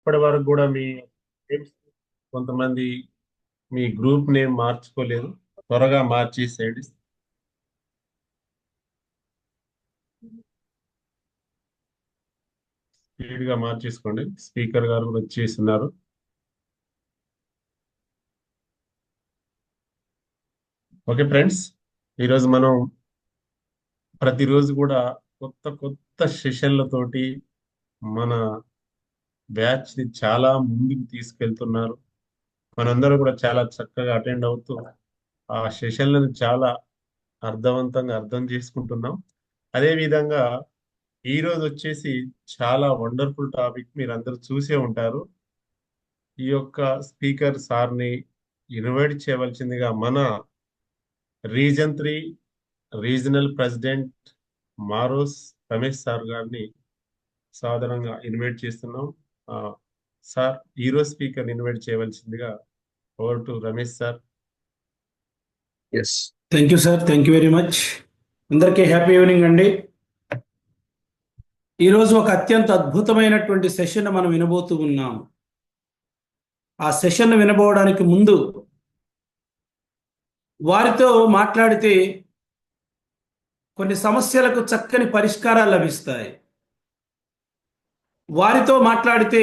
ఇప్పటి వరకు కూడా మీ names కొంతమంది మీ గ్రూప్ నేమ్ మార్చుకోలేదు. త్వరగా మార్చేసేయండి. స్పీడ్ గా మార్చేసుకోండి. స్పీకర్ గారు కూడా వచ్చేస్తున్నారు. ఓకే ఫ్రెండ్స్, ఈరోజు మనం ప్రతిరోజు కూడా కొత్త కొత్త సెషన్లతోటి మన బ్యాచ్ ని చాలా ముందుకు తీసుకెళ్తున్నారు. మనందరం కూడా చాలా చక్కగా అటెండ్ అవుతూ ఆ సెషన్లను చాలా అర్థవంతంగా అర్థం చేసుకుంటున్నాం. అదే విధంగా ఈ రోజు వచ్చేసి చాలా వండర్ఫుల్ టాపిక్ మీరు అందరూ చూసే ఉంటారు. ఈ యొక్క స్పీకర్ సార్ని ఇన్వైట్ చేయవలసిందిగా మన రీజన్ 3 రీజనల్ ప్రెసిడెంట్ మారోస్ రమేష్ సార్ గారిని సాధారణంగా ఇన్వైట్ చేస్తున్నాం. ఆ, సార్ ఈరోజు స్పీకర్ ఇన్వైట్ చేయవలసిందిగా over to Ramesh sir. Yes, thank you sir, thank you very much. అందరికీ హ్యాపీ ఈవినింగ్ అండి. ఈరోజు ఒక అత్యంత అద్భుతమైనటువంటి సెషన్ మనం వినబోతూ ఉన్నాం. ఆ సెషన్ వినబోవడానికి ముందు వారితో మాట్లాడితే కొన్ని సమస్యలకు చక్కని పరిష్కారాలు లభిస్తాయి. వారితో మాట్లాడితే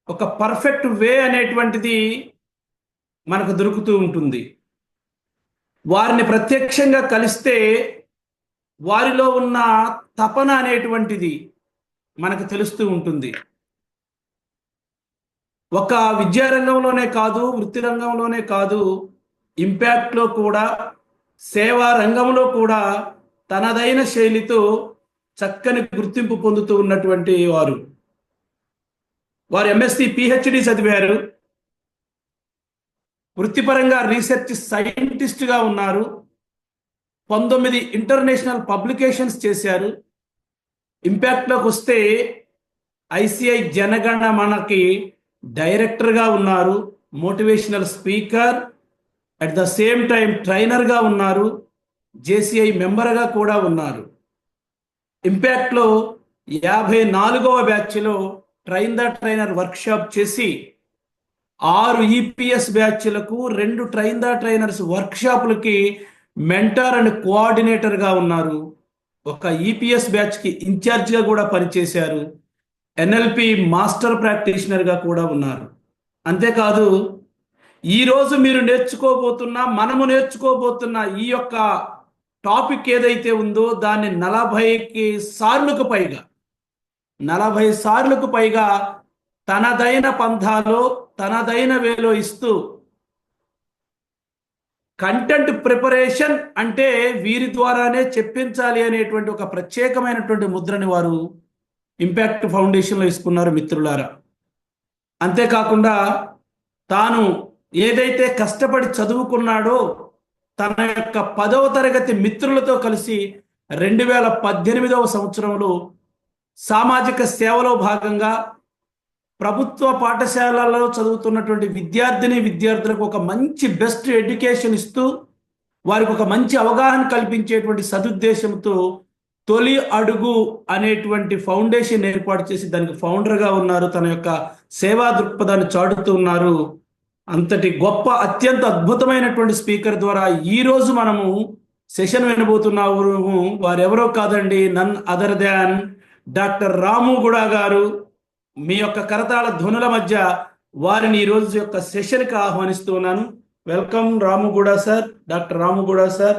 ఒక పర్ఫెక్ట్ వే అనేటువంటిది మనకు దొరుకుతూ ఉంటుంది. వారిని ప్రత్యక్షంగా కలిస్తే వారిలో ఉన్న తపన అనేటువంటిది మనకు తెలుస్తూ ఉంటుంది. ఒక విద్యారంగంలోనే కాదు, వృత్తి రంగంలోనే కాదు, ఇంపాక్ట్లో కూడా, సేవా రంగంలో కూడా తనదైన శైలితో చక్కని గుర్తింపు పొందుతూ ఉన్నటువంటి వారు ఎంఎస్సి పిహెచ్డి చదివారు. వృత్తిపరంగా రీసెర్చ్ సైంటిస్ట్గా ఉన్నారు. 19 ఇంటర్నేషనల్ పబ్లికేషన్స్ చేశారు. ఇంపాక్ట్లోకి వస్తే ఐసిఐ జనగణమనకి డైరెక్టర్గా ఉన్నారు, motivational speaker, at the same time ట్రైనర్గా ఉన్నారు, జేసిఐ మెంబర్గా కూడా ఉన్నారు. ఇంపాక్ట్లో 54వ బ్యాచ్లో ట్రైన్ ద ట్రైనర్ వర్క్షాప్ చేసి 6 ఈపీఎస్ బ్యాచ్లకు, 2 ట్రైన్ ద ట్రైనర్స్ వర్క్షాపులకి మెంటర్ అండ్ కోఆర్డినేటర్గా ఉన్నారు. ఒక ఈపీఎస్ బ్యాచ్కి ఇన్ఛార్జ్గా కూడా పనిచేశారు. ఎన్ఎల్పి మాస్టర్ ప్రాక్టీషనర్గా కూడా ఉన్నారు. అంతేకాదు, ఈరోజు మీరు మనము నేర్చుకోబోతున్న ఈ యొక్క టాపిక్ ఏదైతే ఉందో దాన్ని 40 సార్లకు పైగా తనదైన పంథాలో, తనదైన వేలో ఇస్తూ, కంటెంట్ ప్రిపరేషన్ అంటే వీరి ద్వారానే చెప్పించాలి అనేటువంటి ఒక ప్రత్యేకమైనటువంటి ముద్రని వారు ఇంపాక్ట్ ఫౌండేషన్లో ఇస్తున్నారు మిత్రులారా. అంతేకాకుండా తాను ఏదైతే కష్టపడి చదువుకున్నాడో తన యొక్క 10వ తరగతి మిత్రులతో కలిసి 2018వ సంవత్సరంలో సామాజిక సేవలో భాగంగా ప్రభుత్వ పాఠశాలలలో చదువుతున్నటువంటి విద్యార్థులకు ఒక మంచి బెస్ట్ ఎడ్యుకేషన్ ఇస్తూ వారికి ఒక మంచి అవగాహన కల్పించేటువంటి సదుద్దేశంతో తొలి అడుగు అనేటువంటి ఫౌండేషన్ ఏర్పాటు చేసి దానికి ఫౌండర్గా ఉన్నారు. తన యొక్క సేవా దృక్పథాన్ని చాటుతూ ఉన్నారు. అంతటి గొప్ప, అత్యంత అద్భుతమైనటువంటి స్పీకర్ ద్వారా ఈరోజు మనము సెషన్ వినబోతున్నాము. వారెవరో కాదండి, నన్ అదర్ దాన్ డాక్టర్ రాముగూడ గారు. మీ యొక్క కరతాళ ధ్వనుల మధ్య వారిని ఈరోజు యొక్క సెషన్కి ఆహ్వానిస్తూ ఉన్నాను. Welcome Ramuguda sir, doctor Ramuguda sir.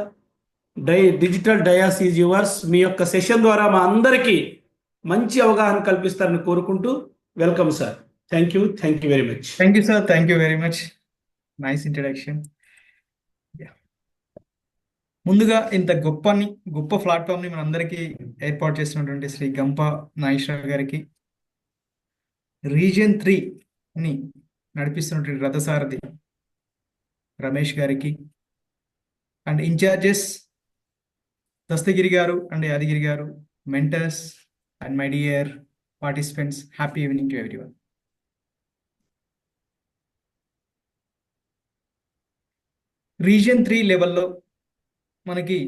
Digital dais is yours. మీ యొక్క సెషన్ ద్వారా మా అందరికీ మంచి అవగాహన కల్పిస్తారని కోరుకుంటూ welcome sir. Thank you very much. Thank you sir, thank you very much. Nice introduction. ముందుగా ఇంత గొప్ప ప్లాట్ఫామ్ని మనందరికీ ఏర్పాటు చేసినటువంటి శ్రీ గంప నాగేశ్వర గారికి, రీజన్ 3ని నడిపిస్తున్నటువంటి రథసారథి రమేష్ గారికి, అండ్ ఇన్ఛార్జెస్ దస్తగిరి గారు అండ్ యాదగిరి గారు, mentors and my dear participants, happy evening to everyone. Reason 3 లెవెల్లో మనకి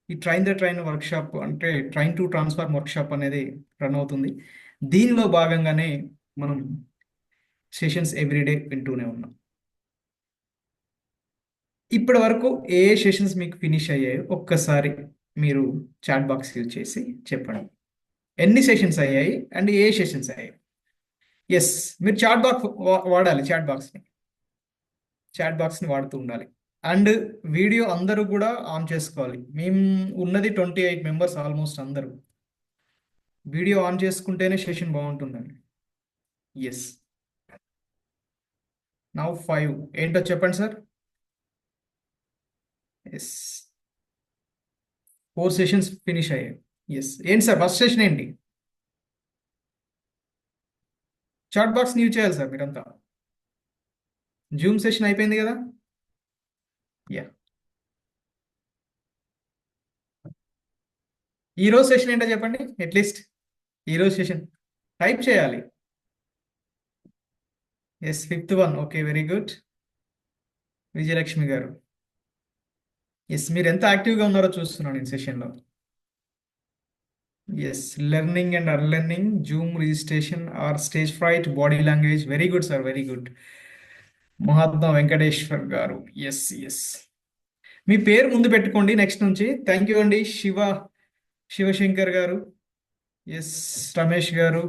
ఈ ట్రైన్ ద ట్రైన్ వర్క్షాప్, అంటే ట్రైన్ టు ట్రాన్స్ఫార్మ్ వర్క్షాప్ అనేది రన్ అవుతుంది. దీనిలో భాగంగానే మనం సెషన్స్ ఎవ్రీడే వింటూనే ఉన్నాం. ఇప్పటి వరకు ఏ సెషన్స్ మీకు ఫినిష్ అయ్యాయో ఒక్కసారి మీరు చాట్ బాక్స్ యూజ్ చేసి చెప్పండి. ఎన్ని సెషన్స్ అయ్యాయి అండ్ ఏ సెషన్స్ అయ్యాయి? ఎస్, మీరు చాట్ బాక్స్ వాడాలి. చాట్ బాక్స్ని వాడుతూ ఉండాలి. అండ్ వీడియో అందరూ కూడా ఆన్ చేసుకోవాలి. మేము ఉన్నది 28 మెంబర్స్, ఆల్మోస్ట్ అందరూ వీడియో ఆన్ చేసుకుంటేనే సెషన్ బాగుంటుందండి. ఎస్, నౌ 5 ఏంటో చెప్పండి సార్. ఎస్, 4 సెషన్స్ ఫినిష్ అయ్యాయి. ఎస్, ఏంటి సార్ ఫస్ట్ సెషన్ ఏంటి? చాట్ బాక్స్ యూజ్ చేయాలి సార్ మీరంతా. జూమ్ సెషన్ అయిపోయింది కదా. యా, ఈరోజు సెషన్ ఏంటో చెప్పండి. అట్లీస్ట్ ఈరోజు సెషన్ టైప్ చేయాలి. Yes, 5th one. Okay, very good Vijayalakshmi garu. Yes, మీరు ఎంత యాక్టివ్గా ఉన్నారో చూస్తున్నాను నేను సెషన్లో. Yes, learning and unlearning, Zoom registration or stage fright, body language. Very good sir, very good. Mahatma Venkateshwar గారు. ఎస్ ఎస్, మీ పేరు ముందు పెట్టుకోండి నెక్స్ట్ నుంచి. థ్యాంక్ యూ అండి. శివశంకర్ గారు. ఎస్, రమేష్ గారు.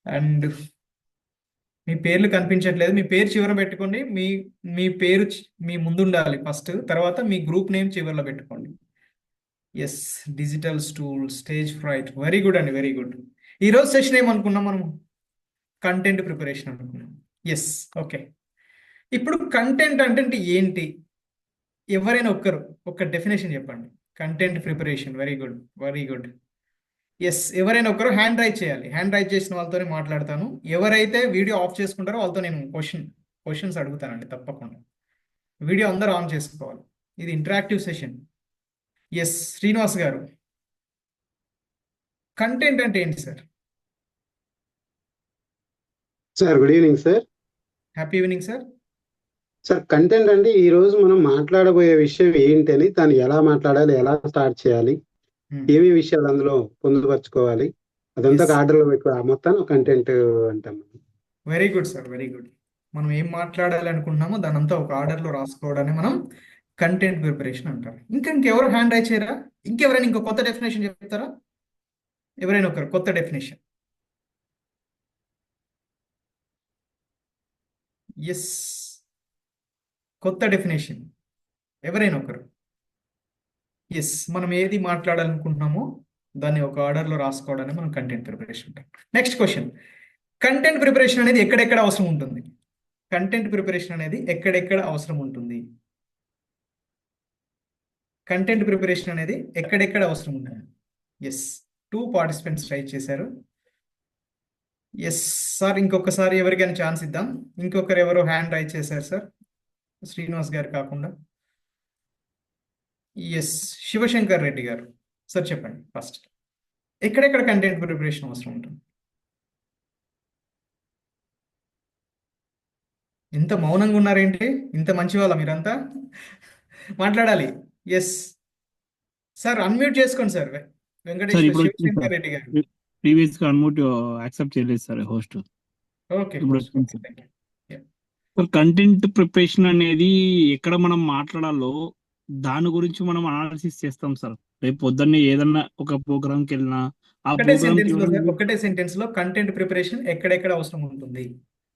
అండ్ మీ పేర్లు కనిపించట్లేదు. మీ పేరు చివర పెట్టుకోండి. మీ పేరు మీ ముందు ఉండాలి ఫస్ట్, తర్వాత మీ గ్రూప్ నేమ్ చివరిలో పెట్టుకోండి. Yes, digital stool, stage fright. Very good అండి, వెరీ గుడ్. ఈరోజు సెషన్ ఏమనుకున్నాం మనం? కంటెంట్ ప్రిపరేషన్ అనుకున్నాం. Yes, okay. ఇప్పుడు కంటెంట్ అంటే ఏంటి? ఎవరైనా ఒక డెఫినేషన్ చెప్పండి. Content preparation. Very good, very good. Yes, ఎవరైనా ఒకరు హ్యాండ్ రైజ్ చేయాలి. హ్యాండ్ రైజ్ చేసిన వాళ్ళతోనే మాట్లాడతాను. ఎవరైతే వీడియో ఆఫ్ చేసుకుంటారో వాళ్ళతో నేను క్వశ్చన్స్ అడుగుతానండి తప్పకుండా. వీడియో అందరూ ఆన్ చేసుకోవాలి. ఇది ఇంటరాక్టివ్ సెషన్. ఎస్, శ్రీనివాస్ గారు. కంటెంట్ అంటే ఏంటి sir? Sir good evening sir. Happy evening sir. Sir content అంటే ఈ రోజు మనం మాట్లాడబోయే విషయం ఏంటని, దాన్ని ఎలా మాట్లాడాలి, ఎలా స్టార్ట్ చేయాలి, ఏమేమి విషయాలు అందులో పొందుపరచుకోవాలి, అదంతా Yes. ఆర్డర్లో పెట్టుకో మొత్తాన్ని కంటెంట్ అంటాం. Very good sir, very good. మనం ఏం మాట్లాడాలి అనుకుంటున్నామో దానంతా ఒక ఆర్డర్లో రాసుకోవడాన్ని మనం కంటెంట్ ప్రిపరేషన్ అంటారు. ఇంకెవరు హ్యాండ్ రైజ్ చేయరా? ఇంకెవరైనా ఇంకో కొత్త డెఫినేషన్ చెప్తారా? ఎవరైనా ఒకరు కొత్త డెఫినేషన్. ఎస్, కొత్త డెఫినేషన్ ఎవరైనా ఒకరు. ఎస్, మనం ఏది మాట్లాడాలనుకుంటున్నామో దాన్ని ఒక ఆర్డర్లో రాసుకోవడాన్ని మనం కంటెంట్ ప్రిపరేషన్ అంటాం. నెక్స్ట్ క్వశ్చన్, కంటెంట్ ప్రిపరేషన్ అనేది ఎక్కడెక్కడ అవసరం ఉంటుంది? కంటెంట్ ప్రిపరేషన్ అనేది ఎక్కడెక్కడ అవసరం ఉంటుంది? కంటెంట్ ప్రిపరేషన్ అనేది ఎక్కడెక్కడ అవసరం ఉంటుంది? ఎస్, 2 పార్టిసిపెంట్స్ ట్రై చేశారు. ఎస్ సార్, ఇంకొకసారి ఎవరికైనా ఛాన్స్ ఇద్దాం. ఇంకొకరు ఎవరో హ్యాండ్ రైజ్ చేశారు సార్, శ్రీనివాస్ గారు కాకుండా. ఎస్, శివశంకర్ రెడ్డి గారు. సార్ చెప్పండి ఫస్ట్, ఎక్కడెక్కడ కంటెంట్ ప్రిపరేషన్ అవసరం ఉంటుంది? ఇంత మౌనంగా ఉన్నారేంటి? ఇంత మంచి వాళ్ళ మీరంతా? మాట్లాడాలి. ఎస్ సార్, అన్మ్యూట్ చేసుకోండి సార్. సార్ వెంకటేశ్వర ఇప్పుడు వచ్చింది శివశంకర్ సార్. రెడ్డి గారు. ప్రీవియస్ గా అన్మ్యూట్ యాక్సెప్ట్ చేయలేదు సార్ హోస్ట్. ఓకే, ఇప్పుడు వచ్చింది sir. Thank you. Sir content preparation అనేది ఎక్కడ మనం మాట్లాడాలో దాని గురించి మనం అనాలిసిస్ చేస్తాం సార్. రేపు పొద్దున్నే ఏదన్నా ఒక ప్రోగ్రామ్ కి వెళ్ళినా ఆ ప్రోగ్రామ్ కి ఒకటే సెంటెన్స్ లో కంటెంట్ ప్రిపరేషన్ ఎక్కడెక్కడ అవసరం ఉంటుంది?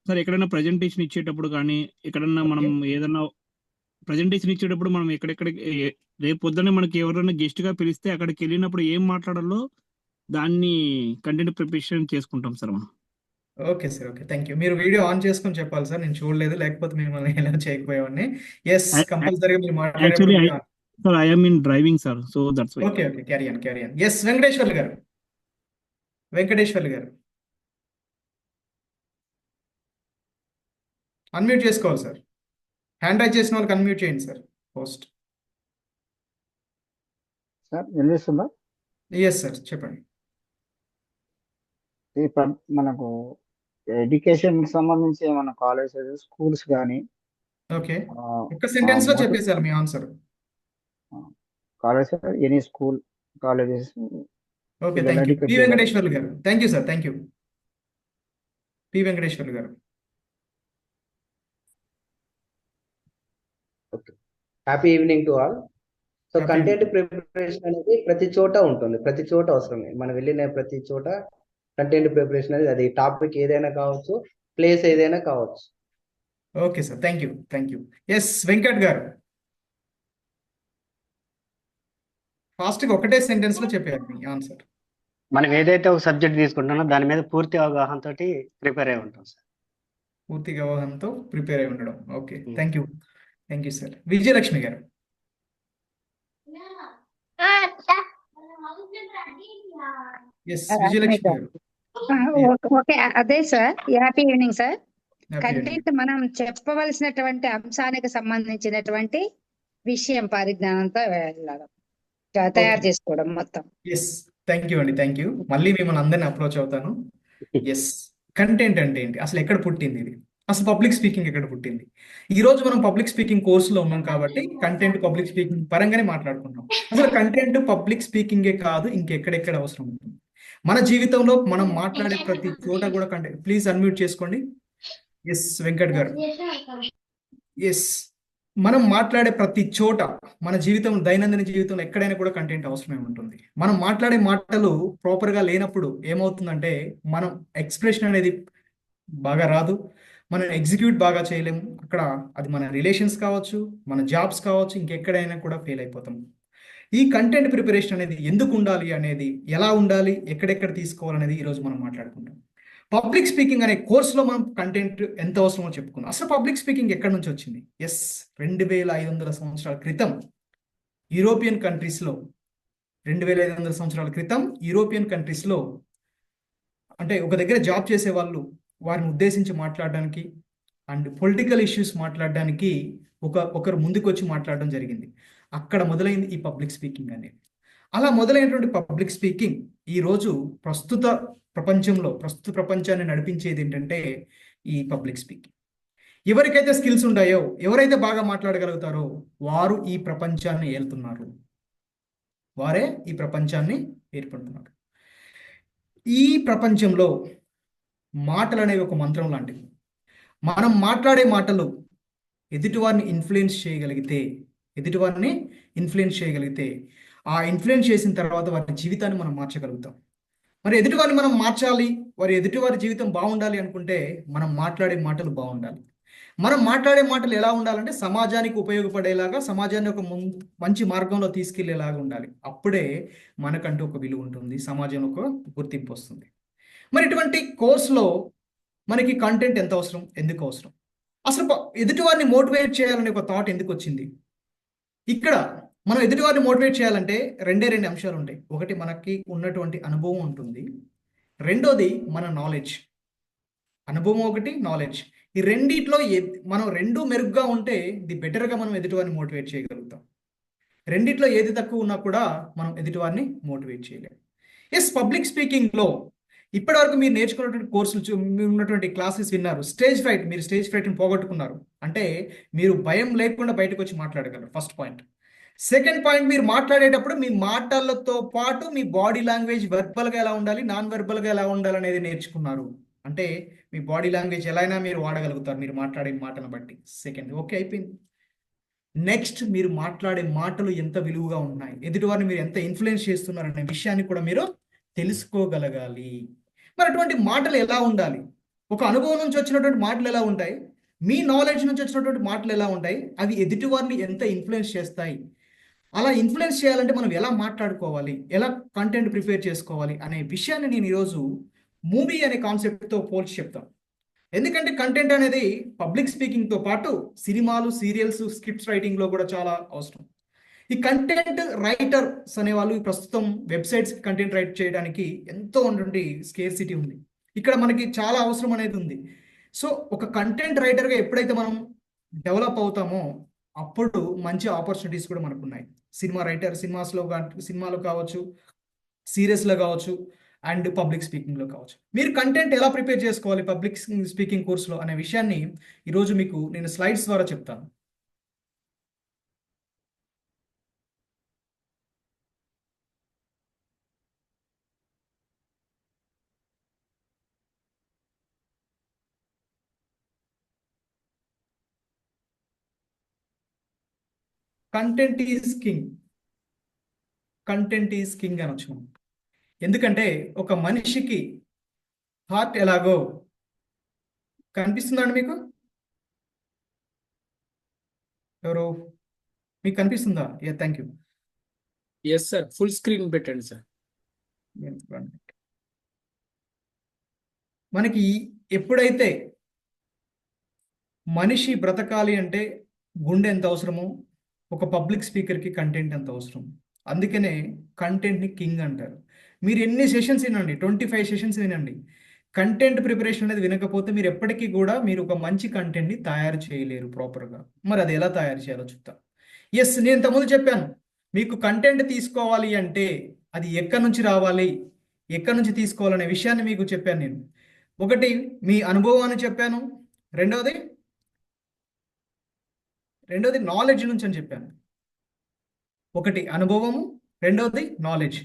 సార్ ఎక్కడైనా ప్రజెంటేషన్ ఇచ్చేటప్పుడు కానీ ఎక్కడన్నా మనం ఏదన్నా ప్రజెంటేషన్ ఇచ్చేటప్పుడు మనం ఎక్కడెక్కడ రేపు పొద్దున్నే మనకి ఎవరైనా గెస్ట్ గా పిలిస్తే అక్కడికి వెళ్ళినప్పుడు ఏం మాట్లాడాలో దాన్ని కంటెంట్ ప్రిపరేషన్ చేసుకుంటాం సార్ మనం. Okay sir, okay, thank you. మీరు వీడియో ఆన్ చేసుకొని చెప్పాలి సార్, నేను చూడలేదు, లేకపోతే మిమ్మల్ని ఎలా చేయకపోయేవాడిని. ఎస్, కంపల్సరీగా మీరు యాక్చువల్లీ మాట్లాడే. Sir I am in driving sir, so that's why. Okay, okay, carry on. Yes, Venkateswarlu garu. Unmute చేసుకోవాలి సార్. హ్యాండ్ రైజ్ చేసిన వాళ్ళకి అన్మ్యూట్ చేయండి సార్, పోస్ట్. సార్ వినిపిస్తుందా? ఎస్ సార్, చెప్పండి. మనకు ఎడ్యుకేషన్ సంబంధించి ఏమైనా కాలేజెస్, స్కూల్స్ కానీ ఓకే, ఒక్క సెంటెన్స్ లో చెప్పేసారు మీ answer. College, any school, colleges. Okay, thank you. Venkateswarlu గారు, thank you sir, thank you. P Venkateswarlu గారు. Okay. Happy evening to all. So happy content evening. Preparation అనేది ప్రతి చోట ఉంటుంది, ప్రతి చోట అవసరమే. మనం వెళ్ళిన ప్రతి చోట కంటెంట్ ప్రిపరేషన్ అనేది, అది టాపిక్ ఏదైనా కావచ్చు, ప్లేస్ ఏదైనా కావచ్చు. Okay sir, thank you. Yes Venkat గారు, ఫాస్ట్గా ఒకటే సెంటెన్స్ లో చెప్పారు మీ ఆన్సర్. మనం ఏదైతే ఒక సబ్జెక్ట్ తీసుకుంటున్నామో దాని మీద పూర్తి అవగాహనతో ప్రిపేర్ అయి ఉంటాం సార్. పూర్తిగా అవగాహనతో ప్రిపేర్ అయి ఉండడం. Okay, thank you sir. Vijayalakshmi garu. Yes Vijayalakshmi గారు. ఓకే, అదే sir. Happy evening sir. Happy evening. Content మనం చెప్పవలసినటువంటి అంశానికి సంబంధించినటువంటి విషయం పరిజ్ఞానంతో వెళ్ళడం, తయారు చేసుకోవడం మొత్తం. ఎస్, థ్యాంక్ యూ అండి, థ్యాంక్ యూ. మళ్ళీ మిమ్మల్ని అందరిని అప్రోచ్ అవుతాను. ఎస్, కంటెంట్ అంటే ఏంటి, అసలు ఎక్కడ పుట్టింది ఇది, అసలు పబ్లిక్ స్పీకింగ్ ఎక్కడ పుట్టింది? ఈ రోజు మనం పబ్లిక్ స్పీకింగ్ కోర్సులో ఉన్నాం కాబట్టి కంటెంట్ పబ్లిక్ స్పీకింగ్ పరంగానే మాట్లాడుకుంటాం. అసలు కంటెంట్ పబ్లిక్ స్పీకింగే కాదు, ఇంకెక్కడెక్కడ అవసరం ఉంటుంది మన జీవితంలో. మనం మాట్లాడే ప్రతి చోట కూడా కంటెంట్. ప్లీజ్ అన్మ్యూట్ చేసుకోండి. ఎస్ వెంకట్ గారు. ఎస్, మనం మాట్లాడే ప్రతి చోట మన జీవితం, దైనందిన జీవితంలో ఎక్కడైనా కూడా కంటెంట్ అవసరమే ఉంటుంది. మనం మాట్లాడే మాటలు ప్రాపర్గా లేనప్పుడు ఏమవుతుందంటే మనం ఎక్స్ప్రెషన్ అనేది బాగా రాదు, మనం ఎగ్జిక్యూట్ బాగా చేయలేము. అక్కడ అది మన రిలేషన్స్ కావచ్చు, మన జాబ్స్ కావచ్చు, ఇంకెక్కడైనా కూడా ఫెయిల్ అయిపోతాం. ఈ కంటెంట్ ప్రిపరేషన్ అనేది ఎందుకు ఉండాలి అనేది, ఎలా ఉండాలి, ఎక్కడెక్కడ తీసుకోవాలనేది ఈరోజు మనం మాట్లాడుకుంటాం. పబ్లిక్ స్పీకింగ్ అనే కోర్సులో మనం కంటెంట్ ఎంత అవసరమో చెప్పుకుందాం. అసలు పబ్లిక్ స్పీకింగ్ ఎక్కడి నుంచి వచ్చింది? ఎస్, 2500 సంవత్సరాల క్రితం యూరోపియన్ కంట్రీస్లో, 2500 సంవత్సరాల క్రితం యూరోపియన్ కంట్రీస్లో, అంటే ఒక దగ్గర జాబ్ చేసే వాళ్ళు వారిని ఉద్దేశించి మాట్లాడడానికి అండ్ పొలిటికల్ ఇష్యూస్ మాట్లాడడానికి ఒకరు ముందుకు వచ్చి మాట్లాడడం జరిగింది. అక్కడ మొదలైంది ఈ పబ్లిక్ స్పీకింగ్ అనేది. అలా మొదలైనటువంటి పబ్లిక్ స్పీకింగ్ ఈరోజు ప్రస్తుత ప్రపంచాన్ని నడిపించేది ఏంటంటే ఈ పబ్లిక్ స్పీకింగ్. ఎవరికైతే స్కిల్స్ ఉన్నాయో, ఎవరైతే బాగా మాట్లాడగలుగుతారో వారు ఈ ప్రపంచాన్ని ఏలుతున్నారు, వారే ఈ ప్రపంచాన్ని ఏర్పడుతున్నారు. ఈ ప్రపంచంలో మాటలు అనేవి ఒక మంత్రం లాంటివి. మనం మాట్లాడే మాటలు ఎదుటివారిని ఇన్ఫ్లుయెన్స్ చేయగలిగితే ఆ ఇన్ఫ్లుయెన్స్ చేసిన తర్వాత వారి జీవితాన్ని మనం మార్చగలుగుతాం. మరి ఎదుటివారిని మనం మార్చాలి, ఎదుటివారి జీవితం బాగుండాలి అనుకుంటే మనం మాట్లాడే మాటలు బాగుండాలి. మనం మాట్లాడే మాటలు ఎలా ఉండాలంటే సమాజానికి ఉపయోగపడేలాగా, సమాజాన్ని ఒక మంచి మార్గంలో తీసుకెళ్లేలాగా ఉండాలి. అప్పుడే మనకంటూ ఒక విలువ ఉంటుంది, సమాజంలో ఒక గుర్తింపు వస్తుంది. మరి ఇటువంటి కోర్సులో మనకి కంటెంట్ ఎంత అవసరం, ఎందుకు అవసరం, అసలు ఎదుటివారిని మోటివేట్ చేయాలనే ఒక థాట్ ఎందుకు వచ్చింది? ఇక్కడ మనం ఎదుటివారిని మోటివేట్ చేయాలంటే రెండు అంశాలు ఉంటాయి. ఒకటి మనకి ఉన్నటువంటి అనుభవం ఉంటుంది, రెండోది మన నాలెడ్జ్. అనుభవం ఒకటి, నాలెడ్జ్. ఈ రెండిట్లో మనం రెండు మెరుగ్గా ఉంటే ది బెటర్గా మనం ఎదుటివారిని మోటివేట్ చేయగలుగుతాం. రెండిట్లో ఏది తక్కువ ఉన్నా కూడా మనం ఎదుటివారిని మోటివేట్ చేయలేం. ఎస్, పబ్లిక్ స్పీకింగ్లో ఇప్పటివరకు మీరు నేర్చుకున్నటువంటి కోర్సులు, మీరు ఉన్నటువంటి క్లాసెస్ విన్నారు. మీరు స్టేజ్ ఫ్రైట్ని పోగొట్టుకున్నారు అంటే మీరు భయం లేకుండా బయటకు వచ్చి మాట్లాడగలరు, ఫస్ట్ పాయింట్. సెకండ్ పాయింట్, మీరు మాట్లాడేటప్పుడు మీ మాటలతో పాటు మీ బాడీ లాంగ్వేజ్ వెర్బల్గా ఎలా ఉండాలి, నాన్ వెర్బల్గా ఎలా ఉండాలి అనేది నేర్చుకున్నారు. అంటే మీ బాడీ లాంగ్వేజ్ ఎలా అయినా మీరు వాడగలుగుతారు మీరు మాట్లాడే మాటను బట్టి. సెకండ్, ఓకే, అయిపోయింది. నెక్స్ట్, మీరు మాట్లాడే మాటలు ఎంత విలువగా ఉన్నాయి, ఎదుటివారిని మీరు ఎంత ఇన్ఫ్లుయెన్స్ చేస్తున్నారు అనే విషయాన్ని కూడా మీరు తెలుసుకోగలగాలి. మరి అటువంటి మాటలు ఎలా ఉండాలి? ఒక అనుభవం నుంచి వచ్చినటువంటి మాటలు ఎలా ఉంటాయి, మీ నాలెడ్జ్ నుంచి వచ్చినటువంటి మాటలు ఎలా ఉంటాయి, అవి ఎదుటివారిని ఎంత ఇన్ఫ్లుయెన్స్ చేస్తాయి. అలా ఇన్ఫ్లుయెన్స్ చేయాలంటే మనం ఎలా మాట్లాడుకోవాలి, ఎలా కంటెంట్ ప్రిపేర్ చేసుకోవాలి అనే విషయాన్ని నేను ఈరోజు మూవీ అనే కాన్సెప్ట్తో పోల్చి చెప్తాను. ఎందుకంటే కంటెంట్ అనేది పబ్లిక్ స్పీకింగ్తో పాటు సినిమాలు, సీరియల్స్, స్క్రిప్ట్స్ రైటింగ్లో కూడా చాలా అవసరం. ఈ కంటెంట్ రైటర్స్ అనేవాళ్ళు ప్రస్తుతం వెబ్సైట్స్ కంటెంట్ రైట్ చేయడానికి ఎంతో ఉన్నటువంటి స్కేర్సిటీ ఉంది. ఇక్కడ మనకి చాలా అవసరం అనేది ఉంది. సో ఒక కంటెంట్ రైటర్గా ఎప్పుడైతే మనం డెవలప్ అవుతామో అప్పుడు మంచి ఆపర్చునిటీస్ కూడా మనకు ఉన్నాయి. సినిమాలో కావచ్చు, సీరియల్స్లో కావచ్చు, అండ్ పబ్లిక్ స్పీకింగ్లో కావచ్చు. మీరు కంటెంట్ ఎలా ప్రిపేర్ చేసుకోవాలి పబ్లిక్ స్పీకింగ్ కోర్సులో అనే విషయాన్ని ఈరోజు మీకు నేను స్లైడ్స్ ద్వారా చెప్తాను. Content is king. Content is king అనొచ్చు మనం. ఎందుకంటే ఒక మనిషికి హార్ట్ ఎలాగో కనిపిస్తుందండి మీకు? ఎవరు మీకు కనిపిస్తుందా? Thank you. Yes sir, full screen పెట్టండి సార్. మనకి ఎప్పుడైతే మనిషి బ్రతకాలి అంటే గుండె ఎంత అవసరమో ఒక పబ్లిక్ స్పీకర్కి కంటెంట్ ఎంత అవసరం. అందుకనే కంటెంట్ని కింగ్ అంటారు. మీరు ఎన్ని సెషన్స్ వినండి, 25 సెషన్స్ వినండి, కంటెంట్ ప్రిపరేషన్ అనేది వినకపోతే మీరు ఎప్పటికీ కూడా మీరు ఒక మంచి కంటెంట్ని తయారు చేయలేరు ప్రాపర్గా. మరి అది ఎలా తయారు చేయాలో చెప్తా. ఎస్, నేను ఇంతకుముందు చెప్పాను, మీకు కంటెంట్ తీసుకోవాలి అంటే అది ఎక్కడి నుంచి రావాలి, ఎక్కడి నుంచి తీసుకోవాలనే విషయాన్ని మీకు చెప్పాను నేను. ఒకటి మీ అనుభవాన్ని చెప్పాను, రెండవది నాలెడ్జ్ నుంచి అని చెప్పాను. ఒకటి అనుభవము, రెండవది నాలెడ్జ్.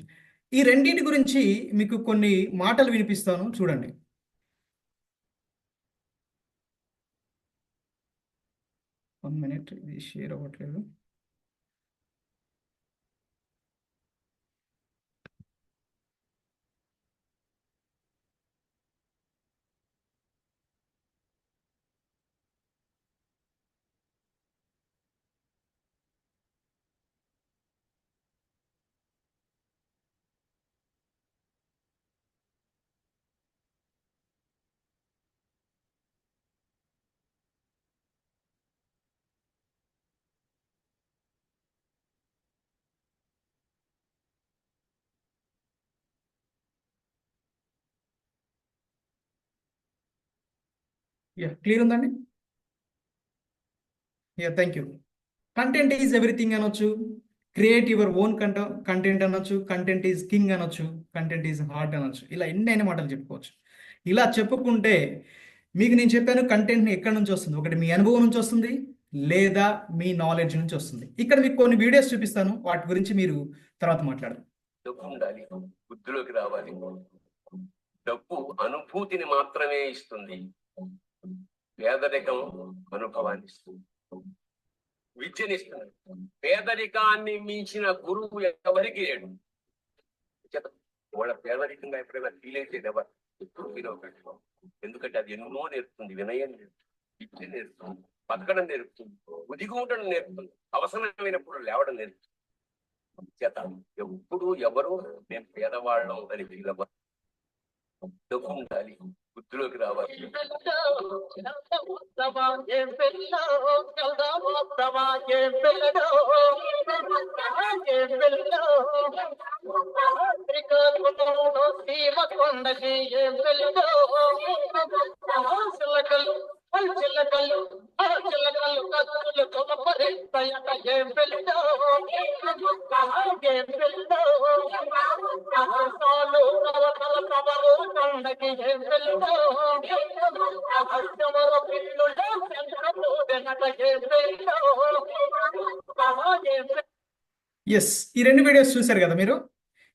ఈ రెండింటి గురించి మీకు కొన్ని మాటలు వినిపిస్తాను, చూడండి. వన్ మినిట్, ఇది షేర్ అవ్వట్లేదు. క్లియర్ ఉందండి? Thank you. Content is everything అనొచ్చు, క్రియేట్ యువర్ ఓన్ కంటెంట్ అనొచ్చు, కంటెంట్ ఈజ్ కింగ్ అనొచ్చు, కంటెంట్ ఈజ్ హార్ట్ అనొచ్చు. ఇలా ఎన్నైనా మాటలు చెప్పుకోవచ్చు. ఇలా చెప్పుకుంటే మీకు నేను చెప్పాను కంటెంట్ని ఎక్కడి నుంచి వస్తుంది. ఒకటి మీ అనుభవం నుంచి వస్తుంది, లేదా మీ నాలెడ్జ్ నుంచి వస్తుంది. ఇక్కడ మీకు కొన్ని వీడియోస్ చూపిస్తాను, వాటి గురించి మీరు తర్వాత మాట్లాడదాం. డబ్బు ఉండాలి, బుద్ధిలోకి రావాలి. డబ్బు అనుభూతిని మాత్రమే ఇస్తుంది, పేదరికం అనుభవాన్ని ఇస్తుంది, విద్యనిస్తుంది. పేదరికాన్ని మించిన గురువు ఎవరికి లేడు. వాళ్ళ పేదరికంగా ఎప్పుడైనా ఫీల్ అయితే ఎవరు ఎప్పుడు ఫీల్ అవుతాడు. ఎందుకంటే అది ఎన్నో నేర్పుతుంది. వినయం నేర్పుతుంది, విద్య నేర్పుతుంది, బతకడం నేర్పుతుంది, ఉదిగి ఉండడం నేర్పుతుంది, అవసరమైనప్పుడు లేవడం నేర్పుతుంది. చేత ఎప్పుడు ఎవరు మేము పేదవాళ్ళం అని ఫీల్ అవ్వాలి. డబ్బు ఉండాలి, బుద్ధిలోకి రావాలి. ఎస్, ఈ రెండు వీడియోస్ చూశారు కదా మీరు.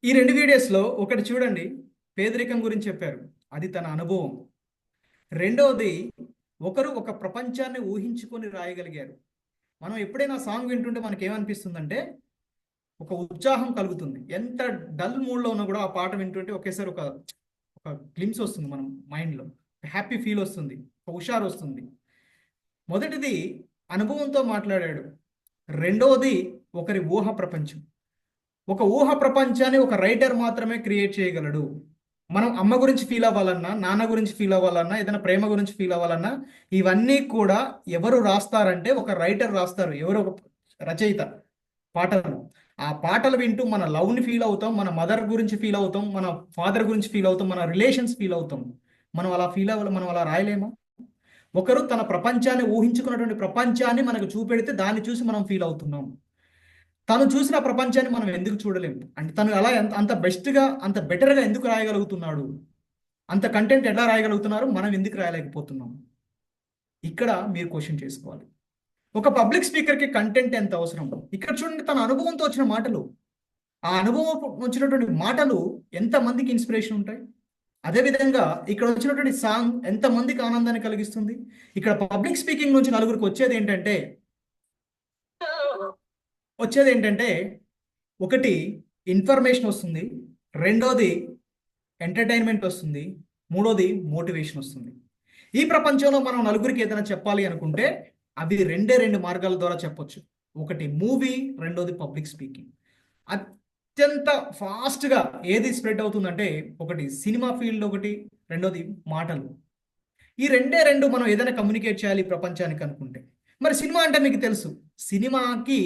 ఈ రెండు వీడియోస్లో ఒకటి చూడండి, పేదరికం గురించి చెప్పారు, అది తన అనుభవం. రెండవది, ఒకరు ఒక ప్రపంచాన్ని ఊహించుకొని రాయగలిగారు. మనం ఎప్పుడైనా సాంగ్ వింటుంటే మనకి ఏమనిపిస్తుందంటే ఒక ఉత్సాహం కలుగుతుంది. ఎంత డల్ మూడ్లో ఉన్నా కూడా ఆ పాట వింటుంటే ఒకేసారి ఒక గ్లిమ్స్ వస్తుంది మన మైండ్లో, హ్యాపీ ఫీల్ వస్తుంది, ఒక హుషారు వస్తుంది. మొదటిది అనుభవంతో మాట్లాడాడు, రెండవది ఒకరి ఊహ ప్రపంచం. ఒక ఊహ ప్రపంచాన్ని ఒక రైటర్ మాత్రమే క్రియేట్ చేయగలడు. మనం అమ్మ గురించి ఫీల్ అవ్వాలన్నా, నాన్న గురించి ఫీల్ అవ్వాలన్నా, ఏదైనా ప్రేమ గురించి ఫీల్ అవ్వాలన్నా, ఇవన్నీ కూడా ఎవరు రాస్తారంటే ఒక రైటర్ రాస్తారు, ఎవరో ఒక రచయిత. పాటలు, ఆ పాటలు వింటూ మన లవ్ని ఫీల్ అవుతాం, మన మదర్ గురించి ఫీల్ అవుతాం, మన ఫాదర్ గురించి ఫీల్ అవుతాం, మన రిలేషన్స్ ఫీల్ అవుతాం. మనం అలా ఫీల్ అవ్వాలి, మనం అలా రాయలేమా? ఒకరు తన ప్రపంచాన్ని ఊహించుకున్నటువంటి ప్రపంచాన్ని మనకు చూపెడితే దాన్ని చూసి మనం ఫీల్ అవుతున్నాం. తను చూసిన ప్రపంచాన్ని మనం ఎందుకు చూడలేము? అంటే తను అలా అంత బెస్ట్గా, అంత బెటర్గా ఎందుకు రాయగలుగుతున్నాడు? అంత కంటెంట్ ఎలా రాయగలుగుతున్నారు, మనం ఎందుకు రాయలేకపోతున్నాం? ఇక్కడ మీరు క్వశ్చన్ చేసుకోవాలి. ఒక పబ్లిక్ స్పీకర్కి కంటెంట్ ఎంత అవసరం? ఇక్కడ చూడండి, తన అనుభవంతో వచ్చిన మాటలు, ఆ అనుభవం వచ్చినటువంటి మాటలు ఎంతమందికి ఇన్స్పిరేషన్ ఉంటాయి. అదేవిధంగా ఇక్కడ వచ్చినటువంటి సాంగ్ ఎంతమందికి ఆనందాన్ని కలిగిస్తుంది. ఇక్కడ పబ్లిక్ స్పీకింగ్ నుంచి నలుగురికి వచ్చేది ఏంటంటే వచ్చేది ఏంటంటే ఒకటి ఇన్ఫర్మేషన్ వస్తుంది, రెండోది ఎంటర్టైన్మెంట్ వస్తుంది, మూడోది మోటివేషన్ వస్తుంది. ఈ ప్రపంచంలో మనం నలుగురికి ఏదైనా చెప్పాలి అనుకుంటే అవి రెండు మార్గాల ద్వారా చెప్పొచ్చు. ఒకటి మూవీ, రెండోది పబ్లిక్ స్పీకింగ్. అత్యంత ఫాస్ట్గా ఏది స్ప్రెడ్ అవుతుందంటే ఒకటి సినిమా ఫీల్డ్, ఒకటి రెండోది మాటలు. ఈ రెండు మనం ఏదైనా కమ్యూనికేట్ చేయాలి ప్రపంచానికి అనుకుంటే. మరి సినిమా అంటే మీకు తెలుసు, సినిమాకి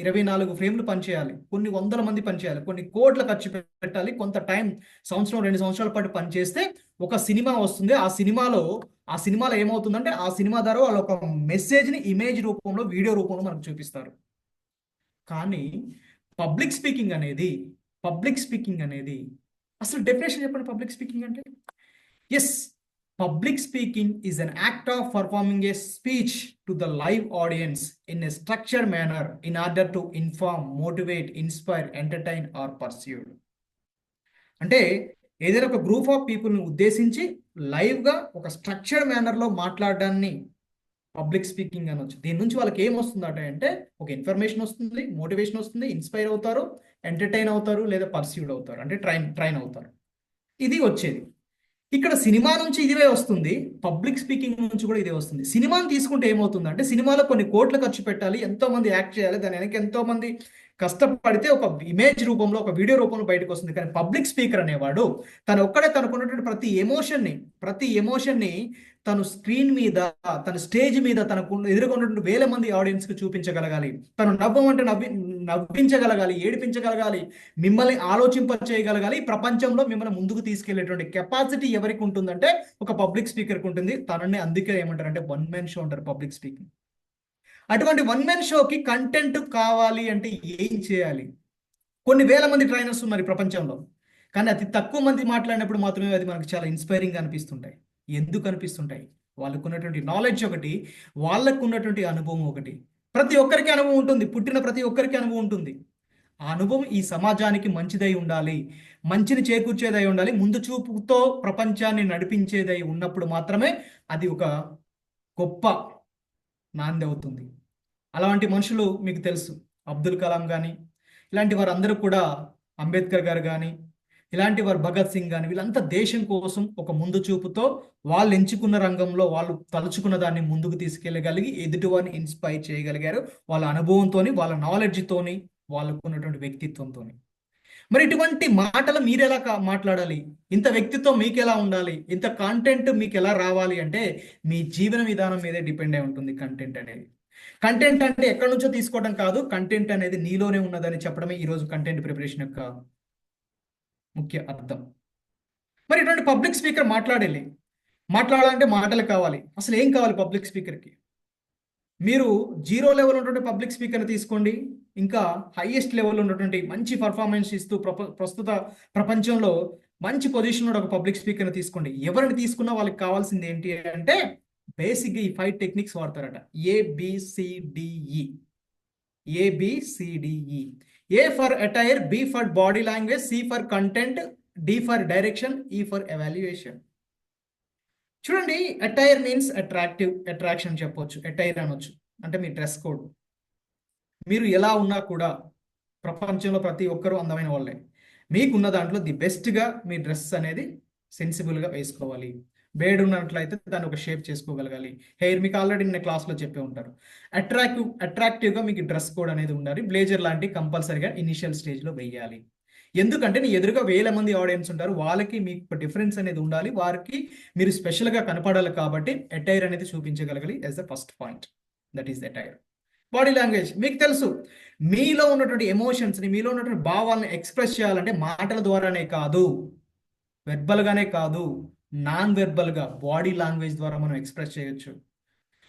24 ఫ్రేమ్లు పనిచేయాలి, కొన్ని వందల మంది పనిచేయాలి, కొన్ని కోట్ల ఖర్చు పెట్టాలి, కొంత టైం, సంవత్సరం 2 సంవత్సరాల పాటు పనిచేస్తే ఒక సినిమా వస్తుంది. ఆ సినిమాలో ఏమవుతుందంటే ఆ సినిమా ద్వారా వాళ్ళు ఒక మెసేజ్ని ఇమేజ్ రూపంలో, వీడియో రూపంలో మనకు చూపిస్తారు. కానీ పబ్లిక్ స్పీకింగ్ అనేది అసలు డెఫినేషన్ చెప్పండి. పబ్లిక్ స్పీకింగ్ అంటే yes, public speaking is an act of performing a speech to the live audience in a structured manner in order to inform, motivate, inspire, entertain or persuade. అంటే ఏదైనా ఒక group of పీపుల్ని ఉద్దేశించి లైవ్గా ఒక structured మేనర్లో మాట్లాడడాన్ని public speaking అనొచ్చు. దీని నుంచి వాళ్ళకి ఏం వస్తుందట అంటే ఒక ఇన్ఫర్మేషన్ వస్తుంది, మోటివేషన్ వస్తుంది, ఇన్స్పైర్ అవుతారు, ఎంటర్టైన్ అవుతారు, లేదా పర్సీవ్డ్ అవుతారు, అంటే ట్రైన్ అవుతారు. ఇది వచ్చేది. ఇక్కడ సినిమా నుంచి ఇదే వస్తుంది, పబ్లిక్ స్పీకింగ్ నుంచి కూడా ఇదే వస్తుంది. సినిమాని తీసుకుంటే ఏమవుతుందంటే సినిమాలో కొన్ని కోట్లు ఖర్చు పెట్టాలి, ఎంతో మంది యాక్ట్ చేయాలి, దాని వెనక ఎంతో మంది కష్టపడితే ఒక ఇమేజ్ రూపంలో, ఒక వీడియో రూపంలో బయటకు వస్తుంది. కానీ పబ్లిక్ స్పీకర్ అనేవాడు తనకున్నటువంటి ప్రతి ఎమోషన్ని తను స్క్రీన్ మీద, తన స్టేజ్ మీద, తనకు ఎదుర్కొన్నటువంటి వేల మంది ఆడియన్స్కి చూపించగలగాలి. తను నవ్వమంటే నవ్వించగలగాలి, ఏడిపించగలగాలి, మిమ్మల్ని ఆలోచింపచేయగలగాలి. ప్రపంచంలో మిమ్మల్ని ముందుకు తీసుకెళ్లేటువంటి కెపాసిటీ ఎవరికి ఉంటుందంటే ఒక పబ్లిక్ స్పీకర్కి ఉంటుంది. తనని అందుకే ఏమంటారంటే వన్ మ్యాన్ షో అంటారు పబ్లిక్ స్పీకింగ్. అటువంటి వన్ మ్యాన్ షోకి కంటెంట్ కావాలి అంటే ఏం చేయాలి? కొన్ని వేల మంది ట్రైనర్స్ ఉన్నారు ఈ ప్రపంచంలో, కానీ అతి తక్కువ మంది మాట్లాడినప్పుడు మాత్రమే అది మనకు చాలా ఇన్స్పైరింగ్ అనిపిస్తుంటాయి. ఎందుకు అనిపిస్తుంటాయి? వాళ్ళకు ఉన్నటువంటి నాలెడ్జ్ ఒకటి, వాళ్ళకు ఉన్నటువంటి అనుభవం ఒకటి. ప్రతి ఒక్కరికి అనుభవం ఉంటుంది, పుట్టిన ప్రతి ఒక్కరికి అనుభవం ఉంటుంది. ఆ అనుభవం ఈ సమాజానికి మంచిదై ఉండాలి, మంచిని చేకూర్చేదై ఉండాలి, ముందు చూపుతో ప్రపంచాన్ని నడిపించేదై ఉన్నప్పుడు మాత్రమే అది ఒక గొప్ప నాంది అవుతుంది. అలాంటి మనుషులు మీకు తెలుసు, అబ్దుల్ కలాం కానీ, ఇలాంటి వారందరూ కూడా, అంబేద్కర్ గారు కానీ, ఇలాంటి వారు భగత్ సింగ్ కానీ, వీళ్ళంతా దేశం కోసం ఒక ముందు చూపుతో వాళ్ళు ఎంచుకున్న రంగంలో వాళ్ళు తలుచుకున్న దాన్ని ముందుకు తీసుకెళ్ళగలిగి ఎదుటివారిని ఇన్స్పైర్ చేయగలిగారు వాళ్ళ అనుభవంతోని, వాళ్ళ నాలెడ్జ్తోని, వాళ్ళకు ఉన్నటువంటి వ్యక్తిత్వంతోని. మరి ఇటువంటి మాటలు మీరు ఎలా మాట్లాడాలి? ఇంత వ్యక్తిత్వం మీకు ఎలా ఉండాలి? ఇంత కాంటెంట్ మీకు ఎలా రావాలి అంటే మీ జీవన విధానం మీదే డిపెండ్ అయి ఉంటుంది కంటెంట్ అనేది. కంటెంట్ అంటే ఎక్కడి నుంచో తీసుకోవడం కాదు, కంటెంట్ అనేది నీలోనే ఉన్నదని చెప్పడమే ఈరోజు కంటెంట్ ప్రిపరేషన్ యొక్క ముఖ్య అర్థం. మరి ఇటువంటి పబ్లిక్ స్పీకర్ మాట్లాడాలంటే మాటలు కావాలి. అసలు ఏం కావాలి పబ్లిక్ స్పీకర్కి? మీరు 0 లెవెల్ ఉన్నటువంటి పబ్లిక్ స్పీకర్ని తీసుకోండి, ఇంకా హైయెస్ట్ లెవెల్ ఉన్నటువంటి మంచి పర్ఫార్మెన్స్ ఇస్తూ ప్రస్తుత ప్రపంచంలో మంచి పొజిషన్లో ఒక పబ్లిక్ స్పీకర్ని తీసుకోండి. ఎవరిని తీసుకున్నా వాళ్ళకి కావాల్సింది ఏంటి అంటే బేసిక్గా ఈ 5 టెక్నిక్స్ వాడతారట. ABCDE. A for attire, B for body language, C for content, D for direction, E for evaluation. చూడండి, అటైర్ మీన్స్ అట్రాక్షన్ చెప్పొచ్చు, అటైర్ అనొచ్చు, అంటే మీ డ్రెస్ కోడ్. మీరు ఎలా ఉన్నా కూడా ప్రపంచంలో ప్రతి ఒక్కరూ అందమైన వాళ్ళే. మీకున్న దాంట్లో ది బెస్ట్గా మీ డ్రెస్ అనేది సెన్సిబుల్గా వేసుకోవాలి. బేడ్ ఉన్నట్లయితే దాన్ని ఒక షేప్ చేసుకోగలగాలి. హెయిర్ మీకు ఆల్రెడీ నిన్న క్లాస్లో చెప్పే ఉంటారు. అట్రాక్టివ్గా మీకు డ్రెస్ కోడ్ అనేది ఉండాలి. బ్లేజర్ లాంటి కంపల్సరీగా ఇనిషియల్ స్టేజ్లో వేయాలి. ఎందుకంటే నీ ఎదురుగా వేల మంది ఆడియన్స్ ఉంటారు, వాళ్ళకి మీకు ఒక డిఫరెన్స్ అనేది ఉండాలి, వారికి మీరు స్పెషల్గా కనపడాలి. కాబట్టి అటైర్ అనేది చూపించగలగాలి as the first point. That is attire. Body language మీకు తెలుసు, మీలో ఉన్నటువంటి ఎమోషన్స్ని, మీలో ఉన్నటువంటి భావాలను ఎక్స్ప్రెస్ చేయాలంటే మాటల ద్వారానే కాదు, వెర్బల్గానే కాదు, నాన్ వెర్బల్గా బాడీ లాంగ్వేజ్ ద్వారా మనం ఎక్స్ప్రెస్ చేయొచ్చు.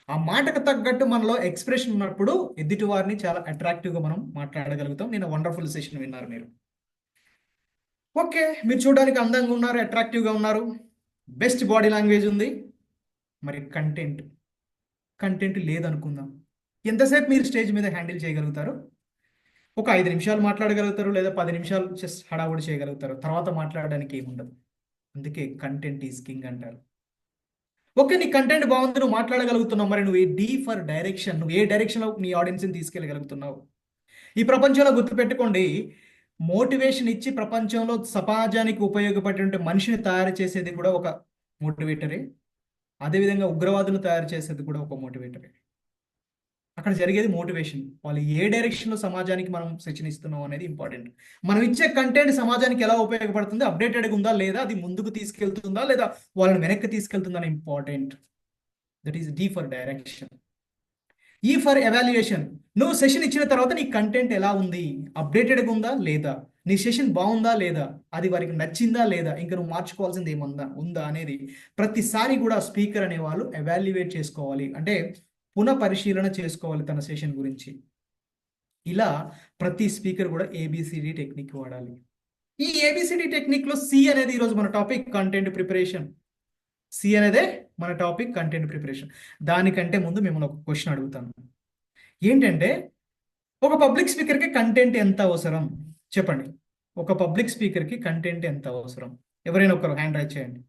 ఆ మాటకు తగ్గట్టు మనలో ఎక్స్ప్రెషన్ ఉన్నప్పుడు ఎదుటి వారిని చాలా అట్రాక్టివ్గా మనం మాట్లాడగలుగుతాం. నేను వండర్ఫుల్ సెషన్ విన్నారు మీరు. ఓకే, మీరు చూడడానికి అందంగా ఉన్నారు, అట్రాక్టివ్గా ఉన్నారు, బెస్ట్ బాడీ లాంగ్వేజ్ ఉంది. మరి కంటెంట్ లేదనుకుందాం, ఎంతసేపు మీరు స్టేజ్ మీద హ్యాండిల్ చేయగలుగుతారు? ఒక 5 నిమిషాలు మాట్లాడగలుగుతారు, లేదా 10 నిమిషాలు జస్ట్ హడావుడి చేయగలుగుతారు, తర్వాత మాట్లాడడానికి ఏముండదు. అందుకే కంటెంట్ ఈజ్ కింగ్ అంటారు. ఓకే, నీ కంటెంట్ బాగుంది, నువ్వు మాట్లాడగలుగుతున్నావు, మరి నువ్వు D ఫర్ డైరెక్షన్, నువ్వు ఏ డైరెక్షన్లో నీ ఆడియన్స్ని తీసుకెళ్ళగలుగుతున్నావు? ఈ ప్రపంచంలో గుర్తుపెట్టుకోండి, మోటివేషన్ ఇచ్చి ప్రపంచంలో సమాజానికి ఉపయోగపడేటువంటి మనిషిని తయారు చేసేది కూడా ఒక మోటివేటరే. అదేవిధంగా ఉగ్రవాదులు తయారు చేసేది కూడా ఒక మోటివేటరే. అక్కడ జరిగేది మోటివేషన్. వాళ్ళు ఏ డైరెక్షన్లో సమాజానికి మనం శిక్షణ ఇస్తున్నాం అనేది ఇంపార్టెంట్. మనం ఇచ్చే కంటెంట్ సమాజానికి ఎలా ఉపయోగపడుతుంది, అప్డేటెడ్గా ఉందా లేదా, అది ముందుకు తీసుకెళ్తుందా లేదా వాళ్ళని వెనక్కి తీసుకెళ్తుందా అని important. That is the for direction. ఈ ఫర్ ఎవాల్యుయేషన్. నువ్వు సెషన్ ఇచ్చిన తర్వాత నీ కంటెంట్ ఎలా ఉంది, అప్డేటెడ్గా ఉందా లేదా, నీ సెషన్ బాగుందా లేదా, అది వారికి నచ్చిందా లేదా, ఇంకా నువ్వు మార్చుకోవాల్సింది ఉందా అనేది ప్రతిసారి కూడా స్పీకర్ అనేవాళ్ళు ఎవాల్యుయేట్ చేసుకోవాలి, అంటే పునఃపరిశీలన చేసుకోవాలి తన సెషన్ గురించి. ఇలా ప్రతి స్పీకర్ కూడా ఏబిసిడి టెక్నిక్ వాడాలి. ఈ ఏబిసిడి టెక్నిక్లో సి అనేది ఈరోజు మన టాపిక్ కంటెంట్ ప్రిపరేషన్. సి అనేదే మన టాపిక్ కంటెంట్ ప్రిపరేషన్. దానికంటే ముందు మిమ్మల్ని ఒక క్వశ్చన్ అడుగుతాను. ఏంటంటే, ఒక పబ్లిక్ స్పీకర్కి కంటెంట్ ఎంత అవసరం చెప్పండి. ఒక పబ్లిక్ స్పీకర్కి కంటెంట్ ఎంత అవసరం? ఎవరైనా ఒకరు హ్యాండ్ రైజ్ చేయండి.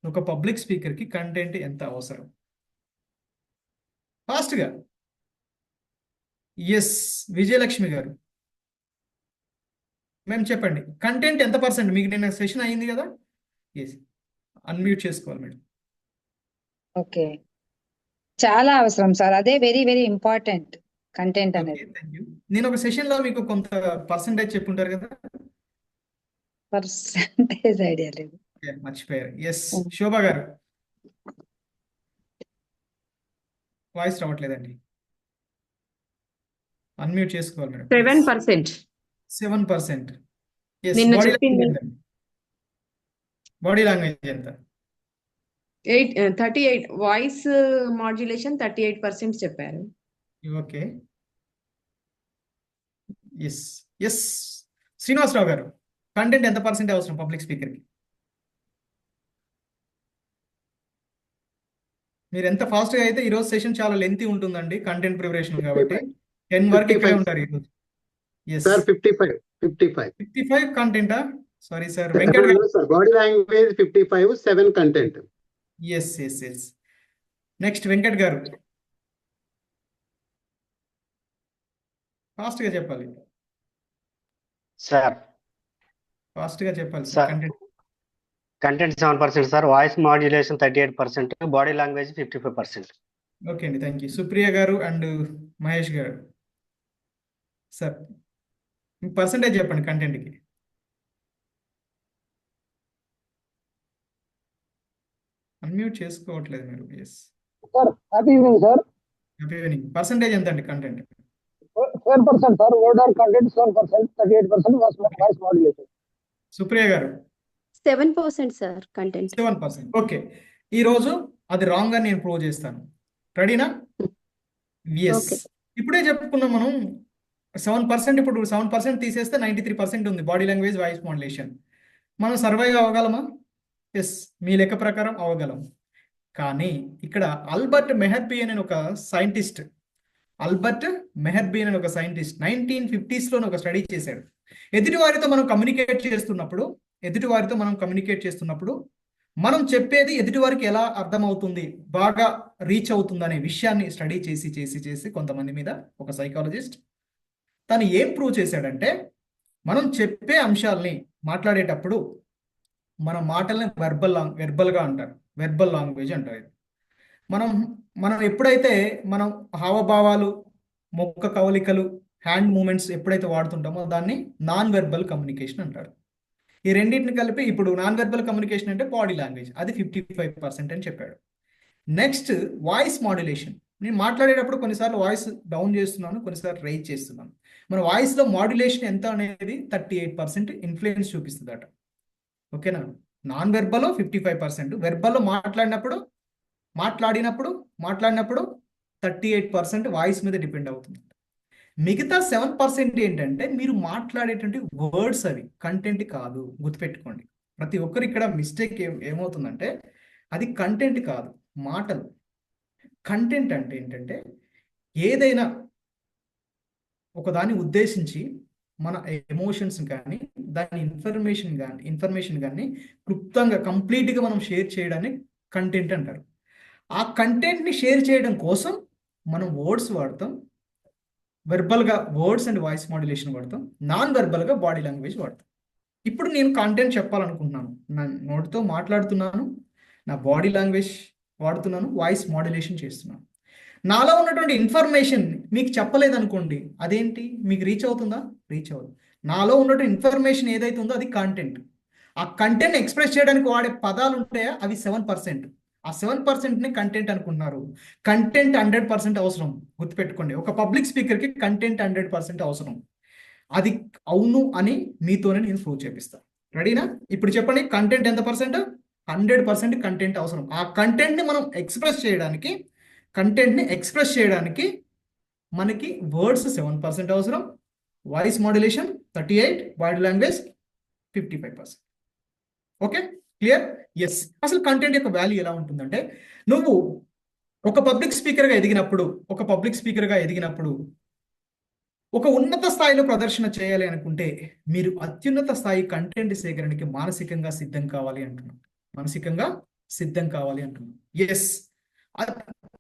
ఒక పబ్లిక్ స్పీకర్కి కంటెంట్ ఎంత అవసరం? ఫాస్ట్గా. ఎస్, విజయలక్ష్మి గారు మేము చెప్పండి, కంటెంట్ ఎంత పర్సెంట్? మీకు నిన్న సెషన్ అయింది కదా. ఎస్, అన్మ్యూట్ చేసుకోవాలి మేడం. ఓకే, చాలా అవసరం సార్. అదే వెరీ వెరీ ఇంపార్టెంట్ కంటెంట్ అనేది. Thank you. నేను ఒక సెషన్లో మీకు కొంత పర్సెంటేజ్ చెప్పుంటారు కదా. పర్సెంటేజ్ ఐడియా లేదు. మర్చిపోయారు. ఎస్, శోభా గారు వాయిస్ రావట్లేదండి, అన్మ్యూట్ చేసుకోవాలి మేడం. 7%. 7%. ఎస్, నిన్న బాడీ చెప్పింది లాంగ్వేజ్ ఎంత? బాడీ లాంగ్వేజ్ ఎంత? 38. వాయిస్ మాడ్యులేషన్ 38% చెప్పారు. ఓకే. ఎస్ ఎస్, శ్రీనివాసరావు గారు కంటెంట్ ఎంత పర్సెంట్ అవసరం పబ్లిక్ స్పీకర్కి? మీరు ఎంత ఫాస్ట్గా అయితే, ఈరోజు సెషన్ చాలా లెంతీ ఉంటుందండి కంటెంట్ ప్రిపరేషన్ కాబట్టి 10 వరకు ఇక్కడే ఉంటారు ఈరోజు. ఎస్ సార్ 55 కంటెంటా? సారీ సార్, వెంకట్ గారు. Sir body language 55, 7 content. Yes yes yes. Next Venkat గారు, ఫాస్ట్గా చెప్పాలి. సార్ ఫాస్ట్గా చెప్పాలి sir. Sir content content 7% sir, voice modulation 38%, body language 55%. Okay అండి, థ్యాంక్ యూ. సుప్రియ గారు అండ్ మహేష్ గారు సార్, పర్సంటేజ్ చెప్పండి కంటెంట్కి. అన్మ్యూట్ చేసుకోవట్లేదు మీరు. Yes sir, happy evening sir. Happy evening. Percentage ఎంత అండి content? 7% sir, word or content 7%, 38% voice modulation. Supriya garu 7% sir content. 7%. Okay, ఈరోజు అది రాంగ్ అని నేను ప్రూవ్ చేస్తాను. రెడీనా? ఎస్. ఓకే. ఇప్పుడే చెప్పుకున్నాం మనం 7%. ఇప్పుడు 7% తీసేస్తే 93% ఉంది బాడీ లాంగ్వేజ్ వాయిస్ మాడ్యులేషన్. మనం సర్వైవ్ అవ్వగలమా? ఎస్, మీ లెక్క ప్రకారం అవ్వగలం. కానీ ఇక్కడ ఆల్బర్ట్ మెహర్బీ అని ఒక సైంటిస్ట్, 1950s ఒక స్టడీ చేశాడు. ఎదుటివారితో మనం కమ్యూనికేట్ చేస్తున్నప్పుడు మనం చెప్పేది ఎదుటివారికి ఎలా అర్థమవుతుంది, బాగా రీచ్ అవుతుంది అనే విషయాన్ని స్టడీ చేసి కొంతమంది మీద ఒక సైకాలజిస్ట్ తను ఏం ప్రూవ్ చేశాడంటే, మనం చెప్పే అంశాలని మాట్లాడేటప్పుడు మన మాటల్ని వెర్బల్గా అంటారు, వెర్బల్ లాంగ్వేజ్ అంటారు. మనం ఎప్పుడైతే మనం హావభావాలు, ముఖ కవలికలు, హ్యాండ్ మూమెంట్స్ ఎప్పుడైతే వాడుతుంటామో దాన్ని నాన్ వెర్బల్ కమ్యూనికేషన్ అంటారు. ఈ రెండింటిని కలిపి ఇప్పుడు నాన్ వెర్బల్ కమ్యూనికేషన్ అంటే బాడీ లాంగ్వేజ్, అది 55% అని చెప్పాడు. Next voice modulation. నేను మాట్లాడేటప్పుడు కొన్నిసార్లు వాయిస్ డౌన్ చేస్తున్నాను, కొన్నిసార్లు రైజ్ చేస్తున్నాను. మన వాయిస్లో మాడ్యులేషన్ ఎంత అనేది 38% ఇన్ఫ్లుయెన్స్ చూపిస్తుందట. ఓకేనా? నాన్ వెర్బల్ 55%, వెర్బల్లో మాట్లాడినప్పుడు 38% వాయిస్ మీద డిపెండ్ అవుతుంది. మిగతా 7% ఏంటంటే మీరు మాట్లాడేటువంటి వర్డ్స్, అవి కంటెంట్ కాదు. గుర్తుపెట్టుకోండి, ప్రతి ఒక్కరు ఇక్కడ మిస్టేక్ ఏమవుతుందంటే అది కంటెంట్ కాదు, మాటలు. కంటెంట్ అంటే ఏంటంటే ఏదైనా ఒకదాన్ని ఉద్దేశించి మన ఎమోషన్స్ కానీ దాని ఇన్ఫర్మేషన్ కానీ క్లుప్తంగా కంప్లీట్గా మనం షేర్ చేయడాన్ని కంటెంట్ అంటారు. ఆ కంటెంట్ని షేర్ చేయడం కోసం మనం వర్డ్స్ వాడతాం, వెర్బల్గా వర్డ్స్ అండ్ వాయిస్ మాడ్యులేషన్ వాడతాం, నాన్ వెర్బల్గా బాడీ లాంగ్వేజ్ వాడతాం. ఇప్పుడు నేను కంటెంట్ చెప్పాలనుకుంటున్నాను, నా నోటితో మాట్లాడుతున్నాను, నా బాడీ లాంగ్వేజ్ వాడుతున్నాను, వాయిస్ మాడ్యులేషన్ చేస్తున్నాను. నాలో ఉన్నటువంటి ఇన్ఫర్మేషన్ మీకు చెప్పలేదనుకోండి, అదేంటి మీకు రీచ్ అవుతుందా? రీచ్ అవ్వదు. నాలో ఉన్నటువంటి ఇన్ఫర్మేషన్ ఏదైతే ఉందో అది కంటెంట్. ఆ కంటెంట్ ఎక్స్ప్రెస్ చేయడానికి వాడే పదాలు ఉంటాయా, అవి 7%. ఆ 7%ని కంటెంట్ అనుకుంటున్నారు. కంటెంట్ 100% అవసరం, గుర్తుపెట్టుకోండి. ఒక పబ్లిక్ స్పీకర్కి కంటెంట్ 100% అవసరం. అది అవును అని మీతోనే నేను ప్రూవ్ చేపిస్తాను. రెడీనా? ఇప్పుడు చెప్పండి, కంటెంట్ ఎంత పర్సెంట్? 100% కంటెంట్ అవసరం. ఆ కంటెంట్ని మనం ఎక్స్ప్రెస్ చేయడానికి, మనకి వర్డ్స్ 7% అవసరం, voice modulation 38, body language 55%. Okay, clear? Yes. అసలు కంటెంట్ యొక్క వాల్యూ ఎలా ఉంటుందంటే, నువ్వు ఒక పబ్లిక్ స్పీకర్గా ఎదిగినప్పుడు, ఒక ఉన్నత స్థాయిలో ప్రదర్శన చేయాలి అనుకుంటే మీరు అత్యున్నత స్థాయి కంటెంట్ సేకరణకి మానసికంగా సిద్ధం కావాలి అంటున్నాను. ఎస్,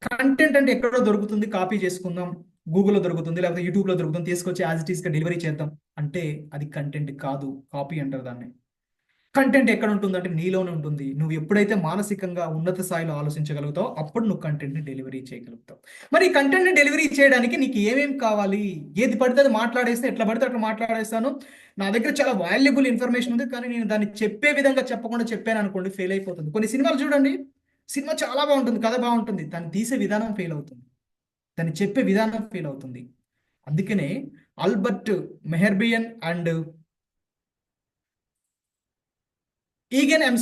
కంటెంట్ అంటే ఎక్కడో దొరుకుతుంది, కాపీ చేసుకుందాం, గూగుల్లో దొరుకుతుంది, లేకపోతే యూట్యూబ్లో దొరుకుతుంది, తీసుకొచ్చి యాజ్ ఇట్ ఈస్గా డెలివరీ చేద్దాం అంటే అది కంటెంట్ కాదు, కాపీ అంటారు దాన్ని. కంటెంట్ ఎక్కడ ఉంటుందంటే నీలోనే ఉంటుంది. నువ్వు ఎప్పుడైతే మానసికంగా ఉన్నత స్థాయిలో ఆలోచించగలుగుతావో అప్పుడు నువ్వు కంటెంట్ని డెలివరీ చేయగలుగుతావు. మరి ఈ కంటెంట్ని డెలివరీ చేయడానికి నీకు ఏమేమి కావాలి? ఏది పడితే అది మాట్లాడేస్తే, ఎట్లా పడితే అట్లా మాట్లాడేస్తాను, నా దగ్గర చాలా వాల్యుబుల్ ఇన్ఫర్మేషన్ ఉంది, కానీ నేను దాన్ని చెప్పే విధంగా చెప్పకుండా చెప్పాను అనుకోండి, ఫెయిల్ అయిపోతుంది. కొన్ని సినిమాలు చూడండి, సినిమా చాలా బాగుంటుంది, కథ బాగుంటుంది, దాన్ని తీసే విధానం ఫెయిల్ అవుతుంది, దాన్ని చెప్పే విధానం ఫెయిల్ అవుతుంది. అందుకనే ఆల్బర్ట్ మెహర్బియన్ అండ్ ఈగన్ ఎమ్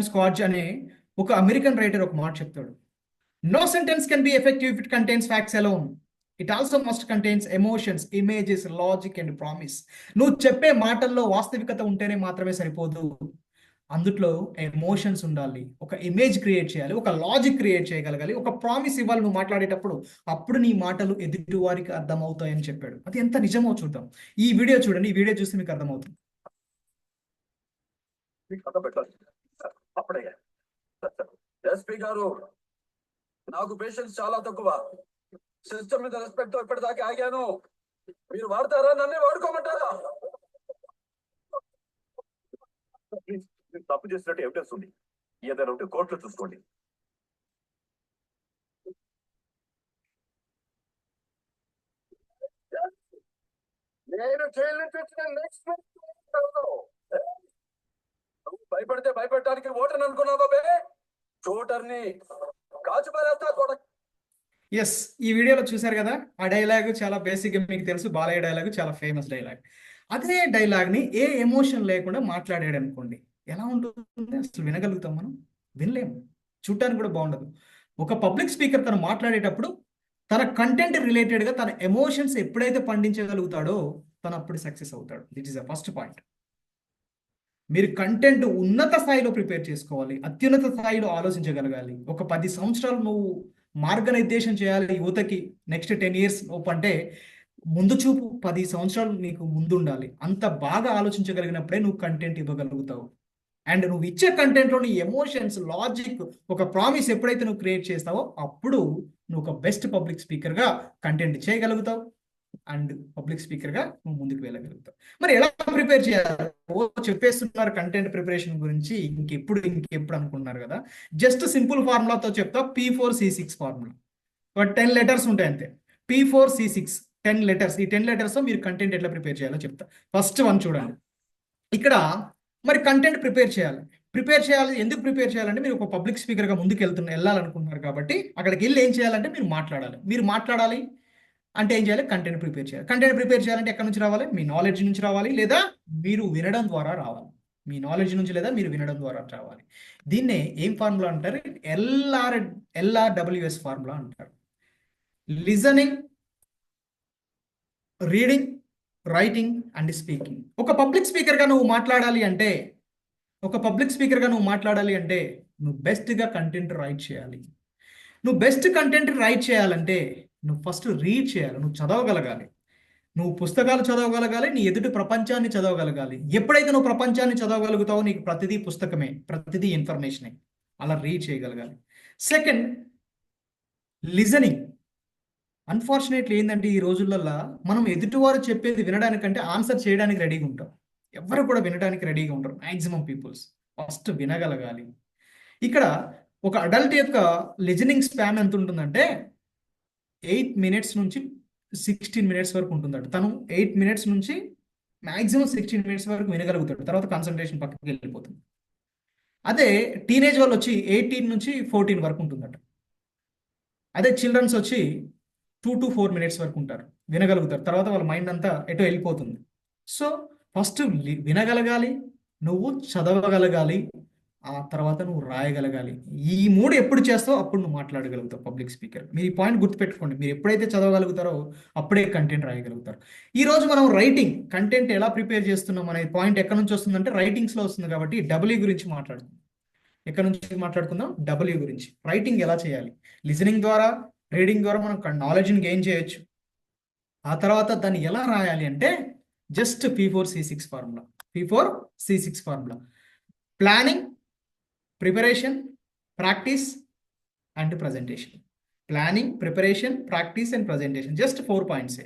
స్క్వాడ్జ్ అనే ఒక అమెరికన్ రైటర్ ఒక మాట చెప్తాడు. No sentence can be effective if it contains facts alone. It also must contains emotions, images, logic and promise. నువ్వు చెప్పే మాటల్లో వాస్తవికత ఉంటేనే మాత్రమే సరిపోదు, అందుట్లో ఎమోషన్స్ ఉండాలి, ఒక ఇమేజ్ క్రియేట్ చేయాలి, ఒక లాజిక్ క్రియేట్ చేయగలగాలి, ఒక ప్రామిస్ ఇవ్వాలి నువ్వు మాట్లాడేటప్పుడు. అప్పుడు నీ మాటలు ఎదుటి వారికి అర్థమవుతాయని చెప్పాడు. అది ఎంత నిజమో చూద్దాం. ఈ వీడియో చూడండి, ఈ వీడియో చూస్తే మీకు అర్థమవుతుంది. అప్పుడే ఎస్పీ గారు, నాకు పేషెన్స్ చాలా తక్కువ, సిస్టమ్ మీద రెస్పెక్ట్ ఇప్పటిదాకా ఆగాను, మీరు వాడతారా, నన్నే వాడుకోమంటారా? తప్పు చేసినట్టు ఎవిడెన్స్ ఉంది, ఏదైనా ఉంటే కోర్టులో చూసుకోండి. నేను జైలు నుంచి వచ్చిన నెక్స్ట్ భయపడితే భయపడటానికి ఓటర్ని అనుకున్నావా? చోటర్ని కాచు పారేస్తా కొడ. ఎస్, ఈ వీడియోలో చూశారు కదా, ఆ డైలాగ్ చాలా బేసిక్గా మీకు తెలుసు, బాలయ్య డైలాగ్ చాలా ఫేమస్ డైలాగ్. అదే డైలాగ్ని ఏ ఎమోషన్ లేకుండా మాట్లాడాడు అనుకోండి, ఎలా ఉంటుంది? అసలు వినగలుగుతాం మనం? వినలేము, చూడటానికి కూడా బాగుండదు. ఒక పబ్లిక్ స్పీకర్ తను మాట్లాడేటప్పుడు తన కంటెంట్ రిలేటెడ్గా తన ఎమోషన్స్ ఎప్పుడైతే పండించగలుగుతాడో తను అప్పుడు సక్సెస్ అవుతాడు. దిట్ ఈస్ ద ఫస్ట్ పాయింట్. మీరు కంటెంట్ ఉన్నత స్థాయిలో ప్రిపేర్ చేసుకోవాలి, అత్యున్నత స్థాయిలో ఆలోచించగలగాలి. ఒక 10 సంవత్సరాలు నువ్వు మార్గనిర్దేశం చేయాలి యువతకి, నెక్స్ట్ 10 years లోపు అంటే ముందు చూపు 10 సంవత్సరాలు నీకు ముందు ఉండాలి. అంత బాగా ఆలోచించగలిగినప్పుడే నువ్వు కంటెంట్ ఇవ్వగలుగుతావు. అండ్ నువ్వు ఇచ్చే కంటెంట్లోని ఎమోషన్స్, లాజిక్, ఒక ప్రామిస్ ఎప్పుడైతే నువ్వు క్రియేట్ చేస్తావో అప్పుడు నువ్వు ఒక బెస్ట్ పబ్లిక్ స్పీకర్గా కంటెంట్ చేయగలుగుతావు అండ్ పబ్లిక్ స్పీకర్గా నువ్వు ముందుకు వెళ్ళగలుగుతావు. మరి ఎలా ప్రిపేర్ చేయాలి? చెప్పేస్తున్నారు కంటెంట్ ప్రిపరేషన్ గురించి, ఇంకెప్పుడు అనుకుంటున్నారు కదా. జస్ట్ సింపుల్ ఫార్ములాతో చెప్తా, P4C6 ఫార్ములా. ఒక 10 letters ఉంటాయి అంతే. P4C6 10 letters. ఈ 10 letters మీరు కంటెంట్ ఎట్లా ప్రిపేర్ చేయాలో చెప్తా. ఫస్ట్ వన్ చూడండి. ఇక్కడ మరి కంటెంట్ ప్రిపేర్ చేయాలి. ఎందుకు ప్రిపేర్ చేయాలంటే మీరు ఒక పబ్లిక్ స్పీకర్గా ముందుకు వెళ్ళాలనుకుంటున్నారు కాబట్టి అక్కడికి వెళ్ళి ఏం చేయాలంటే మీరు మాట్లాడాలి అంటే ఏం చేయాలి? కంటెంట్ ప్రిపేర్ చేయాలి. కంటెంట్ ప్రిపేర్ చేయాలంటే ఎక్కడి నుంచి రావాలి? మీ నాలెడ్జ్ నుంచి రావాలి, లేదా మీరు వినడం ద్వారా రావాలి. మీ నాలెడ్జ్ నుంచి లేదా మీరు వినడం ద్వారా రావాలి. దీన్నే ఏం ఫార్ములా అంటారు? LRWS ఫార్ములా అంటారు. Listening, reading, writing and speaking. ఒక పబ్లిక్ స్పీకర్గా నువ్వు మాట్లాడాలి అంటే నువ్వు బెస్ట్గా కంటెంట్ రైట్ చేయాలి. నువ్వు బెస్ట్ కంటెంట్ రైట్ చేయాలంటే నువ్వు ఫస్ట్ రీడ్ చేయాలి, నువ్వు చదవగలగాలి, నువ్వు పుస్తకాలు చదవగలగాలి, నీ ఎదుటి ప్రపంచాన్ని చదవగలగాలి. ఎప్పుడైతే నువ్వు ప్రపంచాన్ని చదవగలుగుతావో నీకు ప్రతిదీ పుస్తకమే, ప్రతిదీ ఇన్ఫర్మేషనే. అలా రీడ్ చేయగలగాలి. Second, listening. అన్ఫార్చునేట్లీ ఏంటంటే ఈ రోజులల్లో మనం ఎదుటివారు చెప్పేది వినడానికంటే ఆన్సర్ చేయడానికి రెడీగా ఉంటాం. ఎవరు కూడా వినడానికి రెడీగా ఉంటారు మ్యాక్సిమం పీపుల్స్. ఫస్ట్ వినగలగాలి. ఇక్కడ ఒక అడల్ట్ యొక్క లిజనింగ్ స్పాన్ ఎంత ఉంటుందంటే 8 minutes నుంచి 16 minutes వరకు ఉంటుందట. తను 8 minutes నుంచి మ్యాక్సిమం 16 minutes వరకు వినగలుగుతాడు. తర్వాత కాన్సన్ట్రేషన్ పక్కకి వెళ్ళిపోతుంది. అదే టీనేజ్ వాళ్ళు వచ్చి 18 నుంచి 14 వరకు ఉంటుందట. అదే చిల్డ్రన్స్ వచ్చి 2 to 4 minutes వరకు ఉంటారు, వినగలుగుతారు. తర్వాత వాళ్ళ మైండ్ అంతా ఎటో వెళ్ళిపోతుంది. సో ఫస్ట్ వినగలగాలి, నువ్వు చదవగలగాలి, ఆ తర్వాత నువ్వు రాయగలగాలి. ఈ 3 ఎప్పుడు చేస్తావో అప్పుడు నువ్వు మాట్లాడగలుగుతావు పబ్లిక్ స్పీకర్. మీరు ఈ పాయింట్ గుర్తుపెట్టుకోండి. మీరు ఎప్పుడైతే చదవగలుగుతారో అప్పుడే కంటెంట్ రాయగలుగుతారు. ఈ రోజు మనం రైటింగ్ కంటెంట్ ఎలా ప్రిపేర్ చేస్తున్నాం అనే పాయింట్ ఎక్కడి నుంచి వస్తుందంటే రైటింగ్స్లో వస్తుంది. కాబట్టి డబ్ల్యూ గురించి మాట్లాడుకుందాం. ఎక్కడి నుంచి మాట్లాడుకుందాం? డబ్ల్యూ గురించి. రైటింగ్ ఎలా చేయాలి? లిజనింగ్ ద్వారా, రీడింగ్ ద్వారా మనం నాలెడ్జ్ని గెయిన్ చేయొచ్చు. ఆ తర్వాత దాన్ని ఎలా రాయాలి అంటే just P4C6 formula. P4C6 formula. Planning, preparation, practice and presentation. Planning, preparation, practice and presentation. Just 4 points.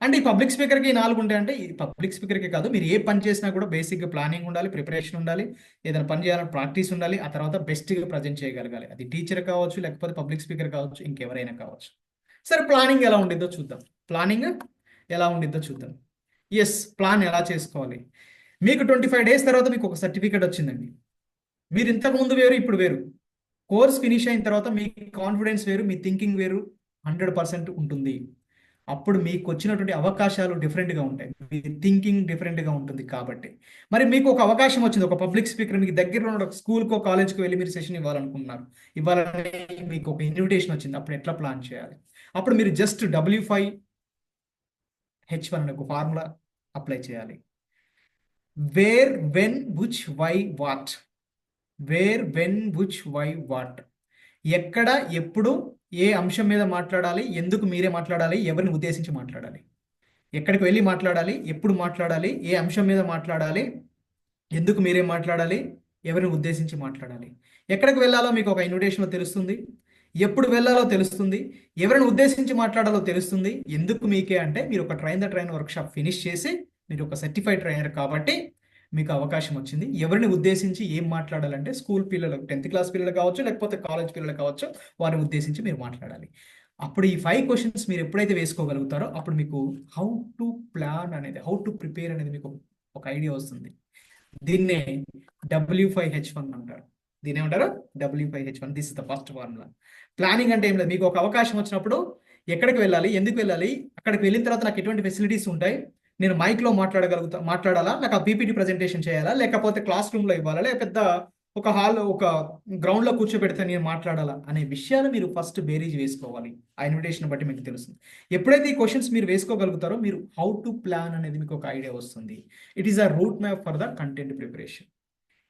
అంటే ఈ పబ్లిక్ స్పీకర్కి 4 ఉంటాయంటే ఈ పబ్లిక్ స్పీకర్కి కాదు, మీరు ఏ పని చేసినా కూడా బేసిక్గా ప్లానింగ్ ఉండాలి, ప్రిపరేషన్ ఉండాలి, ఏదైనా పని చేయాలని ప్రాక్టీస్ ఉండాలి, ఆ తర్వాత బెస్ట్గా ప్రజెంట్ చేయగలగాలి. అది టీచర్ కావచ్చు, లేకపోతే పబ్లిక్ స్పీకర్ కావచ్చు, ఇంకెవరైనా కావచ్చు. సరే, ప్లానింగ్ ఎలా ఉండిద్దో చూద్దాం. ఎస్, ప్లాన్ ఎలా చేసుకోవాలి? మీకు 25 days తర్వాత మీకు ఒక సర్టిఫికేట్ వచ్చిందండి. మీరు ఇంతకు ముందు వేరు, ఇప్పుడు వేరు. కోర్స్ ఫినిష్ అయిన తర్వాత మీ కాన్ఫిడెన్స్ వేరు, మీ థింకింగ్ వేరు 100% ఉంటుంది. అప్పుడు మీకు వచ్చినటువంటి అవకాశాలు డిఫరెంట్గా ఉంటాయి, మీ థింకింగ్ డిఫరెంట్గా ఉంటుంది. కాబట్టి మరి మీకు ఒక అవకాశం వచ్చింది, ఒక పబ్లిక్ స్పీకర్ మీకు దగ్గరలో ఉన్న ఒక స్కూల్కో కాలేజ్కో వెళ్ళి మీరు సెషన్ ఇవ్వాలనుకుంటున్నారు, ఇవ్వాలని మీకు ఒక ఇన్విటేషన్ వచ్చింది. అప్పుడు ఎట్లా ప్లాన్ చేయాలి? అప్పుడు మీరు జస్ట్ W5H1 అనే ఒక ఫార్ములా అప్లై చేయాలి. Where, when, which, why, what. Where, when, which, why, what. ఎక్కడ, ఎప్పుడు, ఏ అంశం మీద మాట్లాడాలి, ఎందుకు మీరే మాట్లాడాలి, ఎవరిని ఉద్దేశించి మాట్లాడాలి, ఎక్కడికి వెళ్ళి మాట్లాడాలి, ఎప్పుడు మాట్లాడాలి, ఏ అంశం మీద మాట్లాడాలి, ఎందుకు మీరే మాట్లాడాలి, ఎవరిని ఉద్దేశించి మాట్లాడాలి. ఎక్కడికి వెళ్ళాలో మీకు ఒక ఇన్విటేషన్లో తెలుస్తుంది, ఎప్పుడు వెళ్ళాలో తెలుస్తుంది, ఎవరిని ఉద్దేశించి మాట్లాడాలో తెలుస్తుంది. ఎందుకు మీకే అంటే మీరు ఒక train the train workshop finish చేసి మీరు ఒక సర్టిఫైడ్ ట్రైనర్ కాబట్టి మీకు అవకాశం వచ్చింది. ఎవరిని ఉద్దేశించి ఏం మాట్లాడాలంటే స్కూల్ పిల్లలు, 10th class పిల్లలు కావచ్చు, లేకపోతే కాలేజ్ పిల్లలు కావచ్చు, వారిని ఉద్దేశించి మీరు మాట్లాడాలి. అప్పుడు ఈ 5 questions మీరు ఎప్పుడైతే వేసుకోగలుగుతారో అప్పుడు మీకు హౌ టు ప్లాన్ అనేది, హౌ టు ప్రిపేర్ అనేది మీకు ఒక ఐడియా వస్తుంది. దీన్నే W5H1 అంటారు. దీని ఏమంటారు? W5H1. This is the first formula. Planning అంటే ఏం లేదు, మీకు ఒక అవకాశం వచ్చినప్పుడు ఎక్కడికి వెళ్ళాలి, ఎందుకు వెళ్ళాలి, అక్కడికి వెళ్ళిన తర్వాత నాకు ఎటువంటి ఫెసిలిటీస్ ఉంటాయి, నేను మైక్లో మాట్లాడాలా, నాకు ఆ పీపీటీ ప్రజెంటేషన్ చేయాలా, లేకపోతే క్లాస్ రూమ్లో ఇవ్వాలా, లేక పెద్ద ఒక హాల్లో, ఒక గ్రౌండ్లో కూర్చోబెడితే నేను మాట్లాడాలా అనే విషయాలు మీరు ఫస్ట్ బేరీజ్ వేసుకోవాలి. ఆ ఇన్విటేషన్ బట్టి మీకు తెలుస్తుంది. ఎప్పుడైతే ఈ క్వశ్చన్స్ మీరు వేసుకోగలుగుతారో మీరు హౌ టు ప్లాన్ అనేది మీకు ఒక ఐడియా వస్తుంది. It is a route map for the content preparation.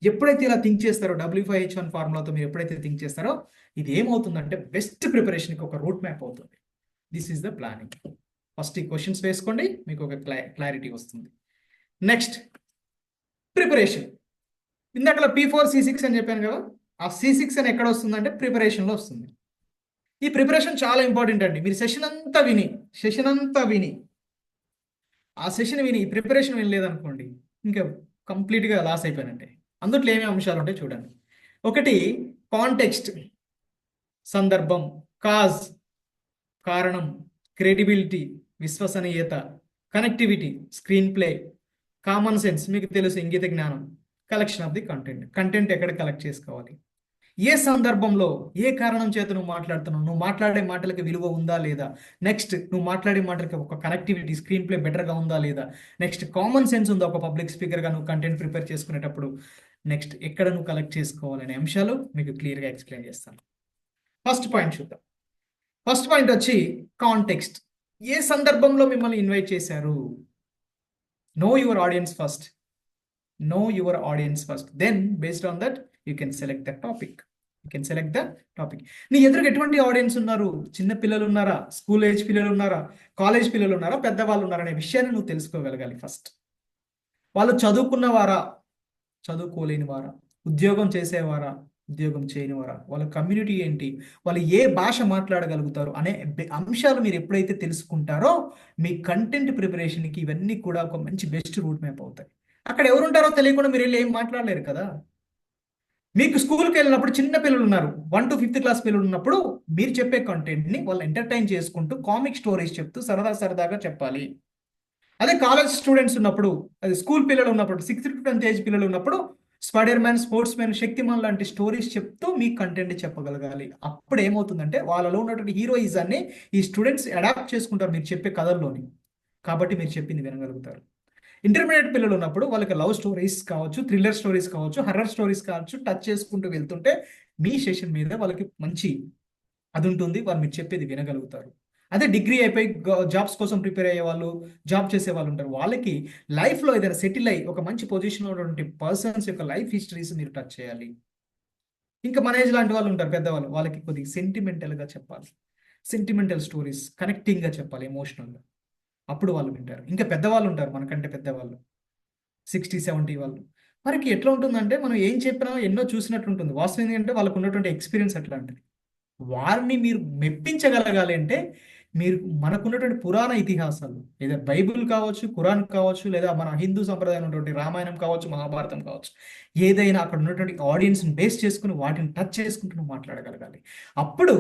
ఎప్పుడైతే ఇలా థింక్ చేస్తారో, W5H1 ఫార్ములాతో మీరు ఎప్పుడైతే థింక్ చేస్తారో ఇది ఏమవుతుందంటే బెస్ట్ ప్రిపరేషన్కి ఒక రూట్ మ్యాప్ అవుతుంది. This is the planning. First ఈ క్వశ్చన్స్ వేసుకోండి, మీకు ఒక క్లారిటీ వస్తుంది. Next preparation. ఇందాక P4C6 అని చెప్పాను కదా, ఆ C6 అని ఎక్కడ వస్తుందంటే ప్రిపరేషన్లో వస్తుంది. ఈ ప్రిపరేషన్ చాలా ఇంపార్టెంట్ అండి. మీరు సెషన్ అంతా విని ఆ సెషన్ విని ఈ ప్రిపరేషన్ వినలేదనుకోండి, ఇంకా కంప్లీట్గా లాస్ అయిపోయినట్టే. అందుట్లో ఏమేమి అంశాలు ఉంటాయి చూడండి. ఒకటి కాంటెక్స్ట్, సందర్భం, కాజ్, కారణం, క్రెడిబిలిటీ, విశ్వసనీయత, connectivity, screen play, common sense, మీకు తెలుసు ఇంగిత జ్ఞానం, కలెక్షన్ ఆఫ్ ది కంటెంట్ ఎక్కడ కలెక్ట్ చేసుకోవాలి, ఏ సందర్భంలో ఏ కారణం చేత నువ్వు మాట్లాడుతున్నావు, నువ్వు మాట్లాడే మాటలకి విలువ ఉందా లేదా, నెక్స్ట్ నువ్వు మాట్లాడే మాటలకి ఒక కనెక్టివిటీ, స్క్రీన్ ప్లే బెటర్గా ఉందా లేదా, నెక్స్ట్ కామన్ సెన్స్ ఉందా ఒక పబ్లిక్ స్పీకర్గా నువ్వు కంటెంట్ ప్రిపేర్ చేసుకునేటప్పుడు, నెక్స్ట్ ఎక్కడ నువ్వు కలెక్ట్ చేసుకోవాలనే అంశాలు మీకు క్లియర్గా ఎక్స్ప్లెయిన్ చేస్తాను. ఫస్ట్ పాయింట్ చూద్దాం. ఫస్ట్ పాయింట్ వచ్చి కాంటెక్స్ట్. ఏ సందర్భంలో మిమ్మల్ని ఇన్వైట్ చేశారు? Know your audience first. Then based on that you can select the topic. నీ ఎదురుగా ఎటువంటి ఆడియన్స్ ఉన్నారు? చిన్న పిల్లలు ఉన్నారా, స్కూల్ ఏజ్ పిల్లలు ఉన్నారా, కాలేజ్ పిల్లలు ఉన్నారా, పెద్దవాళ్ళు ఉన్నారా అనే విషయాన్ని నువ్వు తెలుసుకోగలగాలి. ఫస్ట్ వాళ్ళు చదువుకున్నవారా, చదువుకోలేని వారా, ఉద్యోగం చేసేవారా, ఉద్యోగం చేయని వారా, వాళ్ళ కమ్యూనిటీ ఏంటి, వాళ్ళు ఏ భాష మాట్లాడగలుగుతారు అనే అంశాలు మీరు ఎప్పుడైతే తెలుసుకుంటారో మీ కంటెంట్ ప్రిపరేషన్కి ఇవన్నీ కూడా ఒక మంచి బెస్ట్ రూట్ మ్యాప్ అవుతాయి. అక్కడ ఎవరు ఉంటారో తెలియకుండా మీరు వెళ్ళి ఏం మాట్లాడలేరు కదా. మీకు స్కూల్కి వెళ్ళినప్పుడు చిన్న పిల్లలు ఉన్నారు, 1 to 5th క్లాస్ పిల్లలు ఉన్నప్పుడు మీరు చెప్పే కంటెంట్ని వాళ్ళు ఎంటర్టైన్ చేసుకుంటూ కామిక్ స్టోరీస్ చెప్తూ సరదాగా చెప్పాలి. అదే కాలేజ్ స్టూడెంట్స్ ఉన్నప్పుడు, అది స్కూల్ పిల్లలు ఉన్నప్పుడు, 6th to 10th ఏజ్ పిల్లలు ఉన్నప్పుడు spider man, sports man, Shaktimaan లాంటి స్టోరీస్ చెప్తూ మీ కంటెంట్ చెప్పగలగాలి. అప్పుడు ఏమవుతుందంటే వాళ్ళలో ఉన్నటువంటి హీరోయిజాన్ని ఈ స్టూడెంట్స్ అడాప్ట్ చేసుకుంటారు మీరు చెప్పే కథల్లోని, కాబట్టి మీరు చెప్పింది వినగలుగుతారు. ఇంటర్మీడియట్ పిల్లలు ఉన్నప్పుడు వాళ్ళకి లవ్ స్టోరీస్ కావచ్చు, థ్రిల్లర్ స్టోరీస్ కావచ్చు, హర్రర్ స్టోరీస్ కావచ్చు, టచ్ చేసుకుంటూ వెళ్తుంటే మీ సెషన్ మీద వాళ్ళకి మంచి అది ఉంటుంది, వాళ్ళు మీరు చెప్పేది వినగలుగుతారు. అదే డిగ్రీ అయిపోయి జాబ్స్ కోసం ప్రిపేర్ అయ్యే వాళ్ళు, జాబ్ చేసే వాళ్ళు ఉంటారు, వాళ్ళకి లైఫ్లో ఏదైనా సెటిల్ అయ్యి ఒక మంచి పొజిషన్లో ఉన్నటువంటి పర్సన్స్ యొక్క లైఫ్ హిస్టరీస్ మీరు టచ్ చేయాలి. ఇంకా మన ఏజ్ లాంటి వాళ్ళు ఉంటారు పెద్దవాళ్ళు, వాళ్ళకి కొద్దిగా సెంటిమెంటల్గా చెప్పాలి, సెంటిమెంటల్ స్టోరీస్ కనెక్టింగ్గా చెప్పాలి, ఎమోషనల్గా. అప్పుడు వాళ్ళు వింటారు. ఇంకా పెద్దవాళ్ళు ఉంటారు మనకంటే పెద్దవాళ్ళు, 60, 70 వాళ్ళు, వారికి ఎట్లా ఉంటుందంటే మనం ఏం చెప్పినా ఎన్నో చూసినట్టు ఉంటుంది. వాస్తవం ఏంటంటే వాళ్ళకు ఉన్నటువంటి ఎక్స్పీరియన్స్ అట్లాంటిది. వారిని మీరు మెప్పించగలగాలి అంటే మీరు మనకున్నటువంటి పురాణ ఇతిహాసాలు, లేదా బైబిల్ కావచ్చు, ఖురాన్ కావచ్చు, లేదా మన హిందూ సంప్రదాయం ఉన్నటువంటి రామాయణం కావచ్చు, మహాభారతం కావచ్చు, ఏదైనా అక్కడ ఉన్నటువంటి ఆడియన్స్ని బేస్ చేసుకుని వాటిని టచ్ చేసుకుంటూ నువ్వు మాట్లాడగలగాలి. అప్పుడు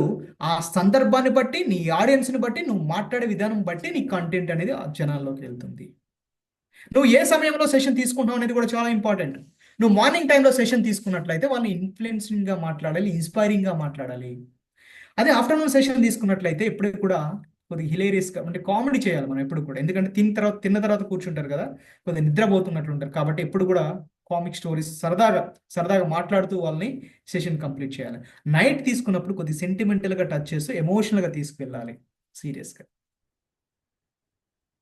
ఆ సందర్భాన్ని బట్టి, నీ ఆడియన్స్ని బట్టి, నువ్వు మాట్లాడే విధానం బట్టి నీ కంటెంట్ అనేది ఆ జనాల్లోకి వెళ్తుంది. నువ్వు ఏ సమయంలో సెషన్ తీసుకుంటావు అనేది కూడా చాలా ఇంపార్టెంట్. నువ్వు మార్నింగ్ టైంలో సెషన్ తీసుకున్నట్లయితే వాళ్ళని ఇన్ఫ్లుయెన్సింగ్గా మాట్లాడాలి, ఇన్స్పైరింగ్గా మాట్లాడాలి. అదే ఆఫ్టర్నూన్ సెషన్ తీసుకున్నట్లయితే ఎప్పుడు కూడా కొద్దిగా హిలేరియస్గా, అంటే కామెడీ చేయాలి మనం ఎప్పుడు కూడా. ఎందుకంటే తిన్న తర్వాత కూర్చుంటారు కదా, కొద్దిగా నిద్రపోతున్నట్లు ఉంటారు, కాబట్టి ఎప్పుడు కూడా కామిక్ స్టోరీస్ సరదాగా మాట్లాడుతూ వాళ్ళని సెషన్ కంప్లీట్ చేయాలి. నైట్ తీసుకున్నప్పుడు కొద్దిగా సెంటిమెంటల్గా టచ్ చేస్తూ ఎమోషనల్గా తీసుకువెళ్ళాలి, సీరియస్గా.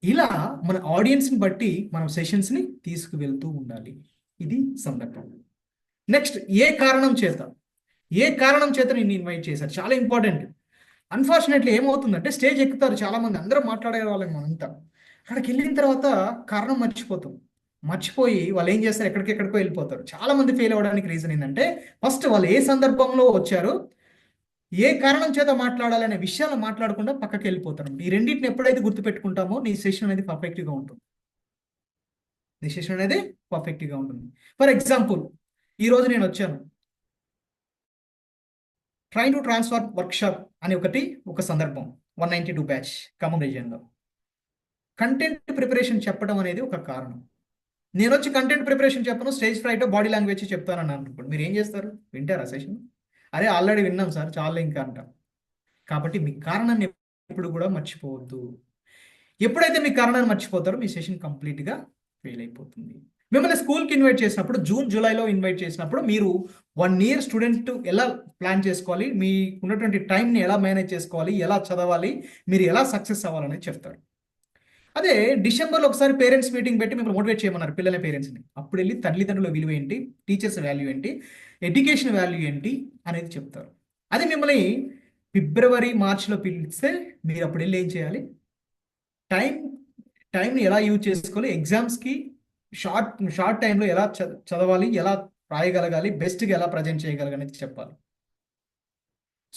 ఇలా మన ఆడియన్స్ని బట్టి మనం సెషన్స్ని తీసుకువెళ్తూ ఉండాలి. ఇది సందర్భం. నెక్స్ట్, ఏ కారణం చేత నేను ఇన్వైట్ చేశాను, చాలా ఇంపార్టెంట్. అన్ఫార్చునేట్లీ ఏమవుతుందంటే స్టేజ్ ఎక్కుతారు చాలామంది, అందరూ మాట్లాడే వాళ్ళని మనంతా, అక్కడికి వెళ్ళిన తర్వాత కారణం మర్చిపోయి వాళ్ళు ఏం చేస్తారు, ఎక్కడికో వెళ్ళిపోతారు. చాలామంది ఫెయిల్ అవ్వడానికి రీజన్ ఏంటంటే ఫస్ట్ వాళ్ళు ఏ సందర్భంలో వచ్చారు, ఏ కారణం చేత మాట్లాడాలి అనే విషయాలు మాట్లాడకుండా పక్కకి వెళ్ళిపోతారు. ఈ రెండింటిని ఎప్పుడైతే గుర్తుపెట్టుకుంటామో నీ సెషన్ అనేది పర్ఫెక్ట్గా ఉంటుంది. ఫర్ ఎగ్జాంపుల్, ఈరోజు నేను వచ్చాను ట్రైన్ టు ట్రాన్స్ఫర్ వర్క్షాప్ అని ఒక సందర్భం, 192 బ్యాచ్ ఖమ్మం రీజియన్లో. కంటెంట్ ప్రిపరేషన్ చెప్పడం అనేది ఒక కారణం. నేను వచ్చి కంటెంట్ ప్రిపరేషన్ చెప్పను, స్టేజ్ ఫ్రైట్ బాడీ లాంగ్వేజ్ చెప్తానని అనుకోండి, మీరు ఏం చేస్తారు, వింటారా సెషన్? అరే ఆల్రెడీ విన్నాం సార్, చాలా ఇంకా అంటాం. కాబట్టి మీ కారణాన్ని ఎప్పుడు కూడా మర్చిపోవద్దు. ఎప్పుడైతే మీ కారణాన్ని మర్చిపోతారో మీ సెషన్ కంప్లీట్గా ఫెయిల్ అయిపోతుంది. మిమ్మల్ని స్కూల్కి ఇన్వైట్ చేసినప్పుడు, June, Julyలో ఇన్వైట్ చేసినప్పుడు మీరు 1 year స్టూడెంట్ ఎలా ప్లాన్ చేసుకోవాలి, మీ ఉన్నటువంటి టైంని ఎలా మేనేజ్ చేసుకోవాలి, ఎలా చదవాలి, మీరు ఎలా సక్సెస్ అవ్వాలనేది చెప్తారు. అదే డిసెంబర్లో ఒకసారి పేరెంట్స్ మీటింగ్ పెట్టి మిమ్మల్ని మోటివేట్ చేయమన్నారు, పిల్లల పేరెంట్స్ని. అప్పుడు వెళ్ళి తల్లిదండ్రుల విలువ ఏంటి, టీచర్స్ వాల్యూ ఏంటి, ఎడ్యుకేషన్ వాల్యూ ఏంటి అనేది చెప్తారు. అది మిమ్మల్ని February, Marchలో పిలిస్తే మీరు అప్పుడు వెళ్ళి ఏం చేయాలి, టైంని ఎలా యూజ్ చేసుకోవాలి, ఎగ్జామ్స్కి షార్ట్ టైంలో ఎలా చదవాలి, ఎలా రాయగలగాలి, బెస్ట్గా ఎలా ప్రజెంట్ చేయగలగాలి చెప్పాలి.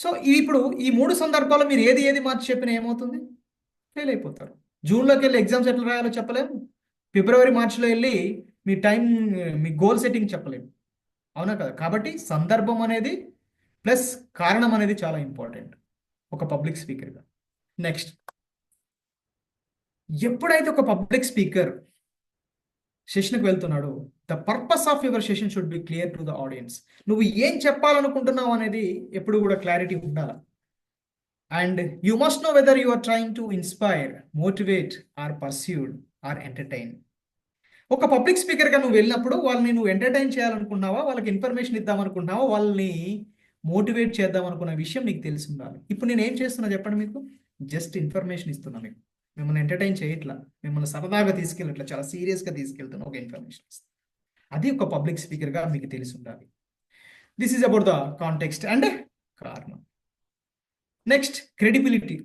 సో ఇప్పుడు ఈ 3 సందర్భాల్లో మీరు ఏది మార్చి చెప్పినా ఏమవుతుంది, ఫెయిల్ అయిపోతారు. జూన్లోకి వెళ్ళి ఎగ్జామ్స్ ఎట్లా రాయాలో చెప్పలేము, February, Marchలో వెళ్ళి మీ గోల్ సెట్టింగ్ చెప్పలేము, అవునా కదా? కాబట్టి సందర్భం అనేది ప్లస్ కారణం అనేది చాలా ఇంపార్టెంట్ ఒక పబ్లిక్ స్పీకర్గా. నెక్స్ట్, ఎప్పుడైతే ఒక పబ్లిక్ స్పీకర్ సెషన్కి వెళ్తున్నాడు, the purpose of your session should be clear to the audience. నువ్వు ఏం చెప్పాలనుకుంటున్నావు అనేది ఎప్పుడు కూడా క్లారిటీ ఉండాలి. And you must know whether you are trying to inspire, motivate, or persuade, or entertain. ఒక పబ్లిక్ స్పీకర్గా నువ్వు వెళ్ళినప్పుడు వాళ్ళని నువ్వు ఎంటర్టైన్ చేయాలనుకుంటున్నావా, వాళ్ళకి ఇన్ఫర్మేషన్ ఇద్దామనుకుంటున్నావా, వాళ్ళని మోటివేట్ చేద్దాం అనుకున్న విషయం నీకు తెలిసి ఉండాలి. ఇప్పుడు నేను ఏం చేస్తున్నా చెప్పండి, మీకు జస్ట్ ఇన్ఫర్మేషన్ ఇస్తున్నా, మీకు మిమ్మల్ని ఎంటర్టైన్ చేయట్లా, మిమ్మల్ని సరదాగా తీసుకెళ్ళట్లా, చాలా సీరియస్గా తీసుకెళ్తున్నా, ఒక ఇన్ఫర్మేషన్ ఇస్తాను. అది ఒక పబ్లిక్ స్పీకర్గా మీకు తెలిసి ఉండాలి. This is about the context and కారణం. నెక్స్ట్, క్రెడిబిలిటీ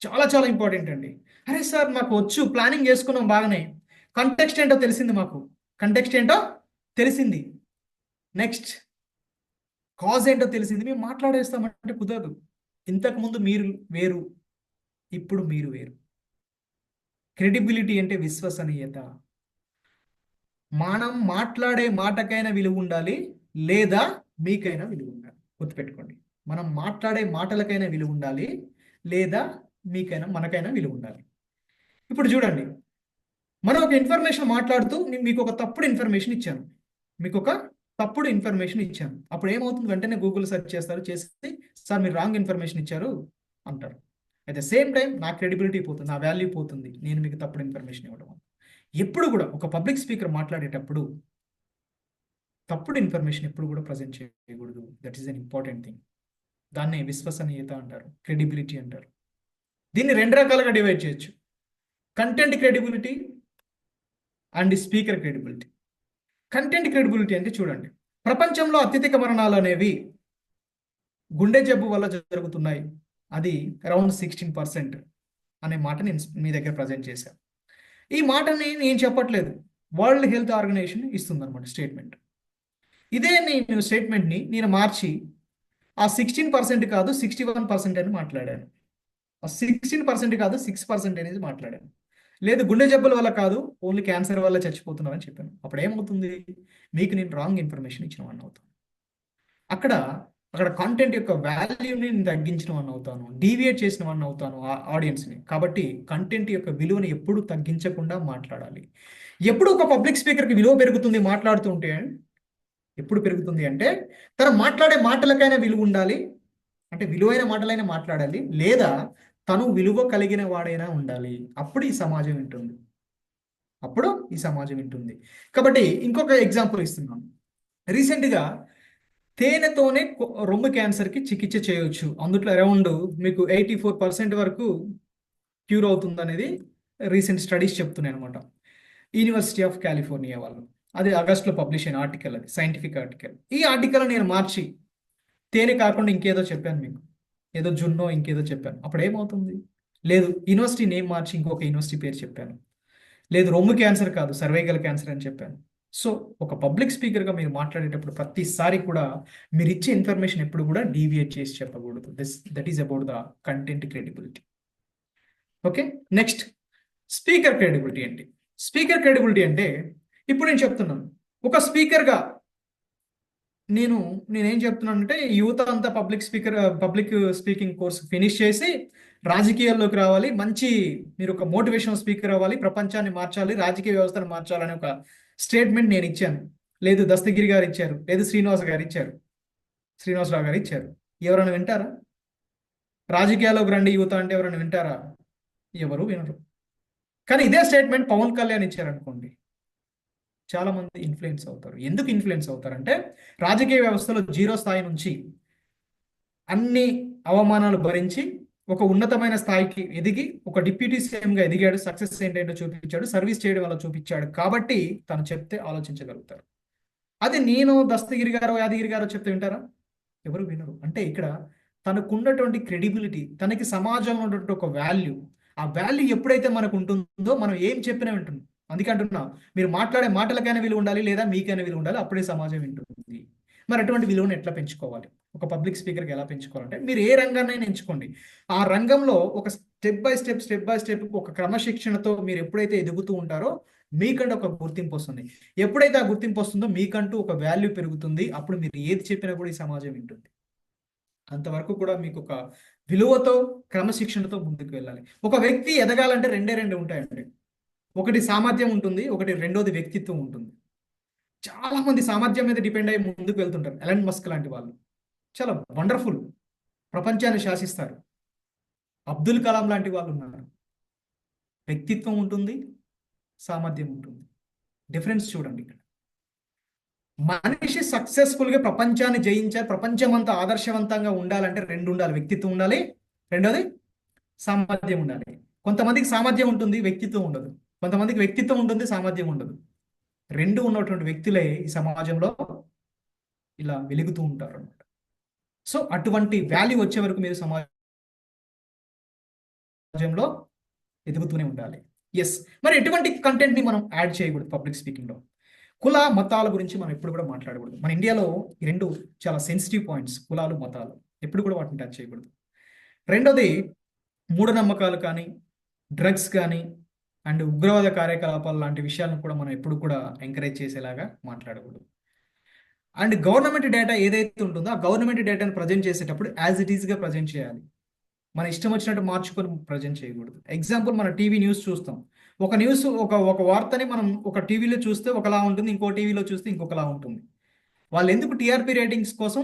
చాలా ఇంపార్టెంట్ అండి. అరే సార్ మాకు వచ్చు, ప్లానింగ్ చేసుకున్నాం బాగానే, కంటెక్స్ట్ ఏంటో తెలిసింది, నెక్స్ట్ కాజ్ ఏంటో తెలిసింది, మేము మాట్లాడేస్తామంటే కుదరదు. ఇంతకుముందు మీరు వేరు, ఇప్పుడు మీరు వేరు. క్రెడిబిలిటీ అంటే విశ్వసనీయత. మనం మాట్లాడే మాటకైనా విలువ ఉండాలి, లేదా మీకైనా విలువ ఉండాలి. గుర్తుపెట్టుకోండి, మనం మాట్లాడే మాటలకైనా విలువ ఉండాలి, లేదా మనకైనా విలువ ఉండాలి. ఇప్పుడు చూడండి, మనం ఒక ఇన్ఫర్మేషన్ మాట్లాడుతూ మీకు ఒక తప్పుడు ఇన్ఫర్మేషన్ ఇచ్చాను, అప్పుడు ఏమవుతుంది, వెంటనే గూగుల్ సెర్చ్ చేస్తారు, చేసి సార్ మీరు రాంగ్ ఇన్ఫర్మేషన్ ఇచ్చారు అంటారు. అట్ ద సేమ్ టైం నా క్రెడిబిలిటీ పోతుంది, నా వాల్యూ పోతుంది, నేను మీకు తప్పుడు ఇన్ఫర్మేషన్ ఇవ్వడం. ఎప్పుడు కూడా ఒక పబ్లిక్ స్పీకర్ మాట్లాడేటప్పుడు తప్పుడు ఇన్ఫర్మేషన్ ఎప్పుడు కూడా ప్రజెంట్ చేయకూడదు. That is an important thing. దాన్ని విశ్వసనీయత అంటారు, క్రెడిబిలిటీ అంటారు. దీన్ని 2 రకాలుగా డివైడ్ చేయొచ్చు: content credibility and speaker credibility. Content credibility అంటే చూడండి, ప్రపంచంలో అత్యధిక మరణాలు అనేవి గుండె జబ్బు వల్ల జరుగుతున్నాయి, అది అరౌండ్ 16% అనే మాట నేను మీ దగ్గర ప్రజెంట్ చేశాను. ఈ మాటని నేను చెప్పట్లేదు, వరల్డ్ హెల్త్ ఆర్గనైజేషన్ ఇస్తుంది అనమాట స్టేట్మెంట్. ఇదే నేను స్టేట్మెంట్ని నేను మార్చి ఆ 16% కాదు 61% అని మాట్లాడాను. ఆ 16% కాదు 6% అనేది మాట్లాడాను. లేదు, గుండె జబ్బుల వల్ల కాదు, ఓన్లీ క్యాన్సర్ వల్ల చచ్చిపోతున్నారని చెప్పాను. అప్పుడు ఏమవుతుంది, మీకు నేను రాంగ్ ఇన్ఫర్మేషన్ ఇచ్చిన వాడిని అవుతాను. అక్కడ కాంటెంట్ యొక్క వాల్యూని నేను తగ్గించిన వాడిని అవుతాను, డీవియేట్ చేసిన వాడిని అవుతాను ఆడియన్స్ని. కాబట్టి కంటెంట్ యొక్క విలువని ఎప్పుడు తగ్గించకుండా మాట్లాడాలి. ఎప్పుడు ఒక పబ్లిక్ స్పీకర్కి విలువ పెరుగుతుంది మాట్లాడుతుంటే, ఎప్పుడు పెరుగుతుంది అంటే తను మాట్లాడే మాటలకైనా విలువ ఉండాలి, అంటే విలువైన మాటలైనా మాట్లాడాలి, లేదా తను విలువ కలిగిన వాడైనా ఉండాలి. అప్పుడు ఈ సమాజం వింటుంది. కాబట్టి ఇంకొక ఎగ్జాంపుల్ ఇస్తున్నాను. రీసెంట్గా తేనెతోనే రొమ్ము క్యాన్సర్కి చికిత్స చేయవచ్చు, అందుట్లో అరౌండ్ మీకు 84% వరకు క్యూర్ అవుతుంది అనేది రీసెంట్ స్టడీస్ చెప్తున్నాయి అనమాట. యూనివర్సిటీ ఆఫ్ కాలిఫోర్నియా వాళ్ళు, అది ఆగస్టులో పబ్లిష్ అయిన ఆర్టికల్, అది సైంటిఫిక్ ఆర్టికల్. ఈ ఆర్టికల్ నేను మార్చి తేనె కాకుండా ఇంకేదో చెప్పాను, మీకు ఏదో జున్నో ఇంకేదో చెప్పాను. అప్పుడు ఏమవుతుంది, లేదు యూనివర్సిటీ నేమ్ మార్చి ఇంకొక యూనివర్సిటీ పేరు చెప్పాను, లేదు రొమ్ము క్యాన్సర్ కాదు సర్వైకల్ క్యాన్సర్ అని చెప్పాను. సో ఒక పబ్లిక్ స్పీకర్గా మీరు మాట్లాడేటప్పుడు ప్రతిసారి కూడా మీరు ఇచ్చే ఇన్ఫర్మేషన్ ఎప్పుడు కూడా డీవియేట్ చేసి చెప్పకూడదు. That is about the content credibility. Okay, next speaker credibility ఏంటి? స్పీకర్ క్రెడిబిలిటీ అంటే ఇప్పుడు నేను చెప్తున్నాను, ఒక స్పీకర్గా నేనేం చెప్తున్నానంటే, యువత అంతా పబ్లిక్ స్పీకింగ్ కోర్స్ ఫినిష్ చేసి రాజకీయాల్లోకి రావాలి, మీరు ఒక మోటివేషనల్ స్పీకర్ అవ్వాలి, ప్రపంచాన్ని మార్చాలి, రాజకీయ వ్యవస్థను మార్చాలని ఒక స్టేట్మెంట్ నేను ఇచ్చాను. లేదు దస్తగిరి గారు ఇచ్చారు, లేదు శ్రీనివాసరావు గారు ఇచ్చారు. ఎవరైనా వింటారా? రాజకీయాల్లోకి రండి యువత అంటే ఎవరైనా వింటారా? ఎవరు వినరు. కానీ ఇదే స్టేట్మెంట్ పవన్ కళ్యాణ్ ఇచ్చారనుకోండి, చాలా మంది ఇన్ఫ్లుయెన్స్ అవుతారు. ఎందుకు ఇన్ఫ్లుయెన్స్ అవుతారంటే, రాజకీయ వ్యవస్థలో 0 స్థాయి నుంచి అన్ని అవమానాలు భరించి ఒక ఉన్నతమైన స్థాయికి ఎదిగి ఒక డిప్యూటీ సీఎంగా ఎదిగాడు, సక్సెస్ ఏంటంటో చూపించాడు, సర్వీస్ చేయడం వల్ల చూపించాడు. కాబట్టి తను చెప్తే ఆలోచించగలుగుతారు. అది నేను దస్తగిరి గారో యాదగిరి గారో చెప్తే వింటారా? ఎవరు వినరు. అంటే ఇక్కడ తనకున్నటువంటి క్రెడిబిలిటీ, తనకి సమాజంలో ఉన్నటువంటి ఒక వాల్యూ, ఆ వాల్యూ ఎప్పుడైతే మనకు ఉంటుందో మనం ఏం చెప్పినా వింటున్నాం. అందుకే అంటున్నా, మీరు మాట్లాడే మాటలకైనా విలువ ఉండాలి, లేదా మీకైనా విలువ ఉండాలి, అప్పుడే సమాజం వింటుంది. మరి అటువంటి విలువను ఎట్లా పెంచుకోవాలి? ఒక పబ్లిక్ స్పీకర్కి ఎలా పెంచుకోవాలంటే, మీరు ఏ రంగాన్నైనా ఎంచుకోండి, ఆ రంగంలో ఒక స్టెప్ బై స్టెప్ ఒక క్రమశిక్షణతో మీరు ఎప్పుడైతే ఎదుగుతూ ఉంటారో మీకంటూ ఒక గుర్తింపు వస్తుంది. ఎప్పుడైతే ఆ గుర్తింపు వస్తుందో మీకంటూ ఒక వాల్యూ పెరుగుతుంది. అప్పుడు మీరు ఏది చెప్పినా కూడా ఈ సమాజం వింటుంది. అంతవరకు కూడా మీకు ఒక విలువతో క్రమశిక్షణతో ముందుకు వెళ్ళాలి. ఒక వ్యక్తి ఎదగాలంటే రెండు ఉంటాయండి. ఒకటి సామర్థ్యం ఉంటుంది, రెండోది వ్యక్తిత్వం ఉంటుంది. చాలా మంది సామర్థ్యం మీద డిపెండ్ అయ్యి ముందుకు వెళ్తుంటారు. ఎలన్ మస్క్ లాంటి వాళ్ళు చాలా వండర్ఫుల్, ప్రపంచాన్ని శాసిస్తారు. అబ్దుల్ కలాం లాంటి వాళ్ళు ఉన్నారు. వ్యక్తిత్వం ఉంటుంది, సామర్థ్యం ఉంటుంది. డిఫరెన్స్ చూడండి ఇక్కడ. మనిషి సక్సెస్ఫుల్గా ప్రపంచాన్ని జయించాలి, ప్రపంచం అంతా ఆదర్శవంతంగా ఉండాలంటే 2 ఉండాలి. వ్యక్తిత్వం ఉండాలి, రెండోది సామర్థ్యం ఉండాలి. కొంతమందికి సామర్థ్యం ఉంటుంది, వ్యక్తిత్వం ఉండదు. కొంతమందికి వ్యక్తిత్వం ఉంటుంది, సామర్థ్యం ఉండదు. 2 ఉన్నటువంటి వ్యక్తులే ఈ సమాజంలో ఇలా వెలుగుతూ ఉంటారు అన్నమాట. సో అటువంటి వాల్యూ వచ్చే వరకు మీరు సమాజంలో ఎదుగుతూనే ఉండాలి. ఎస్, మరి ఎటువంటి కంటెంట్ని మనం యాడ్ చేయకూడదు పబ్లిక్ స్పీకింగ్లో? కుల మతాల గురించి మనం ఎప్పుడు కూడా మాట్లాడకూడదు. మన ఇండియాలో ఈ రెండు చాలా సెన్సిటివ్ పాయింట్స్, కులాలు మతాలు. ఎప్పుడు కూడా వాటిని టచ్ చేయకూడదు. రెండోది, మూఢనమ్మకాలు కానీ, డ్రగ్స్ కానీ, అండ్ ఉగ్రవాద కార్యకలాపాలు లాంటి విషయాలను కూడా మనం ఎప్పుడు కూడా ఎంకరేజ్ చేసేలాగా మాట్లాడకూడదు. అండ్ గవర్నమెంట్ డేటా ఏదైతే ఉంటుందో ఆ గవర్నమెంట్ డేటాను ప్రజెంట్ చేసేటప్పుడు యాజ్ ఇట్ ఈస్గా ప్రజెంట్ చేయాలి. మన ఇష్టం వచ్చినట్టు మార్చుకొని ప్రజెంట్ చేయకూడదు. ఎగ్జాంపుల్, మన టీవీ న్యూస్ చూస్తాం. ఒక న్యూస్ ఒక వార్తని మనం ఒక టీవీలో చూస్తే ఒకలా ఉంటుంది, ఇంకో టీవీలో చూస్తే ఇంకొకలా ఉంటుంది. వాళ్ళు ఎందుకు టీఆర్పీ రేటింగ్స్ కోసం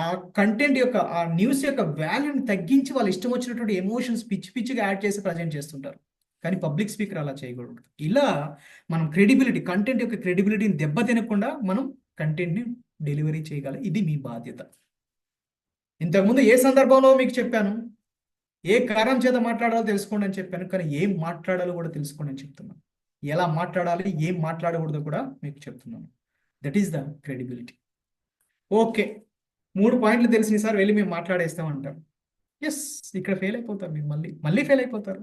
ఆ కంటెంట్ యొక్క, ఆ న్యూస్ యొక్క వాల్యూని తగ్గించి వాళ్ళు ఇష్టం వచ్చినటువంటి ఎమోషన్స్ పిచ్చి పిచ్చిగా యాడ్ చేసి ప్రజెంట్ చేస్తుంటారు. కానీ పబ్లిక్ స్పీకర్ అలా చేయకూడదు. ఇలా మనం క్రెడిబిలిటీ, కంటెంట్ యొక్క క్రెడిబిలిటీని దెబ్బతినకుండా మనం కంటెంట్ని డెలివరీ చేయగలం. ఇది మీ బాధ్యత. ఇంతకుముందు ఏ సందర్భంలో మీకు చెప్పాను, ఏ కారణం చేత మాట్లాడాలో తెలుసుకోండి అని చెప్పాను, కానీ ఏం మాట్లాడాలో కూడా తెలుసుకోండి అని చెప్తున్నాను. ఎలా మాట్లాడాలి, ఏం మాట్లాడకూడదో కూడా మీకు చెప్తున్నాను. That is the credibility. Okay, 3 పాయింట్లు తెలిసిన సార్ వెళ్ళి మేము మాట్లాడేస్తామంటారు. ఎస్, ఇక్కడ ఫెయిల్ అయిపోతారు మీరు, మళ్ళీ ఫెయిల్ అయిపోతారు.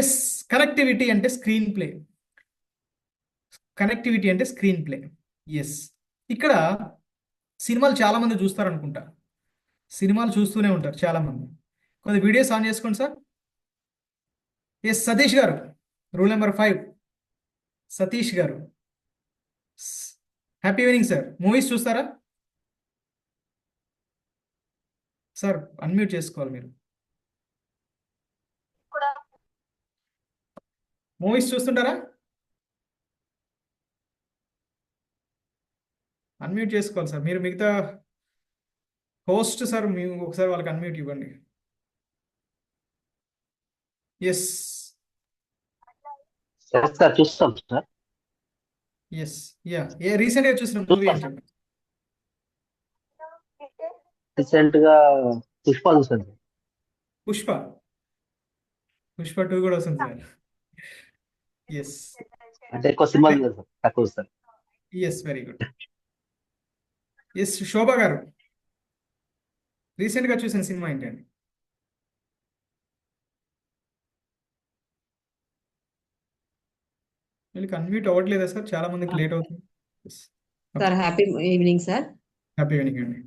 ఎస్, కనెక్టివిటీ అంటే స్క్రీన్ ప్లే. కనెక్టివిటీ అంటే స్క్రీన్ ప్లే. ఎస్, ఇక్కడ సినిమాలు చాలామంది చూస్తారనుకుంటా, సినిమాలు చూస్తూనే ఉంటారు చాలామంది. కొద్ది వీడియోస్ ఆన్ చేసుకోండి sir. Yes, Satish garu, rule number 5. Satish garu, happy evening sir. Movies చూస్తారా సార్? అన్మ్యూట్ చేసుకోవాలి మీరు. మూవీస్ చూస్తుంటారా? అన్మ్యూట్ చేసుకోవాలి సార్ మీరు. మిగతా హోస్ట్ సార్, మేము ఒకసారి వాళ్ళకి అన్మ్యూట్ ఇవ్వండి. ఎస్ సార్ చూస్తాం సార్. Yes, ya. రీసెంట్గా చూసిన మూవీ ఏంటి? రీసెంట్ గా పుష్ప చూసాను. పుష్ప 2 కూడా వస్తుంది సార్. ఎస్, అంటే ఎక్కువ సినిమాలు లేదు సార్, తక్కువ sir. Yes, very good. Yes, Shobha గారు, రీసెంట్గా చూసిన సినిమా ఏంటండి? వీళ్ళకి అన్మ్యూట్ అవ్వట్లేదా సార్? చాలా మందికి లేట్ అవుతుంది. Sir happy evening sir. Happy evening అండి.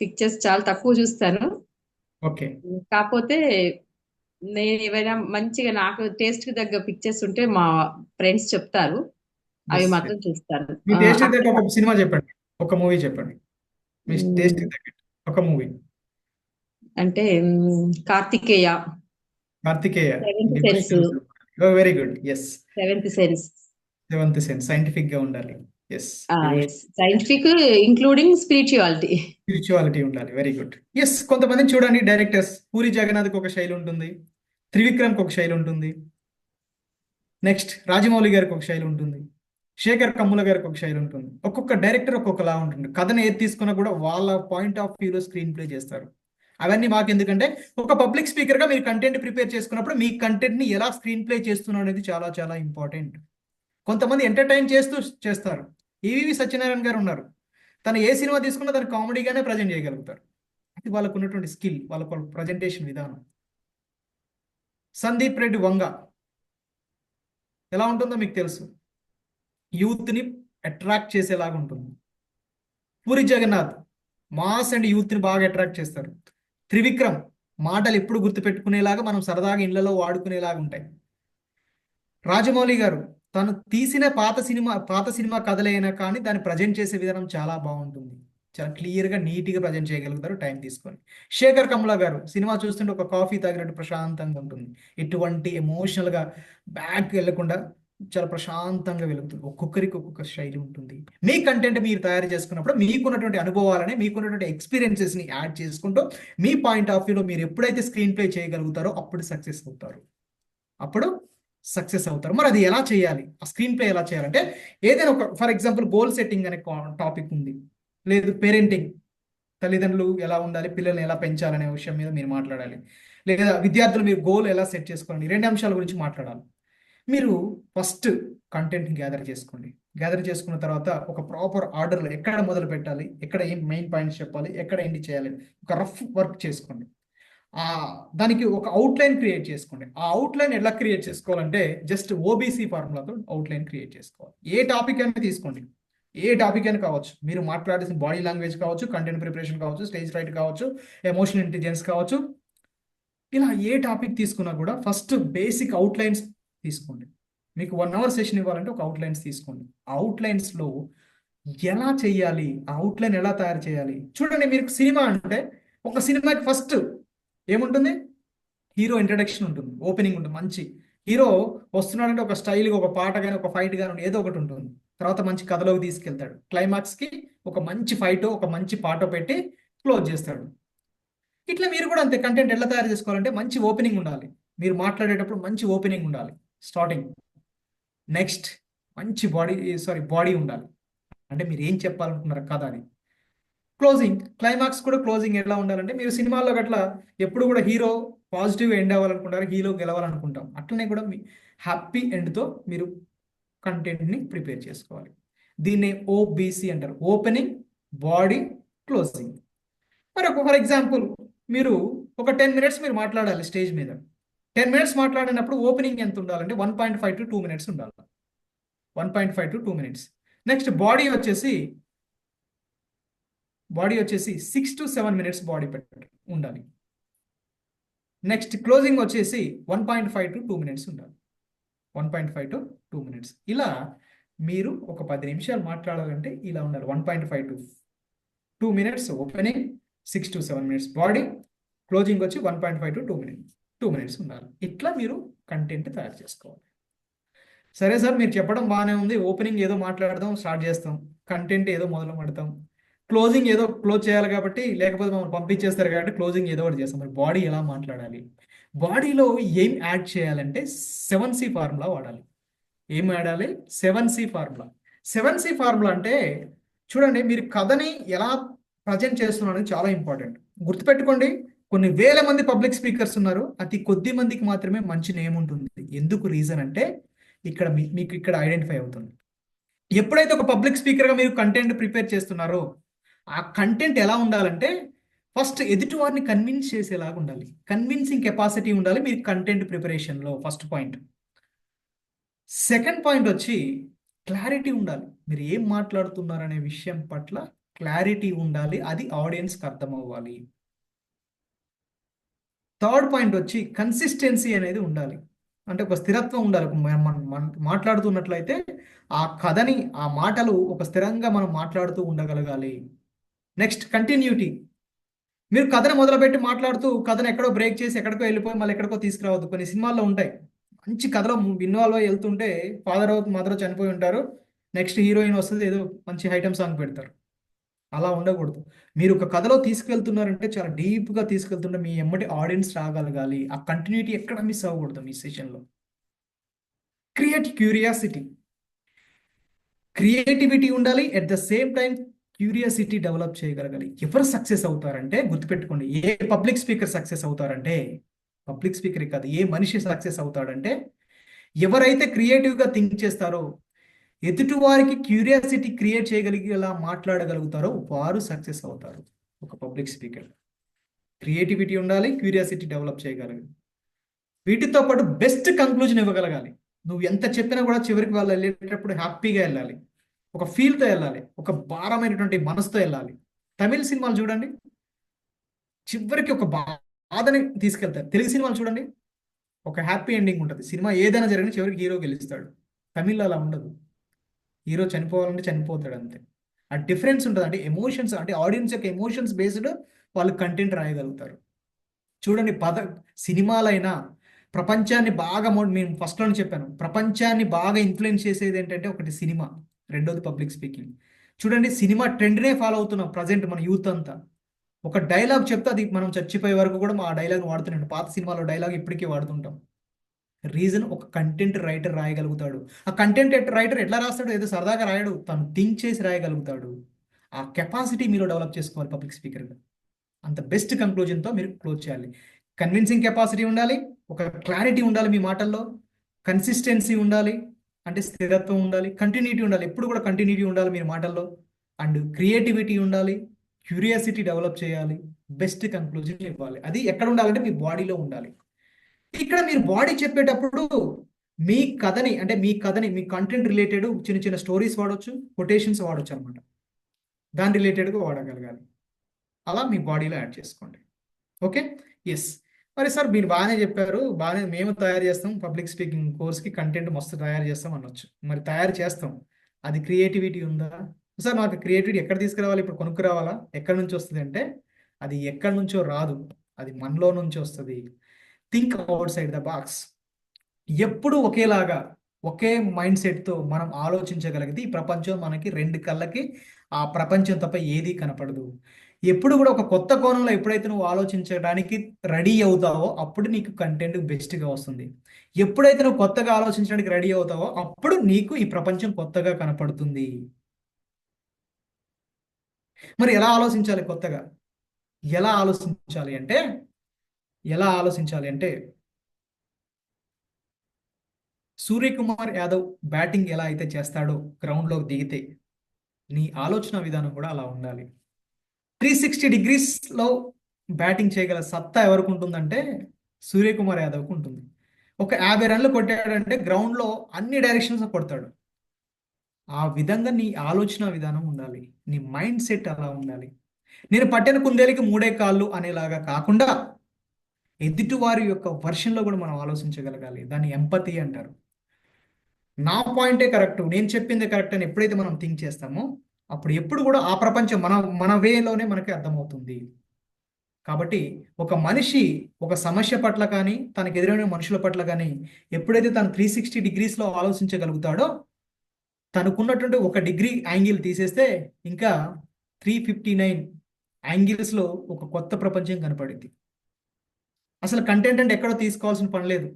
పిక్చర్స్ చాలా తక్కువ చూస్తాను. ఓకే, కాకపోతే నేను ఏవైనా మంచిగా నాకు టేస్ట్ కి తగ్గ పిక్చర్స్ ఉంటే మా ఫ్రెండ్స్ చెప్తారు, అవి మాత్రం చూస్తాను. మీ టేస్ట్ తగ్గ ఒక సినిమా చెప్పండి, ఒక మూవీ చెప్పండి. మీ టేస్ట్ తగ్గ ఒక మూవీ అంటే Karthikeya. 7th sense. Very good. Yes, 7th sense. 7th sense scientific గా ఉండాలి. ఎస్, సైంటిఫిక్ ఇంక్లూడింగ్ స్పిరిచువాలిటీ ఉండాలి. Very good. ఎస్, కొంతమందిని చూడండి డైరెక్టర్స్. పూరి జగన్నాథ్కి ఒక శైలి ఉంటుంది, త్రివిక్రమ్కి ఒక శైలి ఉంటుంది, నెక్స్ట్ రాజమౌళి గారికి ఒక శైలి ఉంటుంది, శేఖర్ కమ్ముల గారికి ఒక శైలి ఉంటుంది. ఒక్కొక్క డైరెక్టర్ ఒక్కొక్కలా ఉంటుంది. కథను ఏది తీసుకున్నా కూడా వాళ్ళ పాయింట్ ఆఫ్ వ్యూలో స్క్రీన్ ప్లే చేస్తారు. అవన్నీ మాకు ఎందుకంటే, ఒక పబ్లిక్ స్పీకర్గా మీరు కంటెంట్ ప్రిపేర్ చేసుకున్నప్పుడు మీ కంటెంట్ని ఎలా స్క్రీన్ ప్లే చేస్తున్నారు అనేది చాలా చాలా ఇంపార్టెంట్. కొంతమంది ఎంటర్టైన్ చేస్తూ చేస్తారు. ఈవీవి సత్యనారాయణ గారు ఉన్నారు, తను ఏ సినిమా తీసుకున్నా దాన్ని కామెడీగానే ప్రజెంట్ చేయగలుగుతారు. అది వాళ్ళకు ఉన్నటువంటి స్కిల్, వాళ్ళ ప్రజెంటేషన్ విధానం. సందీప్ రెడ్డి వంగ ఎలా ఉంటుందో మీకు తెలుసు, యూత్ని అట్రాక్ట్ చేసేలాగా ఉంటుంది. పూరి జగన్నాథ్ మాస్ అండ్ యూత్ని బాగా అట్రాక్ట్ చేస్తారు. త్రివిక్రమ్ మాటలు ఎప్పుడు గుర్తుపెట్టుకునేలాగా, మనం సరదాగా ఇళ్లలో వాడుకునేలాగా ఉంటాయి. రాజమౌళి గారు తను తీసిన పాత సినిమా కథలైనా కానీ దాన్ని ప్రజెంట్ చేసే విధానం చాలా బాగుంటుంది. చాలా క్లియర్గా నీట్గా ప్రజెంట్ చేయగలుగుతారు టైం తీసుకొని. శేఖర్ కమ్ముల గారు సినిమా చూస్తుంటే ఒక కాఫీ తాగినట్టు ప్రశాంతంగా ఉంటుంది. ఎటువంటి ఎమోషనల్గా బ్యాక్ వెళ్లకుండా చాలా ప్రశాంతంగా వెలుగుతుంది. ఒక్కొక్కరికి ఒక్కొక్క శైలి ఉంటుంది. మీ కంటెంట్ మీరు తయారు చేసుకున్నప్పుడు మీకున్నటువంటి అనుభవాలని, మీకున్నటువంటి ఎక్స్పీరియన్సెస్ని యాడ్ చేసుకుంటూ మీ పాయింట్ ఆఫ్ వ్యూలో మీరు ఎప్పుడైతే స్క్రీన్ ప్లే చేయగలుగుతారో అప్పుడు సక్సెస్ అవుతారు. మరి అది ఎలా చేయాలి? ఆ స్క్రీన్ ప్లే ఎలా చేయాలంటే, ఏదైనా ఒక ఫర్ ఎగ్జాంపుల్ గోల్ సెట్టింగ్ అనే టాపిక్ ఉంది, లేదు పేరెంటింగ్, తల్లిదండ్రులు ఎలా ఉండాలి, పిల్లల్ని ఎలా పెంచాలనే విషయం మీద మీరు మాట్లాడాలి, లేదా విద్యార్థులు మీరు గోల్ ఎలా సెట్ చేసుకోవాలి, 2 అంశాల గురించి మాట్లాడాలి. మీరు ఫస్ట్ కంటెంట్ని గ్యాదర్ చేసుకోండి. గ్యాదర్ చేసుకున్న తర్వాత ఒక ప్రాపర్ ఆర్డర్లో ఎక్కడ మొదలు పెట్టాలి, ఎక్కడ ఏం మెయిన్ పాయింట్స్ చెప్పాలి, ఎక్కడ ఏంటి చేయాలి, ఒక రఫ్ వర్క్ చేసుకోండి. దానికి ఒక అవుట్లైన్ క్రియేట్ చేసుకోండి. ఆ అవుట్లైన్ ఎలా క్రియేట్ చేసుకోవాలంటే జస్ట్ ఓబీసీ ఫార్ములాతో అవుట్లైన్ క్రియేట్ చేసుకోవాలి. ఏ టాపిక్ అయినా తీసుకోండి, ఏ టాపిక్ అయినా కావచ్చు. మీరు మాట్లాడాల్సిన బాడీ లాంగ్వేజ్ కావచ్చు, కంటెంట్ ప్రిపరేషన్ కావచ్చు, స్టేజ్ రైట్ కావచ్చు, ఎమోషనల్ ఇంటెలిజెన్స్ కావచ్చు. ఇలా ఏ టాపిక్ తీసుకున్నా కూడా ఫస్ట్ బేసిక్ అవుట్లైన్స్ తీసుకోండి. మీకు 1 hour సెషన్ ఇవ్వాలంటే ఒక అవుట్లైన్స్ తీసుకోండి. ఆ అవుట్లైన్స్లో ఎలా చేయాలి, ఆ అవుట్లైన్ ఎలా తయారు చేయాలి. చూడండి, మీరు సినిమా అంటే ఒక సినిమాకి ఫస్ట్ ఏముంటుంది? హీరో ఇంట్రడక్షన్ ఉంటుంది, ఓపెనింగ్ ఉంటుంది. మంచి హీరో వస్తున్నాడంటే ఒక స్టైల్గా ఒక పాట కానీ ఒక ఫైట్ కానీ ఏదో ఒకటి ఉంటుంది. తర్వాత మంచి కథలోకి తీసుకెళ్తాడు. క్లైమాక్స్కి ఒక మంచి ఫైటో ఒక మంచి పాటో పెట్టి క్లోజ్ చేస్తాడు. ఇట్లా మీరు కూడా అంతే. కంటెంట్ ఎలా తయారు చేసుకోవాలంటే మంచి ఓపెనింగ్ ఉండాలి. మీరు మాట్లాడేటప్పుడు మంచి ఓపెనింగ్ ఉండాలి, స్టార్టింగ్. నెక్స్ట్ మంచి బాడీ ఉండాలి. అంటే మీరు ఏం చెప్పాలనుకున్నారు కథ అని. క్లోజింగ్, క్లైమాక్స్ కూడా క్లోజింగ్ ఎలా ఉండాలంటే, మీరు సినిమాల్లో గట్లా ఎప్పుడు కూడా హీరో పాజిటివ్ ఎండ్ అవ్వాలనుకుంటారు, హీరో గెలవాలనుకుంటాం. అట్లనే కూడా మీ హ్యాపీ ఎండ్తో మీరు కంటెంట్ని ప్రిపేర్ చేసుకోవాలి. దీన్ని ఓబీసీ అంటారు, ఓపెనింగ్, బాడీ, క్లోజింగ్. మరి ఫర్ ఎగ్జాంపుల్ మీరు ఒక 10 minutes మీరు మాట్లాడాలి స్టేజ్ మీద. 10 minutes మాట్లాడినప్పుడు ఓపెనింగ్ ఎంత ఉండాలంటే 1.5 to 2 minutes ఉండాలి. 1.5 to 2 minutes. నెక్స్ట్ బాడీ వచ్చేసి 6 to 7 minutes బాడీ ఉండాలి. నెక్స్ట్ క్లోజింగ్ వచ్చేసి 1.5 to 2 minutes ఉండాలి. 1.5 to 2 minutes. ఇలా మీరు ఒక 10 నిమిషాలు మాట్లాడాలంటే ఇలా ఉండాలి. 1.5 to 2 minutes opening, 6 to 7 minutes body, closing వచ్చి 1.5 to 2 minutes ఉండాలి. ఇట్లా మీరు కంటెంట్ తయారు చేసుకోవాలి. సరే సార్, మీరు చెప్పడం బాగానే ఉంది. ఓపెనింగ్ ఏదో మాట్లాడదాం, స్టార్ట్ చేస్తాం. కంటెంట్ ఏదో మొదలు పెడతాం. క్లోజింగ్ ఏదో క్లోజ్ చేయాలి కాబట్టి, లేకపోతే మమ్మల్ని పంపించేస్తారు కాబట్టి క్లోజింగ్ ఏదో ఒకటి చేస్తాం. మరి బాడీ ఎలా మాట్లాడాలి? బాడీలో ఏం యాడ్ చేయాలంటే 7C ఫార్ములా వాడాలి. ఏం వాడాలి? 7C formula. 7C ఫార్ములా అంటే చూడండి, మీరు కథని ఎలా ప్రజెంట్ చేస్తున్నారు అనేది చాలా ఇంపార్టెంట్. గుర్తుపెట్టుకోండి, కొన్ని వేల మంది పబ్లిక్ స్పీకర్స్ ఉన్నారు, అతి కొద్ది మందికి మాత్రమే మంచి నేమ్ ఉంటుంది. ఎందుకు? రీజన్ అంటే ఇక్కడ మీకు ఇక్కడ ఐడెంటిఫై అవుతుంది. ఎప్పుడైతే ఒక పబ్లిక్ స్పీకర్గా మీరు కంటెంట్ ప్రిపేర్ చేస్తున్నారో, ఆ కంటెంట్ ఎలా ఉండాలంటే ఫస్ట్ ఎదుటి వారిని కన్విన్స్ చేసేలాగా ఉండాలి. కన్విన్సింగ్ కెపాసిటీ ఉండాలి మీరు కంటెంట్ ప్రిపరేషన్లో, ఫస్ట్ పాయింట్. సెకండ్ పాయింట్ వచ్చి క్లారిటీ ఉండాలి. మీరు ఏం మాట్లాడుతున్నారు అనే విషయం పట్ల క్లారిటీ ఉండాలి, అది ఆడియన్స్కి అర్థం అవ్వాలి. థర్డ్ పాయింట్ వచ్చి కన్సిస్టెన్సీ అనేది ఉండాలి. అంటే ఒక స్థిరత్వం ఉండాలి. మాట్లాడుతున్నట్లయితే ఆ కథని, ఆ మాటలు ఒక స్థిరంగా మనం మాట్లాడుతూ ఉండగలగాలి. Next continuity. మీరు కథను మొదలుపెట్టి మాట్లాడుతూ కథను ఎక్కడో బ్రేక్ చేసి ఎక్కడికో వెళ్ళిపోయి మళ్ళీ ఎక్కడికో తీసుకురావద్దు. కొన్ని సినిమాల్లో ఉంటాయి, మంచి కథలో ఇన్వాల్వ్ అయ్యి వెళ్తుంటే ఫాదర్ మదర్ చనిపోయి ఉంటారు, నెక్స్ట్ హీరోయిన్ వస్తుంది, ఏదో మంచి ఐటమ్ సాంగ్ పెడతారు. అలా ఉండకూడదు. మీరు ఒక కథలో తీసుకెళ్తున్నారంటే చాలా డీప్గా తీసుకెళ్తుంటే మీ ఎమ్మటి ఆడియన్స్ రాగలగాలి. ఆ కంటిన్యూటీ ఎక్కడ మిస్ అవ్వకూడదు మీ సెషన్లో. క్రియేట్ క్రియేటివిటీ ఉండాలి. At the same time curiosity develop చేయగలగాలి. ఎవరు సక్సెస్ అవుతారంటే, గుర్తుపెట్టుకోండి, ఏ పబ్లిక్ స్పీకర్ సక్సెస్ అవుతారంటే, పబ్లిక్ స్పీకర్ కాదు, ఏ మనిషి సక్సెస్ అవుతాడంటే ఎవరైతే క్రియేటివ్గా థింక్ చేస్తారో, ఎదుటి వారికి క్యూరియాసిటీ క్రియేట్ చేయగలిగేలా మాట్లాడగలుగుతారో వారు సక్సెస్ అవుతారు. ఒక పబ్లిక్ స్పీకర్ క్రియేటివిటీ ఉండాలి, క్యూరియాసిటీ డెవలప్ చేయగలగాలి. వీటితో పాటు బెస్ట్ కంక్లూజన్ ఇవ్వగలగాలి. నువ్వు ఎంత చెప్పినా కూడా చివరికి వాళ్ళు వెళ్ళేటప్పుడు హ్యాపీగా వెళ్ళాలి, ఒక ఫీల్తో వెళ్ళాలి, ఒక భారమైనటువంటి మనసుతో వెళ్ళాలి. తమిళ సినిమాలు చూడండి, చివరికి ఒక బాధని తీసుకెళ్తారు. తెలుగు సినిమాలు చూడండి, ఒక హ్యాపీ ఎండింగ్ ఉంటుంది. సినిమా ఏదైనా జరిగిన చివరికి హీరో గెలుస్తాడు. తమిళ్లో అలా ఉండదు. హీరో చనిపోవాలంటే చనిపోతాడు, అంతే. ఆ డిఫరెన్స్ ఉంటుంది. అంటే ఎమోషన్స్, అంటే ఆడియన్స్ యొక్క ఎమోషన్స్ బేస్డ్ వాళ్ళు కంటెంట్ రాయగలుగుతారు. చూడండి, సినిమాలైనా ప్రపంచాన్ని బాగా, నేను ఫస్ట్లోనే చెప్పాను, ప్రపంచాన్ని బాగా ఇన్ఫ్లుయెన్స్ చేసేది ఏంటంటే ఒకటి సినిమా, రెండోది పబ్లిక్ స్పీకింగ్. చూడండి, సినిమా ట్రెండ్నే ఫాలో అవుతున్నాం ప్రజెంట్ మన యూత్ అంతా. ఒక డైలాగ్ చెప్తే అది మనం చచ్చిపోయే వరకు కూడా ఆ డైలాగ్ వాడుతున్నాం. పాత సినిమాలో డైలాగ్ ఇప్పటికీ వాడుతుంటాం. రీజన్, ఒక కంటెంట్ రైటర్ రాయగలుగుతాడు. ఆ కంటెంట్ రైటర్ ఎట్లా రాస్తాడు? ఏదో సరదాగా రాయడు, తను థింక్ చేసి రాయగలుగుతాడు. ఆ కెపాసిటీ మీరు డెవలప్ చేసుకోవాలి పబ్లిక్ స్పీకర్గా. అంత బెస్ట్ కంక్లూజన్తో మీరు క్లోజ్ చేయాలి. కన్విన్సింగ్ కెపాసిటీ ఉండాలి, ఒక క్లారిటీ ఉండాలి మీ మాటల్లో, కన్సిస్టెన్సీ ఉండాలి, అంటే స్థిరత్వం ఉండాలి, కంటిన్యూటీ ఉండాలి, ఎప్పుడు కూడా కంటిన్యూటీ ఉండాలి మీ మాటల్లో, అండ్ క్రియేటివిటీ ఉండాలి, క్యూరియాసిటీ డెవలప్ చేయాలి, బెస్ట్ కంక్లూజన్ ఇవ్వాలి. అది ఎక్కడ ఉండాలంటే మీ బాడీలో ఉండాలి. ఇక్కడ మీరు బాడీ చెప్పేటప్పుడు మీ కథని మీ కంటెంట్ రిలేటెడ్ చిన్న చిన్న స్టోరీస్ వాడొచ్చు, కొటేషన్స్ వాడొచ్చు అనమాట. దాని రిలేటెడ్గా వాడగలగాలి. అలా మీ బాడీలో యాడ్ చేసుకోండి. Okay, yes. మరి సార్ మీరు బాగానే చెప్పారు, బాగానే మేము తయారు చేస్తాం పబ్లిక్ స్పీకింగ్ కోర్స్కి కంటెంట్ మస్తు తయారు చేస్తాం అనొచ్చు. మరి తయారు చేస్తాం, అది క్రియేటివిటీ ఉందా సార్? నాకు క్రియేటివిటీ ఎక్కడ తీసుకురావాలి, ఇప్పుడు కొనుక్కు రావాలా? ఎక్కడి నుంచి వస్తుంది అంటే అది ఎక్కడి నుంచో రాదు, అది మనలో నుంచి వస్తుంది. Think out side the box. ఎప్పుడు ఒకేలాగా ఒకే మైండ్ సెట్తో మనం ఆలోచించగలిగితే ఈ ప్రపంచం మనకి రెండు కళ్ళకి ఆ ప్రపంచం తప్ప ఏదీ కనపడదు. ఎప్పుడు కూడా ఒక కొత్త కోణంలో ఎప్పుడైతే నువ్వు ఆలోచించడానికి రెడీ అవుతావో అప్పుడు నీకు కంటెంట్ బెస్ట్గా వస్తుంది. ఎప్పుడైతే నువ్వు కొత్తగా ఆలోచించడానికి రెడీ అవుతావో అప్పుడు నీకు ఈ ప్రపంచం కొత్తగా కనపడుతుంది. మరి ఎలా ఆలోచించాలి కొత్తగా? ఎలా ఆలోచించాలి అంటే సూర్యకుమార్ యాదవ్ బ్యాటింగ్ ఎలా అయితే చేస్తాడో గ్రౌండ్లోకి దిగితే నీ ఆలోచన విధానం కూడా అలా ఉండాలి. 360 డిగ్రీస్లో బ్యాటింగ్ చేయగల సత్తా ఎవరికి ఉంటుందంటే సూర్యకుమార్ యాదవ్కి ఉంటుంది. ఒక 50 రన్లు కొట్టాడంటే గ్రౌండ్లో అన్ని డైరెక్షన్స్ కొడతాడు. ఆ విధంగా నీ ఆలోచన విధానం ఉండాలి, నీ మైండ్ సెట్ అలా ఉండాలి. నేను పట్టిన కుందేలికి 3 కాళ్ళు అనేలాగా కాకుండా ఎదుటివారి యొక్క వర్షన్లో కూడా మనం ఆలోచించగలగాలి. దాన్ని ఎంపతి అంటారు. నా పాయింటే కరెక్ట్, నేను చెప్పిందే కరెక్ట్ అని ఎప్పుడైతే మనం థింక్ చేస్తామో అప్పుడు ఎప్పుడు కూడా ఆ ప్రపంచం మన వేలోనే మనకి అర్థమవుతుంది. కాబట్టి ఒక మనిషి ఒక సమస్య పట్ల కానీ తనకు ఎదురైన మనుషుల పట్ల కానీ ఎప్పుడైతే తను 360 డిగ్రీస్లో ఆలోచించగలుగుతాడో తనకున్నటువంటి 1 డిగ్రీ యాంగిల్ తీసేస్తే ఇంకా 359 యాంగిల్స్లో ఒక కొత్త ప్రపంచం కనపడింది. అసలు కంటెంట్ అంటే ఎక్కడో తీసుకోవాల్సిన పని లేదు.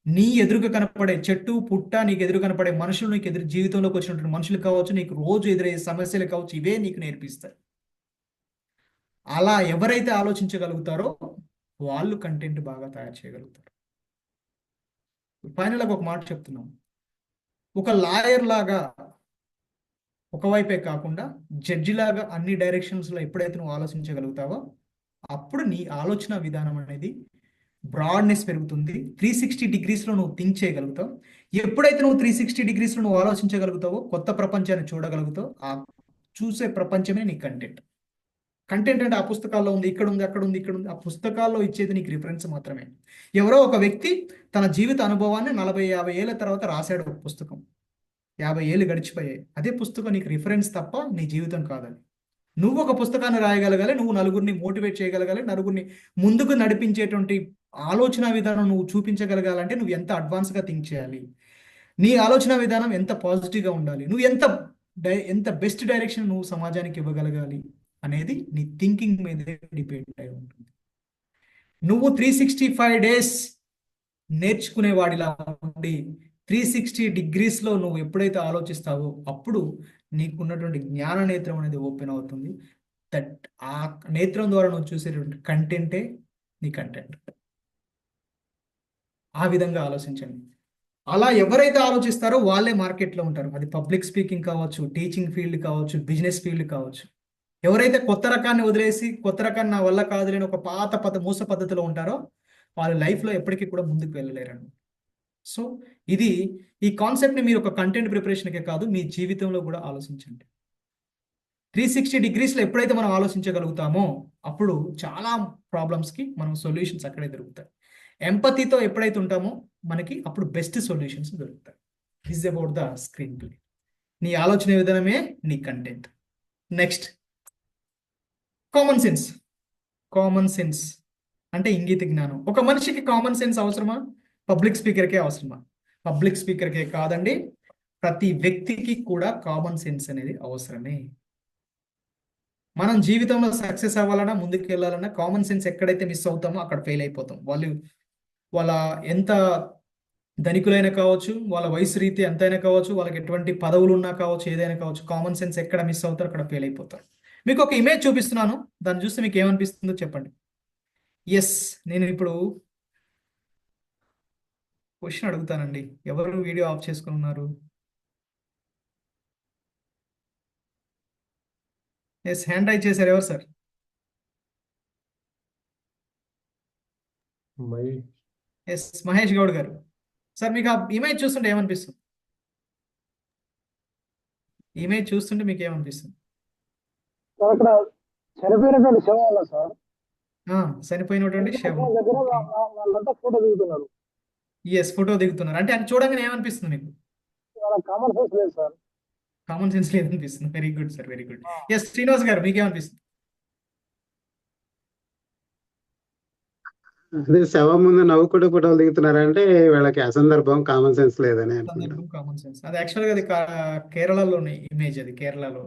నీ ఎదురుగా కనపడే చెట్టు పుట్ట, నీకు ఎదురు కనపడే మనుషులు, నీకు ఎదురు జీవితంలోకి వచ్చినటువంటి మనుషులు కావచ్చు, నీకు రోజు ఎదురయ్యే సమస్యలు కావచ్చు, ఇవే నీకు నేర్పిస్తారు. అలా ఎవరైతే ఆలోచించగలుగుతారో వాళ్ళు కంటెంట్ బాగా తయారు చేయగలుగుతారు. ఫైనల్గా ఒక మాట చెప్తున్నాం, ఒక లాయర్ లాగా ఒకవైపే కాకుండా జడ్జి లాగా అన్ని డైరెక్షన్స్లో ఎప్పుడైతే నువ్వు ఆలోచించగలుగుతావో అప్పుడు నీ ఆలోచన విధానం అనేది బ్రాడ్నెస్ పెరుగుతుంది. 360 డిగ్రీస్లో నువ్వు థింక్ చేయగలుగుతావు. ఎప్పుడైతే నువ్వు 360 డిగ్రీస్లో నువ్వు ఆలోచించగలుగుతావో కొత్త ప్రపంచాన్ని చూడగలుగుతావు. ఆ చూసే ప్రపంచమే నీ కంటెంట్. కంటెంట్ అంటే ఆ పుస్తకాల్లో ఉంది, ఇక్కడ ఉంది, అక్కడ ఉంది, ఇక్కడ ఉంది. ఆ పుస్తకాల్లో ఇచ్చేది నీకు రిఫరెన్స్ మాత్రమే. ఎవరో ఒక వ్యక్తి తన జీవిత అనుభవాన్ని 40-50 ఏళ్ళ తర్వాత రాశాడు ఒక పుస్తకం. 50 ఏళ్ళు గడిచిపోయాయి. అదే పుస్తకం నీకు రిఫరెన్స్ తప్ప నీ జీవితం కాదని. నువ్వు ఒక పుస్తకాన్ని రాయగలగాలి, నువ్వు నలుగురిని మోటివేట్ చేయగలగాలి, నలుగురిని ముందుకు నడిపించేటువంటి ఆలోచన విధానం నువ్వు చూపించగలగాలంటే నువ్వు ఎంత అడ్వాన్స్గా థింక్ చేయాలి, నీ ఆలోచన విధానం ఎంత పాజిటివ్గా ఉండాలి, నువ్వు ఎంత బెస్ట్ డైరెక్షన్ నువ్వు సమాజానికి ఇవ్వగలగాలి అనేది నీ థింకింగ్ మీదే డిపెండ్ అయి ఉంటుంది. నువ్వు 365 డేస్ నేర్చుకునేవాడిలా ఉండి 360 డిగ్రీస్లో నువ్వు ఎప్పుడైతే ఆలోచిస్తావో అప్పుడు నీకున్నటువంటి జ్ఞాన నేత్రం అనేది ఓపెన్ అవుతుంది. ఆ నేత్రం ద్వారా నువ్వు చూసేటువంటి కంటెంటే నీ కంటెంట్. ఆ విధంగా ఆలోచించండి. అలా ఎవరైతే ఆలోచిస్తారో వాళ్ళే మార్కెట్లో ఉంటారు. అది పబ్లిక్ స్పీకింగ్ కావచ్చు, టీచింగ్ ఫీల్డ్ కావచ్చు, బిజినెస్ ఫీల్డ్ కావచ్చు. ఎవరైతే కొత్త రకాన్ని వదిలేసి కొత్త రకాన్ని నా వల్ల కాదులేని ఒక మూస పద్ధతిలో ఉంటారో వాళ్ళు లైఫ్లో ఎప్పటికీ కూడా ముందుకు వెళ్ళలేరండి. సో ఈ కాన్సెప్ట్ని మీరు ఒక కంటెంట్ ప్రిపరేషన్కే కాదు మీ జీవితంలో కూడా ఆలోచించండి. 360 డిగ్రీస్లో ఎప్పుడైతే మనం ఆలోచించగలుగుతామో అప్పుడు చాలా ప్రాబ్లమ్స్కి మనం సొల్యూషన్స్ అక్కడే దొరుకుతాయి. ఎంపతితో ఎప్పుడైతే ఉంటామో మనకి అప్పుడు బెస్ట్ సొల్యూషన్స్ దొరుకుతాయి. This about the screen play. నీ ఆలోచన విధానమే నీ content. Next, common sense. Common sense అంటే ఇంగిత జ్ఞానం. ఒక మనిషికి కామన్ సెన్స్ అవసరమా? పబ్లిక్ స్పీకర్కే అవసరమా? పబ్లిక్ స్పీకర్కే కాదండి, ప్రతి వ్యక్తికి కూడా కామన్ సెన్స్ అనేది అవసరమే. మనం జీవితంలో సక్సెస్ అవ్వాలన్నా ముందుకు వెళ్ళాలన్నా కామన్ సెన్స్ ఎక్కడైతే మిస్ అవుతామో అక్కడ ఫెయిల్ అయిపోతాం. వాళ్ళ ఎంత ధనికులైనా కావచ్చు, వాళ్ళ వయసు రీతి ఎంతైనా కావచ్చు, వాళ్ళకి ఎటువంటి పదవులు ఉన్నా కావచ్చు, ఏదైనా కావచ్చు, కామన్ సెన్స్ ఎక్కడ మిస్ అవుతారో అక్కడ ఫెయిల్ అయిపోతారు. మీకు ఒక ఇమేజ్ చూపిస్తున్నాను, దాన్ని చూస్తే మీకు ఏమనిపిస్తుందో చెప్పండి. ఎస్, నేను ఇప్పుడు క్వశ్చన్ అడుగుతానండి. ఎవరు వీడియో ఆఫ్ చేసుకుని ఉన్నారు? ఎస్, హ్యాండ్ రైజ్ చేశారు ఎవరు సార్? ఎస్, మహేష్ గౌడ్ గారు. సార్ మీకు ఆ ఇమేజ్ చూస్తుంటే ఏమనిపిస్తుంది? ఇమేజ్ చూస్తుంటే మీకు ఏమనిపిస్తుంది? సార్ అక్కడ చనిపోయినటువంటి శవం ఉందా సార్? చనిపోయినటువంటి శవం. దగ్గర వాళ్ళంతా ఫోటో దిగుతున్నారు. ఎస్, ఫోటో దిగుతున్నారు. అంటే అది చూడగానే ఏమనిపిస్తుంది మీకు? వాళ్ళ కామన్ సెన్స్ లేదు సార్. కామన్ సెన్స్ లేదనిపిస్తుంది. Very good sir, very good. Yes, Srinivas గారు మీకేమనిపిస్తుంది? అదే శవం ముందు నవ్వుకుంటూ ఫోటోలు దిగుతున్నారంటే వీళ్ళకి అసందర్భం, కామన్ సెన్స్ లేదని అనుకుంటా. సందర్భం, కామన్ సెన్స్. అది యాక్చువల్గా అది కేరళలోని ఇమేజ్, అది కేరళలో.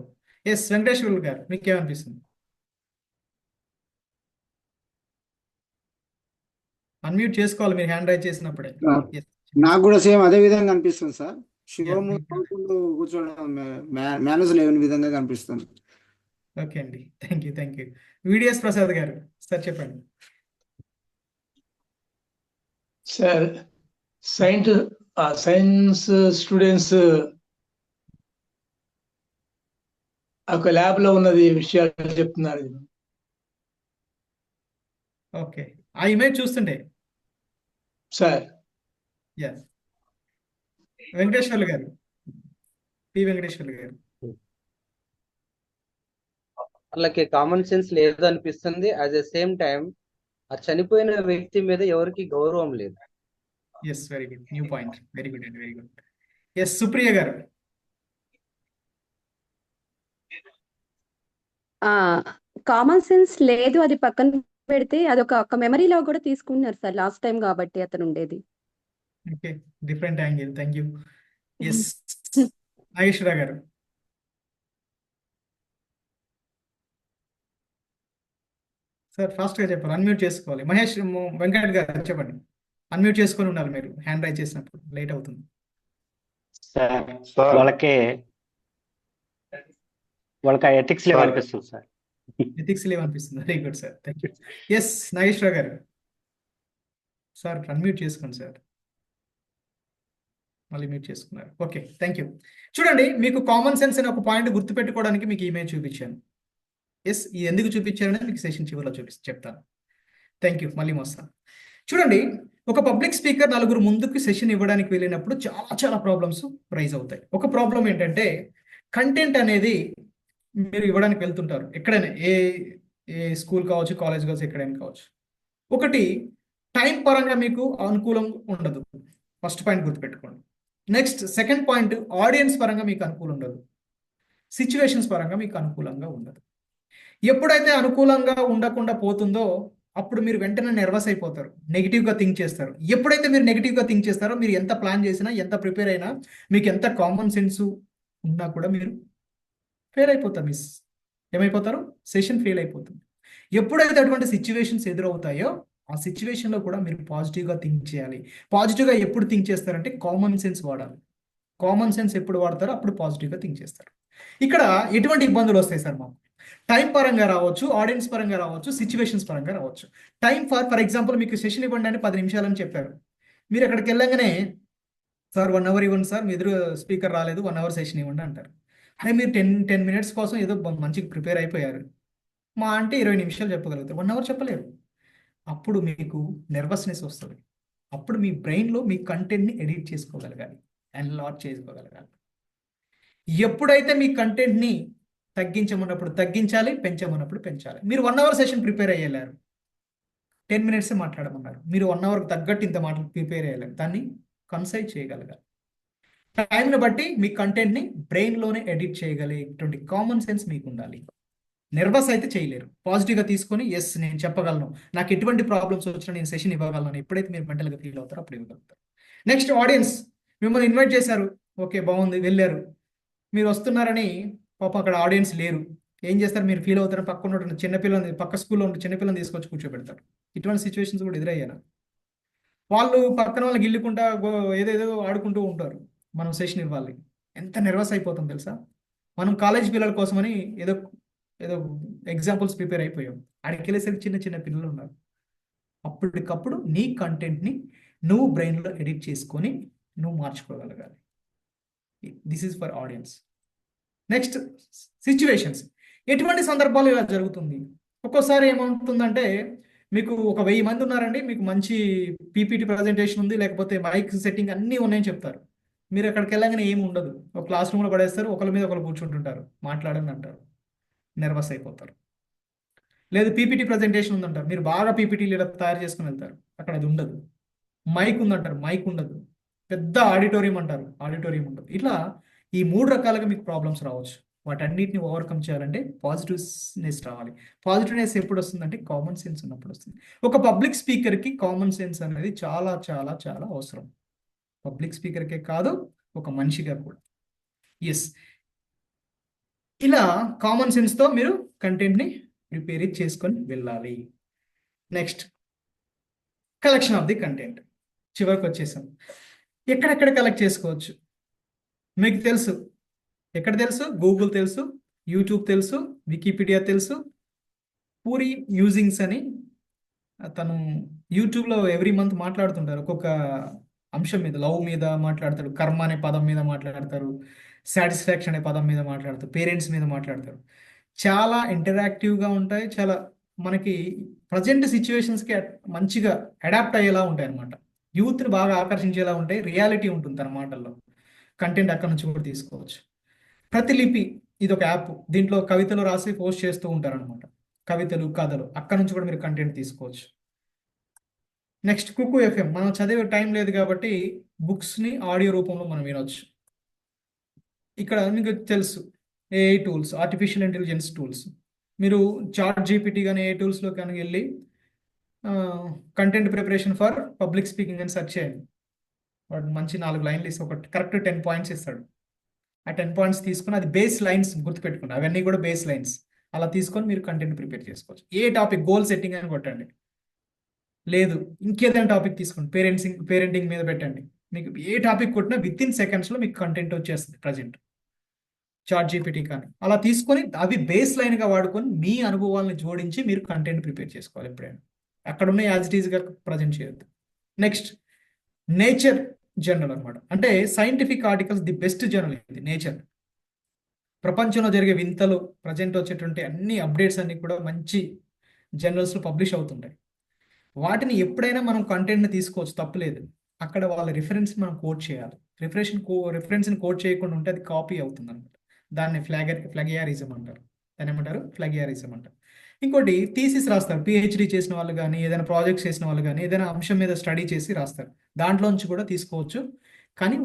ఎస్, వెంకటేశ్వర్లు గారు మీకేమనిపిస్తుంది? అన్మ్యూట్ చేసుకోవాలి మీరు హ్యాండ్ రైజ్ చేసినప్పుడే. Yes. నాకు కూడా సేమ్ అదే విధంగా అనిపిస్తుంది సార్. శివము నవ్వుకుంటూ కూర్చోవడం మేనేజ్ లేని విధంగా కనిపిస్తుంది. ఓకే అండి, థ్యాంక్ యూ. విడిఎస్ ప్రసాద్ గారు సార్ చెప్పండి. సార్, సైన్స్ స్టూడెంట్స్ ఒక ల్యాబ్ లో ఉన్నది విషయాలు చెప్తున్నారు. ఓకే, ఆ ఇమేజ్ చూస్తుంటే సార్. ఎస్, వెంకటేశ్వర్లు గారు, పి వెంకటేశ్వర్లు గారు. వాళ్ళకి కామన్ సెన్స్ లేదు అనిపిస్తుంది. అట్ ద సేమ్ టైం ఆ చనిపోయిన వ్యక్తి మీద ఎవరికి గౌరవం లేదు. Yes, very good, new point. Very good అండి, very good. Yes, Supriya garu. Common sense లేదు, అది పక్కన పెడితే అదొక మెమరీలో కూడా తీసుకున్నారు సార్, లాస్ట్ టైం కాబట్టి అతను ఉండేది. Okay, different angle. Thank you. Yes, Nageswara garu. Sir ఫాస్ట్గా చెప్పాలి, అన్మ్యూట్ చేసుకోవాలి. మహేష్ వెంకట్ గారు చెప్పండి. అన్మ్యూట్ చేసుకొని ఉండాలి మీరు హ్యాండ్ రైజ్ చేసినప్పుడు, లేట్ అవుతుంది. వాళ్ళకి ఎథిక్స్ లేవు అనిపిస్తుంది సార్. ఎథిక్స్ లేవు అనిపిస్తుంది. Very good sir, thank you. Yes, Nageswara garu sir unmute చేసుకోండి సార్. మళ్ళీ మ్యూట్ చేసుకున్నారు. Okay, thank you. చూడండి, మీకు కామన్ సెన్స్ అనే ఒక పాయింట్ గుర్తుపెట్టుకోవడానికి మీకు ఇమేజ్ చూపించాను. ఎస్, ఇది ఎందుకు చూపించారనేది మీకు సెషన్ చివరిలో చెప్తాను. Thank you. మళ్ళీ వస్తాను. చూడండి, ఒక పబ్లిక్ స్పీకర్ నలుగురు ముందుకు సెషన్ ఇవ్వడానికి వెళ్ళినప్పుడు చాలా ప్రాబ్లమ్స్ రైజ్ అవుతాయి. ఒక ప్రాబ్లం ఏంటంటే కంటెంట్ అనేది మీరు ఇవ్వడానికి వెళ్తుంటారు ఎక్కడైనా, ఏ స్కూల్ కావచ్చు, కాలేజ్ కావచ్చు, ఎక్కడైనా కావచ్చు. ఒకటి, టైం పరంగా మీకు అనుకూలం ఉండదు. ఫస్ట్ పాయింట్ గుర్తుపెట్టుకోండి. నెక్స్ట్, సెకండ్ పాయింట్, ఆడియన్స్ పరంగా మీకు అనుకూలం ఉండదు. సిచ్యువేషన్స్ పరంగా మీకు అనుకూలంగా ఉండదు. ఎప్పుడైతే అనుకూలంగా ఉండకుండా పోతుందో అప్పుడు మీరు వెంటనే నర్వస్ అయిపోతారు, నెగిటివ్గా థింక్ చేస్తారు. ఎప్పుడైతే మీరు నెగిటివ్గా థింక్ చేస్తారో మీరు ఎంత ప్లాన్ చేసినా, ఎంత ప్రిపేర్ అయినా, మీకు ఎంత కామన్ సెన్స్ ఉన్నా కూడా మీరు ఫెయిల్ అయిపోతారు. ఏమైపోతారు? సెషన్ ఫెయిల్ అయిపోతుంది. ఎప్పుడైతే అటువంటి సిచ్యువేషన్స్ ఎదురవుతాయో ఆ సిచ్యువేషన్లో కూడా మీరు పాజిటివ్గా థింక్ చేయాలి. పాజిటివ్గా ఎప్పుడు థింక్ చేస్తారంటే కామన్ సెన్స్ వాడాలి. కామన్ సెన్స్ ఎప్పుడు వాడతారో అప్పుడు పాజిటివ్గా థింక్ చేస్తారు. ఇక్కడ ఎటువంటి ఇబ్బందులు వస్తాయి సార్ మాకు? టైం పరంగా రావచ్చు, ఆడియన్స్ పరంగా రావచ్చు, సిచ్యువేషన్స్ పరంగా రావచ్చు. టైం ఫర్ ఎగ్జాంపుల్ మీకు సెషన్ ఇవ్వండి అని 10 నిమిషాలని చెప్పారు. మీరు అక్కడికి వెళ్ళగానే సార్ 1 అవర్ ఇవ్వండి సార్, మీ ఎదురు స్పీకర్ రాలేదు, 1 అవర్ సెషన్ ఇవ్వండి అంటారు. అదే మీరు 10 మినిట్స్ కోసం ఏదో మంచిగా ప్రిపేర్ అయిపోయారు, మా అంటే 20 నిమిషాలు చెప్పగలుగుతారు, 1 అవర్ చెప్పలేరు. అప్పుడు మీకు నర్వస్నెస్ వస్తుంది. అప్పుడు మీ బ్రెయిన్లో మీ కంటెంట్ని ఎడిట్ చేసుకోగలగాలి, ఎన్లాట్ చేసుకోగలగాలి. ఎప్పుడైతే మీ కంటెంట్ని తగ్గించమన్నప్పుడు తగ్గించాలి, పెంచమన్నప్పుడు పెంచాలి. మీరు 1 అవర్ సెషన్ ప్రిపేర్ అయ్యేలారు, 10 మినిట్స్ మాట్లాడమన్నారు, మీరు 1 అవర్కి తగ్గట్టు ఇంత మాటలు ప్రిపేర్ అయ్యేలారు, దాన్ని కన్సైజ్ చేయగలగాలి. టైంని బట్టి మీ కంటెంట్ని బ్రెయిన్లోనే ఎడిట్ చేయగలిగేటువంటి కామన్ సెన్స్ మీకు ఉండాలి. నర్వస్ అయితే చేయలేరు. పాజిటివ్గా తీసుకొని ఎస్ నేను చెప్పగలను, నాకు ఎటువంటి ప్రాబ్లమ్స్ వచ్చినా నేను సెషన్ ఇవ్వగలను. ఎప్పుడైతే మీరు మెంటల్గా ఫీల్ అవుతారో అప్పుడు ఇవ్వగలుగుతారు. నెక్స్ట్, ఆడియన్స్ మిమ్మల్ని ఇన్వైట్ చేశారు, ఓకే బాగుంది, వెళ్ళారు. మీరు వస్తున్నారని పాపం అక్కడ ఆడియన్స్ లేరు. ఏం చేస్తారు? మీరు ఫీల్ అవుతారు, పక్కన చిన్నపిల్లని, పక్క స్కూల్లో ఉంటే చిన్నపిల్లని తీసుకొచ్చి కూర్చోబెడతారు. ఇటువంటి సిచ్యువేషన్స్ కూడా ఎదురయ్యాను. వాళ్ళు పక్కన వాళ్ళకి గిల్లుకుంటా ఏదేదో ఆడుకుంటూ ఉంటారు. మనం సెషన్ ఇవ్వాలి, ఎంత నర్వస్ అయిపోతాం తెలుసా? మనం కాలేజ్ పిల్లల కోసమని ఏదో ఎగ్జాంపుల్స్ ప్రిపేర్ అయిపోయాం, ఆడికి వెళ్ళేసరికి చిన్న చిన్న పిల్లలు ఉన్నారు. అప్పటికప్పుడు నీ కంటెంట్ని నువ్వు బ్రెయిన్లో ఎడిట్ చేసుకొని నువ్వు మార్చుకోగలగాలి. This is for audience. Next, situations. ఎటువంటి సందర్భాలు ఇలా జరుగుతుంది? ఒక్కోసారి ఏమవుతుందంటే మీకు ఒక 1000 మంది ఉన్నారండి, మీకు మంచి పీపీటీ ప్రజెంటేషన్ ఉంది, లేకపోతే మైక్ సెట్టింగ్ అన్నీ ఉన్నాయని చెప్తారు. మీరు అక్కడికి వెళ్ళగానే ఏమి ఉండదు, ఒక క్లాస్ రూమ్లో పడేస్తారు, ఒకరి మీద ఒకరు కూర్చుంటుంటారు, మాట్లాడని అంటారు, నర్వస్ అయిపోతారు. లేదు పీపీటీ ప్రజెంటేషన్ ఉందంటారు, మీరు బాగా పీపీటీలు ఇలా తయారు చేసుకుని వెళ్తారు, అక్కడ అది ఉండదు. మైక్ ఉందంటారు, మైక్ ఉండదు. పెద్ద ఆడిటోరియం అంటారు, ఆడిటోరియం ఉండదు. ఇట్లా ఈ 3 రకాలుగా మీకు ప్రాబ్లమ్స్ రావచ్చు. వాటన్నిటిని ఓవర్కమ్ చేయాలంటే పాజిటివ్నెస్ రావాలి. పాజిటివ్నెస్ ఎప్పుడు వస్తుందంటే కామన్ సెన్స్ ఉన్నప్పుడు వస్తుంది. ఒక పబ్లిక్ స్పీకర్కి కామన్ సెన్స్ అనేది చాలా చాలా చాలా అవసరం. పబ్లిక్ స్పీకర్కే కాదు, ఒక మనిషిగా కూడా. ఎస్, ఇలా కామన్ సెన్స్తో మీరు కంటెంట్ని ప్రిపేర్ చేసుకొని వెళ్ళాలి. Next, collection of the content. చివరికి వచ్చేసాం. ఎక్కడెక్కడ కలెక్ట్ చేసుకోవచ్చు మీకు తెలుసు. ఎక్కడ తెలుసు? గూగుల్ తెలుసు, యూట్యూబ్ తెలుసు, వికీపీడియా తెలుసు. పూరి మ్యూజింగ్స్ అని తను యూట్యూబ్లో ఎవ్రీ మంత్ మాట్లాడుతుంటారు. ఒక్కొక్క అంశం మీద, లవ్ మీద మాట్లాడతాడు, కర్మ అనే పదం మీద మాట్లాడతారు, సాటిస్ఫాక్షన్ అనే పదం మీద మాట్లాడతారు, పేరెంట్స్ మీద మాట్లాడతారు. చాలా ఇంటరాక్టివ్గా ఉంటాయి, చాలా మనకి ప్రజెంట్ సిచ్యువేషన్స్కి మంచిగా అడాప్ట్ అయ్యేలా ఉంటాయి అన్నమాట. యూత్ని బాగా ఆకర్షించేలా ఉంటాయి, రియాలిటీ ఉంటుంది తన మాటల్లో. కంటెంట్ అక్కడ నుంచి కూడా తీసుకోవచ్చు. ప్రతిలిపి ఇది ఒక యాప్, దీంట్లో కవితలు రాసి పోస్ట్ చేస్తూ ఉంటారనమాట, కవితలు, కథలు. అక్కడ నుంచి కూడా మీరు కంటెంట్ తీసుకోవచ్చు. Next, Kuku FM. మనం చదివే టైం లేదు కాబట్టి బుక్స్ని ఆడియో రూపంలో మనం వినొచ్చు. ఇక్కడ మీకు తెలుసు AI tools, artificial intelligence tools. మీరు చాట్ జీపీటీ కానీ ఏ టూల్స్లో కానీ వెళ్ళి content preparation for public speaking అని సెర్చ్ చేయండి. వాడు మంచి 4 లైన్లు ఇస్తే ఒకటి కరెక్ట్ 10 పాయింట్స్ ఇస్తాడు. ఆ 10 పాయింట్స్ తీసుకుని, అది బేస్ లైన్స్ గుర్తుపెట్టుకోండి, అవన్నీ కూడా బేస్ లైన్స్. అలా తీసుకొని మీరు కంటెంట్ ప్రిపేర్ చేసుకోవచ్చు. ఏ టాపిక్, గోల్ సెట్టింగ్ అని కొట్టండి, లేదు ఇంకేదైనా టాపిక్ తీసుకోండి, పేరెంటింగ్ మీద పెట్టండి. మీకు ఏ టాపిక్ కొట్టినా విత్ ఇన్ సెకండ్స్లో మీకు కంటెంట్ వచ్చేస్తుంది ప్రజెంట్ చాట్ జీపీటీ కానీ. అలా తీసుకొని అవి బేస్ లైన్గా వాడుకొని మీ అనుభవాలను జోడించి మీరు కంటెంట్ ప్రిపేర్ చేసుకోవాలి. ఎప్పుడైనా అక్కడున్న యాజ్ ఇట్ ఈస్గా ప్రజెంట్ చేయొద్దు. నెక్స్ట్, నేచర్ జర్నల్ అనమాట. అంటే scientific articles the best journal ఇది నేచర్. ప్రపంచంలో జరిగే వింతలు, ప్రజెంట్ వచ్చేటువంటి అన్ని అప్డేట్స్ అన్ని కూడా మంచి జర్నల్స్లో పబ్లిష్ అవుతుంటాయి. వాటిని ఎప్పుడైనా మనం కంటెంట్ని తీసుకోవచ్చు, తప్పులేదు. అక్కడ వాళ్ళ రిఫరెన్స్ మనం కోట్ చేయాలి. రిఫరెన్స్ని కోట్ చేయకుండా ఉంటే అది కాపీ అవుతుంది అనమాట. దాన్ని ఫ్లాగియారిజం అంటారు. దాన్ని ఏమంటారు? ఫ్లాగియారిజం అంటారు. ఇంకోటి, థీసిస్ రాస్తారు, పిహెచ్డి చేసిన వాళ్ళు కానీ, ఏదైనా ప్రాజెక్ట్స్ చేసిన వాళ్ళు కానీ, ఏదైనా అంశం మీద స్టడీ చేసి రాస్తారు. దాంట్లోంచి కూడా తీసుకోవచ్చు, కానీ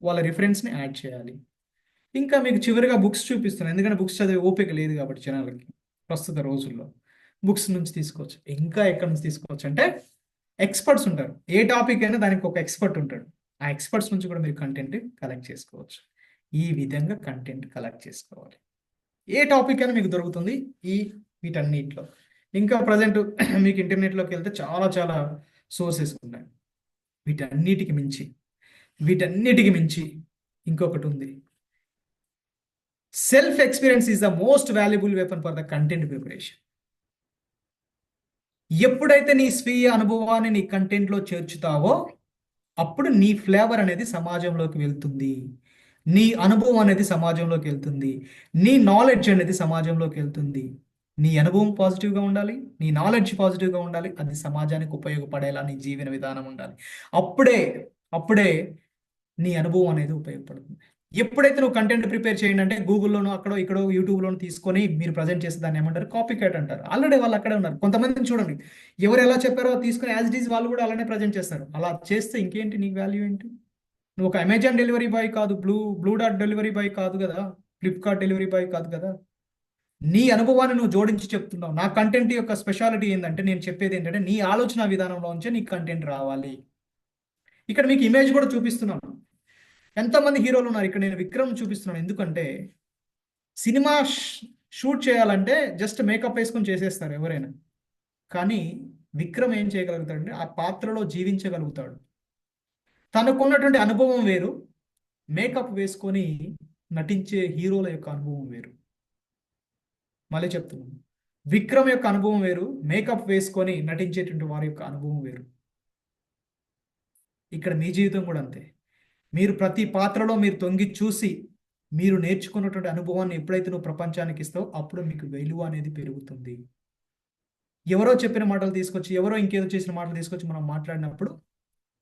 వాళ్ళ రిఫరెన్స్ని యాడ్ చేయాలి. ఇంకా మీకు చివరిగా బుక్స్ చూపిస్తున్నాను, ఎందుకంటే బుక్స్ చదివే ఓపిక లేదు కాబట్టి జనాలకి ప్రస్తుత రోజుల్లో. బుక్స్ నుంచి తీసుకోవచ్చు. ఇంకా ఎక్కడి నుంచి తీసుకోవచ్చు అంటే, ఎక్స్పర్ట్స్ ఉంటారు. ఏ టాపిక్ అయినా దానికి ఒక ఎక్స్పర్ట్ ఉంటాడు. ఆ ఎక్స్పర్ట్స్ నుంచి కూడా మీరు కంటెంట్ కలెక్ట్ చేసుకోవచ్చు. ఈ విధంగా కంటెంట్ కలెక్ట్ చేసుకోవాలి. ఏ టాపిక్ అయినా మీకు దొరుకుతుంది వీటన్నిటిలో. ఇంకా ప్రజెంట్ మీకు ఇంటర్నెట్లోకి వెళ్తే చాలా చాలా సోర్సెస్ ఉన్నాయి. వీటన్నిటికి మించి ఇంకొకటి ఉంది. Self experience is the most valuable weapon for the content preparation. ఎప్పుడైతే నీ స్వీయ అనుభవాన్ని నీ కంటెంట్లో చేర్చుతావో అప్పుడు నీ ఫ్లేవర్ అనేది సమాజంలోకి వెళ్తుంది, నీ అనుభవం అనేది సమాజంలోకి వెళ్తుంది, నీ నాలెడ్జ్ అనేది సమాజంలోకి వెళ్తుంది. నీ అనుభవం పాజిటివ్గా ఉండాలి, నీ నాలెడ్జ్ పాజిటివ్గా ఉండాలి, అది సమాజానికి ఉపయోగపడేలా నీ జీవన విధానం ఉండాలి. అప్పుడే నీ అనుభవం అనేది ఉపయోగపడుతుంది. ఎప్పుడైతే నువ్వు కంటెంట్ ప్రిపేర్ చేయండి అంటే గూగుల్లోనో అక్కడో ఇక్కడో యూట్యూబ్లోనో తీసుకొని మీరు ప్రజెంట్ చేసే దాన్ని ఏమంటారు? కాపీ క్యాట్ అంటారు. ఆల్రెడీ వాళ్ళు అక్కడే ఉన్నారు. కొంతమందిని చూడండి, ఎవరు ఎలా చెప్పారో తీసుకొని యాజ్ ఇట్ ఈజ్ వాళ్ళు కూడా అలానే ప్రజెంట్ చేస్తారు. అలా చేస్తే ఇంకేంటి నీకు వాల్యూ ఏంటి? నువ్వు ఒక అమెజాన్ డెలివరీ బాయ్ కాదు, బ్లూ డాట్ డెలివరీ బాయ్ కాదు కదా, ఫ్లిప్కార్ట్ డెలివరీ బాయ్ కాదు కదా. నీ అనుభవాన్ని నువ్వు జోడించి చెప్తున్నావు. నా కంటెంట్ యొక్క స్పెషాలిటీ ఏంటంటే, నేను చెప్పేది ఏంటంటే నీ ఆలోచన విధానంలో ఉంచే నీకు కంటెంట్ రావాలి. ఇక్కడ మీకు ఇమేజ్ కూడా చూపిస్తున్నాను. ఎంతమంది హీరోలు ఉన్నారు ఇక్కడ, నేను విక్రమ్ చూపిస్తున్నాను. ఎందుకంటే సినిమా షూట్ చేయాలంటే జస్ట్ మేకప్ వేసుకొని చేసేస్తారు ఎవరైనా, కానీ విక్రమ్ ఏం చేయగలుగుతాడంటే ఆ పాత్రలో జీవించగలుగుతాడు. తనకున్నటువంటి అనుభవం వేరు, మేకప్ వేసుకొని నటించే హీరోల యొక్క అనుభవం వేరు. మళ్ళీ చెప్తున్నాను, విక్రమ్ యొక్క అనుభవం వేరు, మేకప్ వేసుకొని నటించేటువంటి వారి యొక్క అనుభవం వేరు. ఇక్కడ మీ జీవితం కూడా అంతే. మీరు ప్రతి పాత్రలో మీరు తొంగి చూసి మీరు నేర్చుకున్నటువంటి అనుభవాన్ని ఎప్పుడైతే నువ్వు ప్రపంచానికి ఇస్తావో అప్పుడు మీకు విలువ అనేది పెరుగుతుంది. ఎవరో చెప్పిన మాటలు తీసుకొచ్చి, ఎవరో ఇంకేదో చేసిన మాటలు తీసుకొచ్చి మనం మాట్లాడినప్పుడు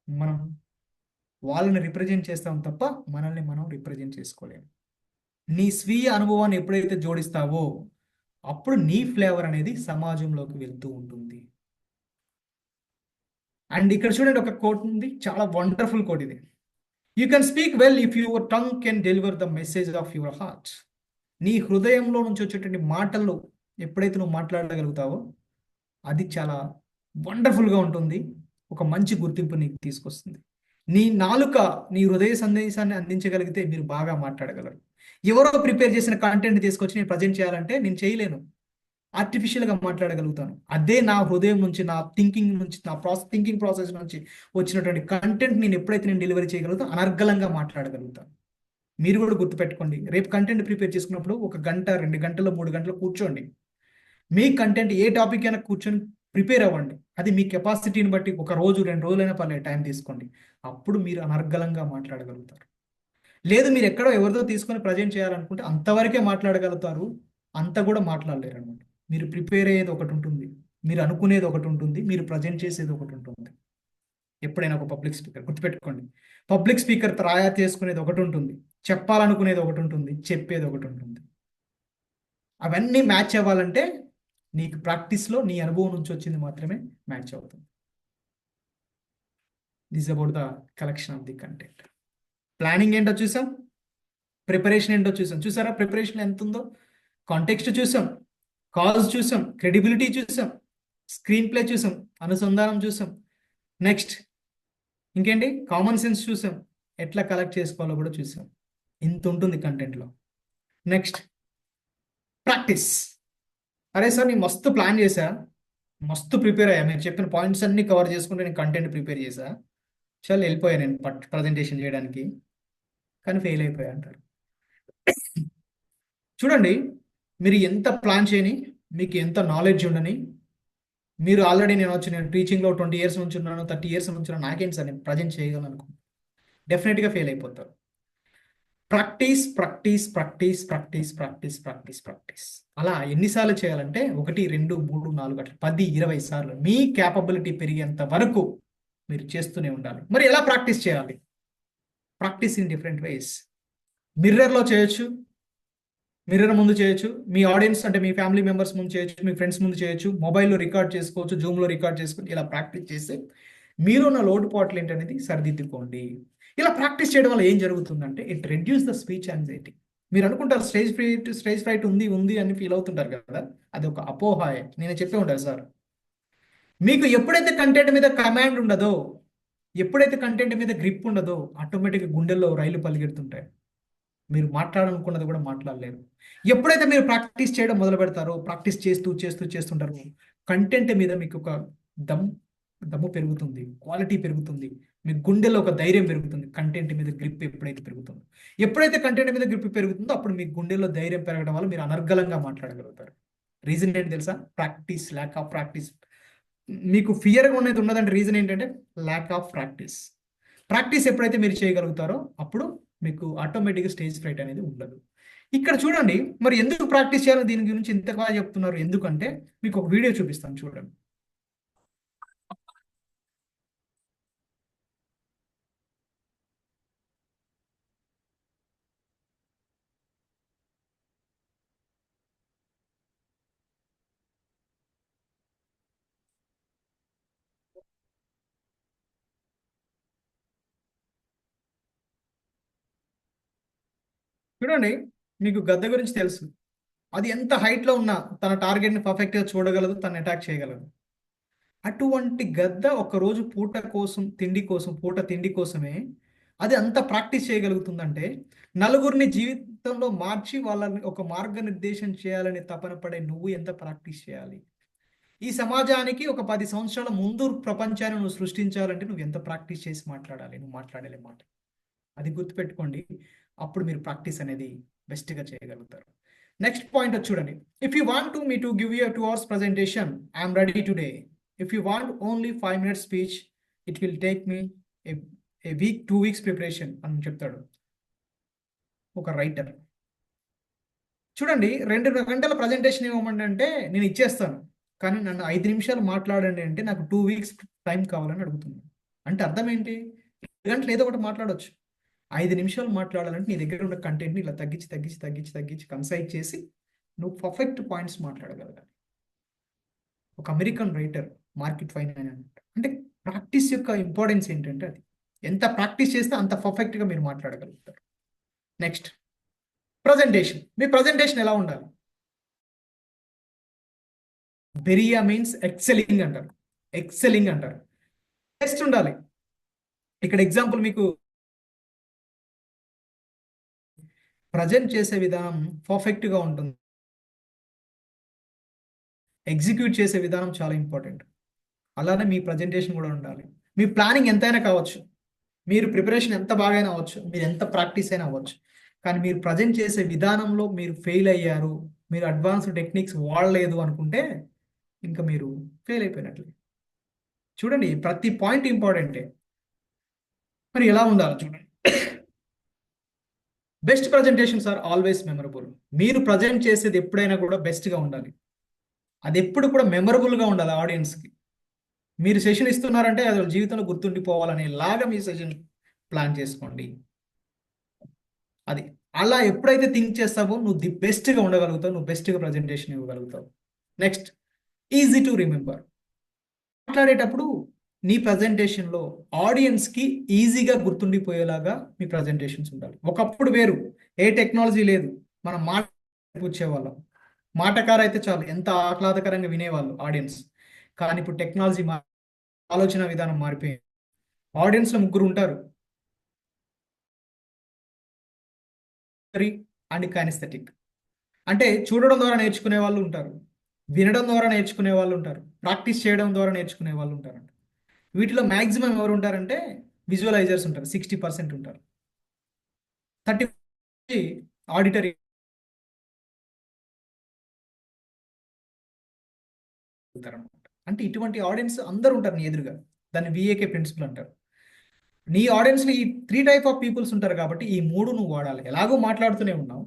మనం వాళ్ళని రిప్రజెంట్ చేస్తాం తప్ప మనల్ని మనం రిప్రజెంట్ చేసుకోలేము. నీ స్వీయ అనుభవాన్ని ఎప్పుడైతే జోడిస్తావో అప్పుడు నీ ఫ్లేవర్ అనేది సమాజంలోకి వెళ్తూ ఉంటుంది. అండ్ ఇక్కడ చూడండి, ఒక కోట్ ఉంది, చాలా వండర్ఫుల్ కోట్ ఇది. You can speak well if your tongue can deliver the message of your heart. నీ హృదయంలో నుంచి వచ్చేటువంటి మాటల్లో ఎప్పుడైతే నువ్వు మాట్లాడగలుగుతావో అది చాలా వండర్ఫుల్గా ఉంటుంది, ఒక మంచి గుర్తింపు నీకు తీసుకొస్తుంది. నీ నాలుక నీ హృదయ సందేశాన్ని అందించగలిగితే మీరు బాగా మాట్లాడగలరు. ఎవరో ప్రిపేర్ చేసిన కంటెంట్ తీసుకొచ్చి నేను ప్రజెంట్ చేయాలంటే నేను చేయలేను, ఆర్టిఫిషియల్గా మాట్లాడగలుగుతాను. అదే నా హృదయం నుంచి, నా థింకింగ్ నుంచి, నా థింకింగ్ ప్రాసెస్ నుంచి వచ్చినటువంటి కంటెంట్ నేను ఎప్పుడైతే నేను డెలివరీ చేయగలుగుతాను, అనర్గళంగా మాట్లాడగలుగుతాను. మీరు కూడా గుర్తుపెట్టుకోండి, రేపు కంటెంట్ ప్రిపేర్ చేసుకున్నప్పుడు 1 గంట 2 గంటలు 3 గంటలు కూర్చోండి. మీ కంటెంట్ ఏ టాపిక్ అయినా కూర్చొని ప్రిపేర్ అవ్వండి. అది మీ కెపాసిటీని బట్టి 1 రోజు 2 రోజులైనా పర్లేదు టైం తీసుకోండి. అప్పుడు మీరు అనర్గళంగా మాట్లాడగలుగుతారు. లేదు మీరు ఎక్కడో ఎవరితో తీసుకొని ప్రజెంట్ చేయాలనుకుంటే అంతవరకే మాట్లాడగలుగుతారు, అంత కూడా మాట్లాడలేరు అనమాట. మీరు ప్రిపేర్ అయ్యేది ఒకటి ఉంటుంది, మీరు అనుకునేది ఒకటి ఉంటుంది, మీరు ప్రజెంట్ చేసేది ఒకటి ఉంటుంది. ఎప్పుడైనా ఒక పబ్లిక్ స్పీకర్ గుర్తుపెట్టుకోండి, పబ్లిక్ స్పీకర్ తయారు చేసుకునేది ఒకటి ఉంటుంది, చెప్పాలనుకునేది ఒకటి ఉంటుంది, చెప్పేది ఒకటి ఉంటుంది. అవన్నీ మ్యాచ్ అవ్వాలంటే నీకు ప్రాక్టీస్లో నీ అనుభవం నుంచి వచ్చింది మాత్రమే మ్యాచ్ అవుతుంది. This about the collection of the content. Planning ఏంటో చూసాం, ప్రిపరేషన్ ఏంటో చూసాం. చూసారా ప్రిపరేషన్ ఎంత ఉందో? కాంటెక్స్ట్ చూసాం, కాజ్ చూసాం, క్రెడిబిలిటీ చూసాం, స్క్రీన్ ప్లే చూసాం, అనుసంధానం చూసాం. నెక్స్ట్ ఇంకేంటి, కామన్ సెన్స్ చూసాం, ఎట్లా కలెక్ట్ చేసుకోవాలో కూడా చూసాం. ఇంత ఉంటుంది కంటెంట్లో. Next practice. అరే సార్ నేను మస్తు ప్లాన్ చేశా, మస్తు ప్రిపేర్ అయ్యా, మీరు చెప్పిన పాయింట్స్ అన్ని కవర్ చేసుకుంటే నేను కంటెంట్ ప్రిపేర్ చేశా, చాలా వెళ్ళిపోయా నేను ప్రజెంటేషన్ చేయడానికి, కానీ ఫెయిల్ అయిపోయా అంటారు. చూడండి, మీరు ఎంత ప్లాన్ చేయని, మీకు ఎంత నాలెడ్జ్ ఉండని, మీరు ఆల్రెడీ నేను టీచింగ్లో 20 years నుంచి ఉన్నాను, 30 years నుంచి ఉన్నాను, నాకేంటి సార్ నేను ప్రజెంట్ చేయగలను అనుకో, డెఫినెట్గా ఫెయిల్ అయిపోతారు. Practice practice practice practice practice practice practice. అలా ఎన్నిసార్లు చేయాలంటే 1 2 3 4 అట్లా 10 20 సార్లు మీ క్యాపబిలిటీ పెరిగేంత వరకు మీరు చేస్తూనే ఉండాలి. మరి ఎలా ప్రాక్టీస్ చేయాలి? Practice in different ways. మిర్రర్లో చేయొచ్చు, మిర్రర్ ముందు చేయొచ్చు, మీ ఆడియన్స్ అంటే మీ ఫ్యామిలీ మెంబర్స్ ముందు చేయొచ్చు, మీ ఫ్రెండ్స్ ముందు చేయొచ్చు, మొబైల్లో రికార్డ్ చేసుకోవచ్చు, జూమ్లో రికార్డ్ చేసుకుని ఇలా ప్రాక్టీస్ చేస్తే మీరున్న లోటుపాట్లు ఏంటనేది సరిదిద్దుకోండి. ఇలా ప్రాక్టీస్ చేయడం వల్ల ఏం జరుగుతుందంటే it reduce the speech anxiety. మీరు అనుకుంటారు స్టేజ్ ఫ్రైట్ ఉంది అని ఫీల్ అవుతుంటారు కదా, అది ఒక అపోహాయే. నేను చెప్పే ఉంటాను సార్, మీకు ఎప్పుడైతే కంటెంట్ మీద కమాండ్ ఉండదో, ఎప్పుడైతే కంటెంట్ మీద గ్రిప్ ఉండదో, ఆటోమేటిక్గా గుండెల్లో రైలు పరిగెడుతుంటాయి, మీరు మాట్లాడాలనుకున్నది కూడా మాట్లాడలేరు. ఎప్పుడైతే మీరు ప్రాక్టీస్ చేయడం మొదలు పెడతారో, ప్రాక్టీస్ చేస్తుంటారో, కంటెంట్ మీద మీకు ఒక దమ్ము పెరుగుతుంది, క్వాలిటీ పెరుగుతుంది, మీ గుండెలో ఒక ధైర్యం పెరుగుతుంది. కంటెంట్ మీద గ్రిప్ ఎప్పుడైతే పెరుగుతుందో, ఎప్పుడైతే కంటెంట్ మీద గ్రిప్ పెరుగుతుందో అప్పుడు మీ గుండెలో ధైర్యం పెరగడం వల్ల మీరు అనర్గళంగా మాట్లాడగలుగుతారు. రీజన్ ఏంటి తెలుసా? Practice, lack of practice. మీకు ఫియర్గా ఉన్నది ఉన్నదంటే రీజన్ ఏంటంటే ల్యాక్ ఆఫ్ ప్రాక్టీస్. ప్రాక్టీస్ ఎప్పుడైతే మీరు చేయగలుగుతారో అప్పుడు మీకు ఆటోమేటిక్గా స్టేజ్ ఫ్రైట్ అనేది ఉండదు. ఇక్కడ చూడండి, మరి ఎందుకు ప్రాక్టీస్ చేయాలో దీని గురించి ఇంతగా చెప్తున్నారు? ఎందుకంటే మీకు ఒక వీడియో చూపిస్తాను చూడండి. చూడండి, మీకు గద్ద గురించి తెలుసు, అది ఎంత హైట్లో ఉన్నా తన టార్గెట్ని పర్ఫెక్ట్గా చూడగలదు, తను అటాక్ చేయగలదు. అటువంటి గద్ద ఒకరోజు పూట తిండి కోసమే అది అంత ప్రాక్టీస్ చేయగలుగుతుందంటే, నలుగురిని జీవితంలో మార్చి వాళ్ళని ఒక మార్గనిర్దేశం చేయాలని తపన పడే నువ్వు ఎంత ప్రాక్టీస్ చేయాలి? ఈ సమాజానికి ఒక 10 సంవత్సరాల ముందు ప్రపంచాన్ని నువ్వు సృష్టించాలంటే నువ్వు ఎంత ప్రాక్టీస్ చేసి మాట్లాడాలి? నువ్వు మాట్లాడలే మాట, అది గుర్తుపెట్టుకోండి. అప్పుడు మీరు ప్రాక్టీస్ అనేది బెస్ట్గా చేయగలుగుతారు. నెక్స్ట్ పాయింట్ చూడండి. If you want me to give you 2 hours presentation, I'm ready today. If you want only 5 minutes speech, it will take me A week 2 weeks preparation అని చెప్తాడు. ఒక రైటర్. చూడండి, 2 గంటల ప్రజెంటేషన్ ఇవ్వమండి అంటే నేను ఇచ్చేస్తాను, కానీ నన్ను 5 నిమిషాలు మాట్లాడండి అంటే నాకు 2 వీక్స్ టైం కావాలని అడుగుతున్నాను. అంటే అర్థం ఏంటి? 2 గంటలు ఏదో ఒకటి మాట్లాడవచ్చు. 5 నిమిషాలు మాట్లాడాలంటే నీ దగ్గర ఉన్న కంటెంట్ని ఇలా తగ్గించి కన్సైజ్ చేసి నువ్వు పర్ఫెక్ట్ పాయింట్స్ మాట్లాడగలగాలి. ఒక అమెరికన్ రైటర్ మార్కెట్ ఫైన్ అంటే ప్రాక్టీస్ యొక్క ఇంపార్టెన్స్ ఏంటంటే అది ఎంత ప్రాక్టీస్ చేస్తే అంత పర్ఫెక్ట్గా మీరు మాట్లాడగలుగుతారు. Next presentation. మీ ప్రజెంటేషన్ ఎలా ఉండాలి? బెరియా మీన్స్ ఎక్సెలింగ్ అంటారు. ఎక్సెలింగ్ అంటారు. బెస్ట్ ఉండాలి. ఇక్కడ ఎగ్జాంపుల్ మీకు ప్రజెంట్ చేసే విధానం పర్ఫెక్ట్గా ఉంటుంది. ఎగ్జిక్యూట్ చేసే విధానం చాలా ఇంపార్టెంట్. అలానే మీ ప్రజెంటేషన్ కూడా ఉండాలి. మీ ప్లానింగ్ ఎంతైనా కావచ్చు, మీరు ప్రిపరేషన్ ఎంత బాగైనా అవ్వచ్చు, మీరు ఎంత ప్రాక్టీస్ అయినా అవ్వచ్చు, కానీ మీరు ప్రజెంట్ చేసే విధానంలో మీరు ఫెయిల్ అయ్యారు, మీరు అడ్వాన్స్డ్ టెక్నిక్స్ వాడలేదు అనుకుంటే ఇంకా మీరు ఫెయిల్ అయిపోయినట్లే. చూడండి, ప్రతి పాయింట్ ఇంపార్టెంటే. మరి ఎలా ఉండాలి చూడండి. Best presentations are always memorable. మీరు ప్రజెంట్ చేసేది ఎప్పుడైనా కూడా బెస్ట్గా ఉండాలి. అది ఎప్పుడు కూడా మెమరబుల్గా ఉండాలి ఆడియన్స్కి. మీరు సెషన్ ఇస్తున్నారంటే అది జీవితంలో గుర్తుండిపోవాలనే లాగా మీ సెషన్ ప్లాన్ చేసుకోండి. అది అలా ఎప్పుడైతే థింక్ చేస్తావో నువ్వు ది బెస్ట్గా ఉండగలుగుతావు, నువ్వు బెస్ట్గా ప్రజెంటేషన్ ఇవ్వగలుగుతావు. Next, easy to remember. మాట్లాడేటప్పుడు నీ ప్రజెంటేషన్లో ఆడియన్స్కి ఈజీగా గుర్తుండిపోయేలాగా మీ ప్రజెంటేషన్స్ ఉండాలి. ఒకప్పుడు వేరు, ఏ టెక్నాలజీ లేదు, మనం మాట కూర్చేవాళ్ళం. మాటకార అయితే చాలు, ఎంత ఆహ్లాదకరంగా వినేవాళ్ళు ఆడియన్స్. కానీ ఇప్పుడు టెక్నాలజీ ఆలోచన విధానం మారిపోయింది. ఆడియన్స్లో 3 ఉంటారు, అండ్ కైనెస్థెటిక్. అంటే చూడడం ద్వారా నేర్చుకునే వాళ్ళు ఉంటారు, వినడం ద్వారా నేర్చుకునే వాళ్ళు ఉంటారు, ప్రాక్టీస్ చేయడం ద్వారా నేర్చుకునే వాళ్ళు ఉంటారు. వీటిలో మ్యాక్సిమం ఎవరు ఉంటారంటే విజువలైజర్స్ ఉంటారు, 60% ఉంటారు. 30% ఆడిటరీ. అంటే ఇటువంటి ఆడియన్స్ అందరూ ఉంటారు నీ ఎదురుగా. దాన్ని విఏకే ప్రిన్సిపల్ అంటారు. నీ ఆడియన్స్లో ఈ 3 టైప్ ఆఫ్ పీపుల్స్ ఉంటారు కాబట్టి ఈ 3 నువ్వు వాడాలి. ఎలాగో మాట్లాడుతూనే ఉన్నావు,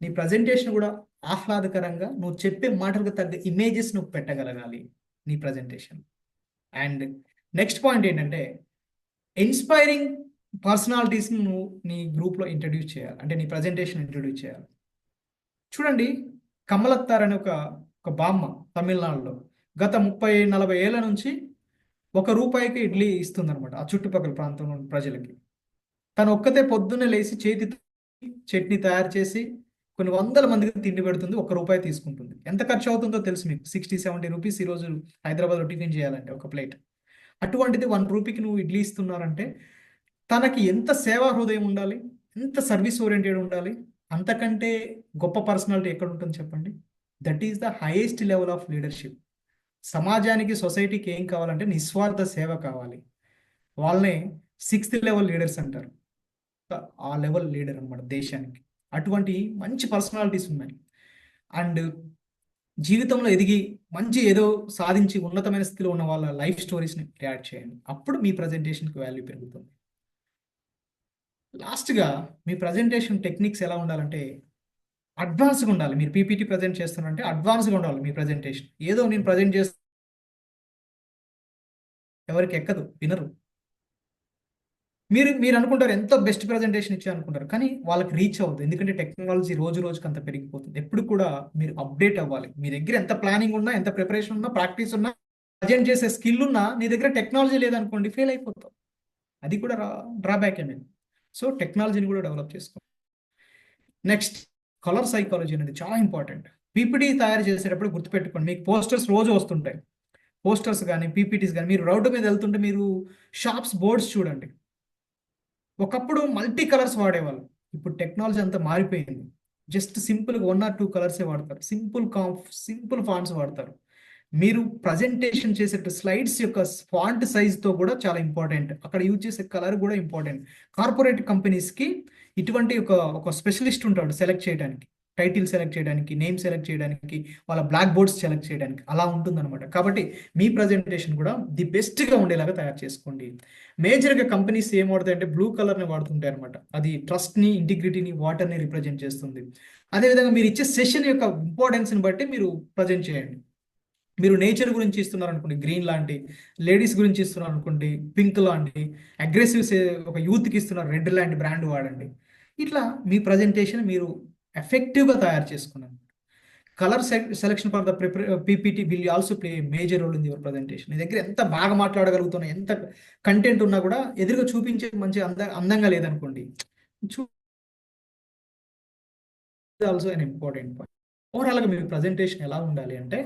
నీ ప్రజెంటేషన్ కూడా ఆహ్లాదకరంగా, నువ్వు చెప్పే మాటలకు తగ్గ ఇమేజెస్ నువ్వు పెట్టగలగాలి నీ ప్రజెంటేషన్. అండ్ నెక్స్ట్ పాయింట్ ఏంటంటే ఇన్స్పైరింగ్ పర్సనాలిటీస్ని నువ్వు నీ గ్రూప్లో ఇంట్రడ్యూస్ చేయాలి, అంటే నీ ప్రజెంటేషన్ ఇంట్రడ్యూస్ చేయాలి. చూడండి, కమలత్తార్ అనే ఒక బామ్మ తమిళనాడులో గత 30-40 ఏళ్ల నుంచి ₹1 ఇడ్లీ ఇస్తుందన్నమాట ఆ చుట్టుపక్కల ప్రాంతంలో ప్రజలకి. తను ఒక్కతే పొద్దున్నే లేచి చేతితో చట్నీ తయారు చేసి కొన్ని వందల మందికి తిండి పెడుతుంది, ₹1 తీసుకుంటుంది. ఎంత ఖర్చు అవుతుందో తెలుసు మీకు, 60-70 రూపీస్ ఈరోజు హైదరాబాద్లో టిఫిన్ చేయాలంటే ఒక ప్లేట్. అటువంటిది ₹1కి నువ్వు ఇడ్లీ ఇస్తున్నారంటే తనకి ఎంత సేవా హృదయం ఉండాలి, ఎంత సర్వీస్ ఓరియంటెడ్ ఉండాలి. అంతకంటే గొప్ప పర్సనాలిటీ ఎక్కడ ఉంటుంది చెప్పండి? That is the highest level of leadership. సమాజానికి, సొసైటీకి ఏం కావాలంటే నిస్వార్థ సేవ కావాలి. వాళ్ళనే 6th లెవెల్ లీడర్స్ అంటారు. ఆ లెవెల్ లీడర్ అన్నమాట దేశానికి. అటువంటి మంచి పర్సనాలిటీస్ ఉన్నాయి. అండ్ జీవితంలో ఎదిగి మంచి ఏదో సాధించి ఉన్నతమైన స్థితిలో ఉన్న వాళ్ళ లైఫ్ స్టోరీస్ని యాడ్ చేయండి. అప్పుడు మీ ప్రజెంటేషన్కి వాల్యూ పెరుగుతుంది. లాస్ట్గా మీ ప్రజెంటేషన్ టెక్నిక్స్ ఎలా ఉండాలంటే అడ్వాన్స్గా ఉండాలి. మీరు పీపీటీ ప్రజెంట్ చేస్తున్నారంటే అడ్వాన్స్గా ఉండాలి మీ ప్రజెంటేషన్. ఏదో నేను ప్రజెంట్ చేస్తే ఎవరికి ఎక్కదు, వినరు. మీరు అనుకుంటారు ఎంతో బెస్ట్ ప్రజెంటేషన్ ఇచ్చా అనుకుంటారు, కానీ వాళ్ళకి రీచ్ అవ్వదు. ఎందుకంటే టెక్నాలజీ రోజు రోజుకి అంత పెరిగిపోతుంది. ఎప్పుడు కూడా మీరు అప్డేట్ అవ్వాలి. మీ దగ్గర ఎంత ప్లానింగ్ ఉన్నా, ఎంత ప్రిపరేషన్ ఉన్నా, ప్రాక్టీస్ ఉన్నా, ప్రజెంట్ చేసే స్కిల్ ఉన్నా, నీ దగ్గర టెక్నాలజీ లేదనుకోండి ఫెయిల్ అయిపోతావు. అది కూడా డ్రాబ్యాక్ అనేది. సో టెక్నాలజీని కూడా డెవలప్ చేసుకోండి. నెక్స్ట్, కలర్ సైకాలజీ అనేది చాలా ఇంపార్టెంట్. పీపీటీ తయారు చేసేటప్పుడు గుర్తుపెట్టుకోండి, మీకు పోస్టర్స్ రోజు వస్తుంటాయి. పోస్టర్స్ కానీ పీపీటీస్ కానీ మీరు రోడ్డు మీద వెళ్తుంటే మీరు షాప్స్ బోర్డ్స్ చూడండి. ఒకప్పుడు మల్టీ కలర్స్ వాడేవాళ్ళు, ఇప్పుడు టెక్నాలజీ అంతా మారిపోయింది. జస్ట్ సింపుల్గా 1 or 2 కలర్సే వాడతారు. సింపుల్ ఫాంట్స్ వాడతారు. మీరు ప్రజెంటేషన్ చేసే స్లైడ్స్ యొక్క ఫాంట్ సైజ్తో కూడా చాలా ఇంపార్టెంట్. అక్కడ యూజ్ చేసే కలర్ కూడా ఇంపార్టెంట్. కార్పొరేట్ కంపెనీస్కి ఇటువంటి ఒక స్పెషలిస్ట్ ఉంటాడు సెలెక్ట్ చేయడానికి. టైటిల్ సెలెక్ట్ చేయడానికి, నేమ్ సెలెక్ట్ చేయడానికి, వాళ్ళ బ్లాక్ బోర్డ్స్ సెలెక్ట్ చేయడానికి అలా ఉంటుందన్నమాట. కాబట్టి మీ ప్రజెంటేషన్ కూడా ది బెస్ట్గా ఉండేలాగా తయారు చేసుకోండి. మేజర్గా కంపెనీస్ ఏం వాడతాయంటే బ్లూ కలర్ని వాడుతుంటాయి అనమాట. అది ట్రస్ట్ని, ఇంటిగ్రిటీని, వాటర్ని రిప్రజెంట్ చేస్తుంది. అదేవిధంగా మీరు ఇచ్చే సెషన్ యొక్క ఇంపార్టెన్స్ని బట్టి మీరు ప్రజెంట్ చేయండి. మీరు నేచర్ గురించి ఇస్తున్నారు అనుకోండి, గ్రీన్ లాంటి, లేడీస్ గురించి ఇస్తున్నారు అనుకోండి, పింక్ లాంటి, అగ్రెసివ్ ఒక యూత్కి ఇస్తున్నారు, రెడ్ లాంటి బ్రాండ్ వాడండి. ఇట్లా మీ ప్రజెంటేషన్ మీరు ఎఫెక్టివ్గా తయారు చేసుకున్నాను. Colour selection for the PPT will also play major role in your presentation. మీ దగ్గర ఎంత బాగా మాట్లాడగలుగుతున్నా, ఎంత కంటెంట్ ఉన్నా కూడా ఎదురుగా చూపించే మంచి అందంగా లేదనుకోండి, ఆల్సో అన్ ఇంపార్టెంట్ పాయింట్. ఓవరాల్గా మీ ప్రజెంటేషన్ ఎలా ఉండాలి అంటే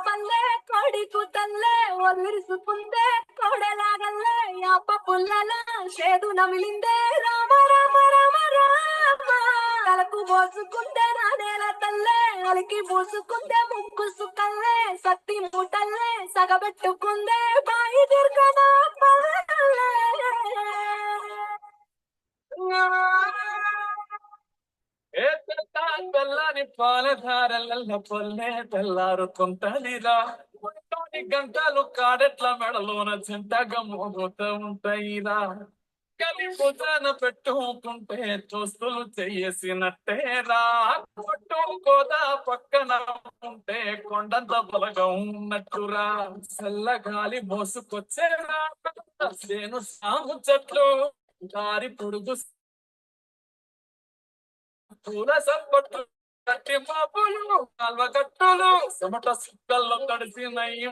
పల్లె కోడి కూతల్లే ఒలిరుసుకుందే కోడెలాగల్లే యాప పుల్లల షేదు నమిలిందే రామ రామ రామ రామ తలకు పోసుకుందే నానేల తల్లే అలికి పూసుకుందే ముక్కు సుకల్లే సత్తి మూటల్లే సగబెట్టుకుందే బాయి దుర్గదా పల్లె తెల్లని పాలధారల పొల్లే తెల్లారుతుంటనిరా గంటలు కాడెట్ల మెడలోన చింతగా మోగుతూ ఉంటాయిరా. కలిపుజన పెట్టుకుంటే చూస్తులు చేసినట్టేరా. కొట్టుకోదా పక్కన ఉంటే కొండంత బలగా ఉన్నట్టురా. చల్లగాలి మోసుకొచ్చేరా సేను సాము చెట్లు గారి పొడుగు పూల సప్పట్లు కట్టి మాపులు కల్వగట్టులు చెమట సుక్కల్లో తడిసినయ్యి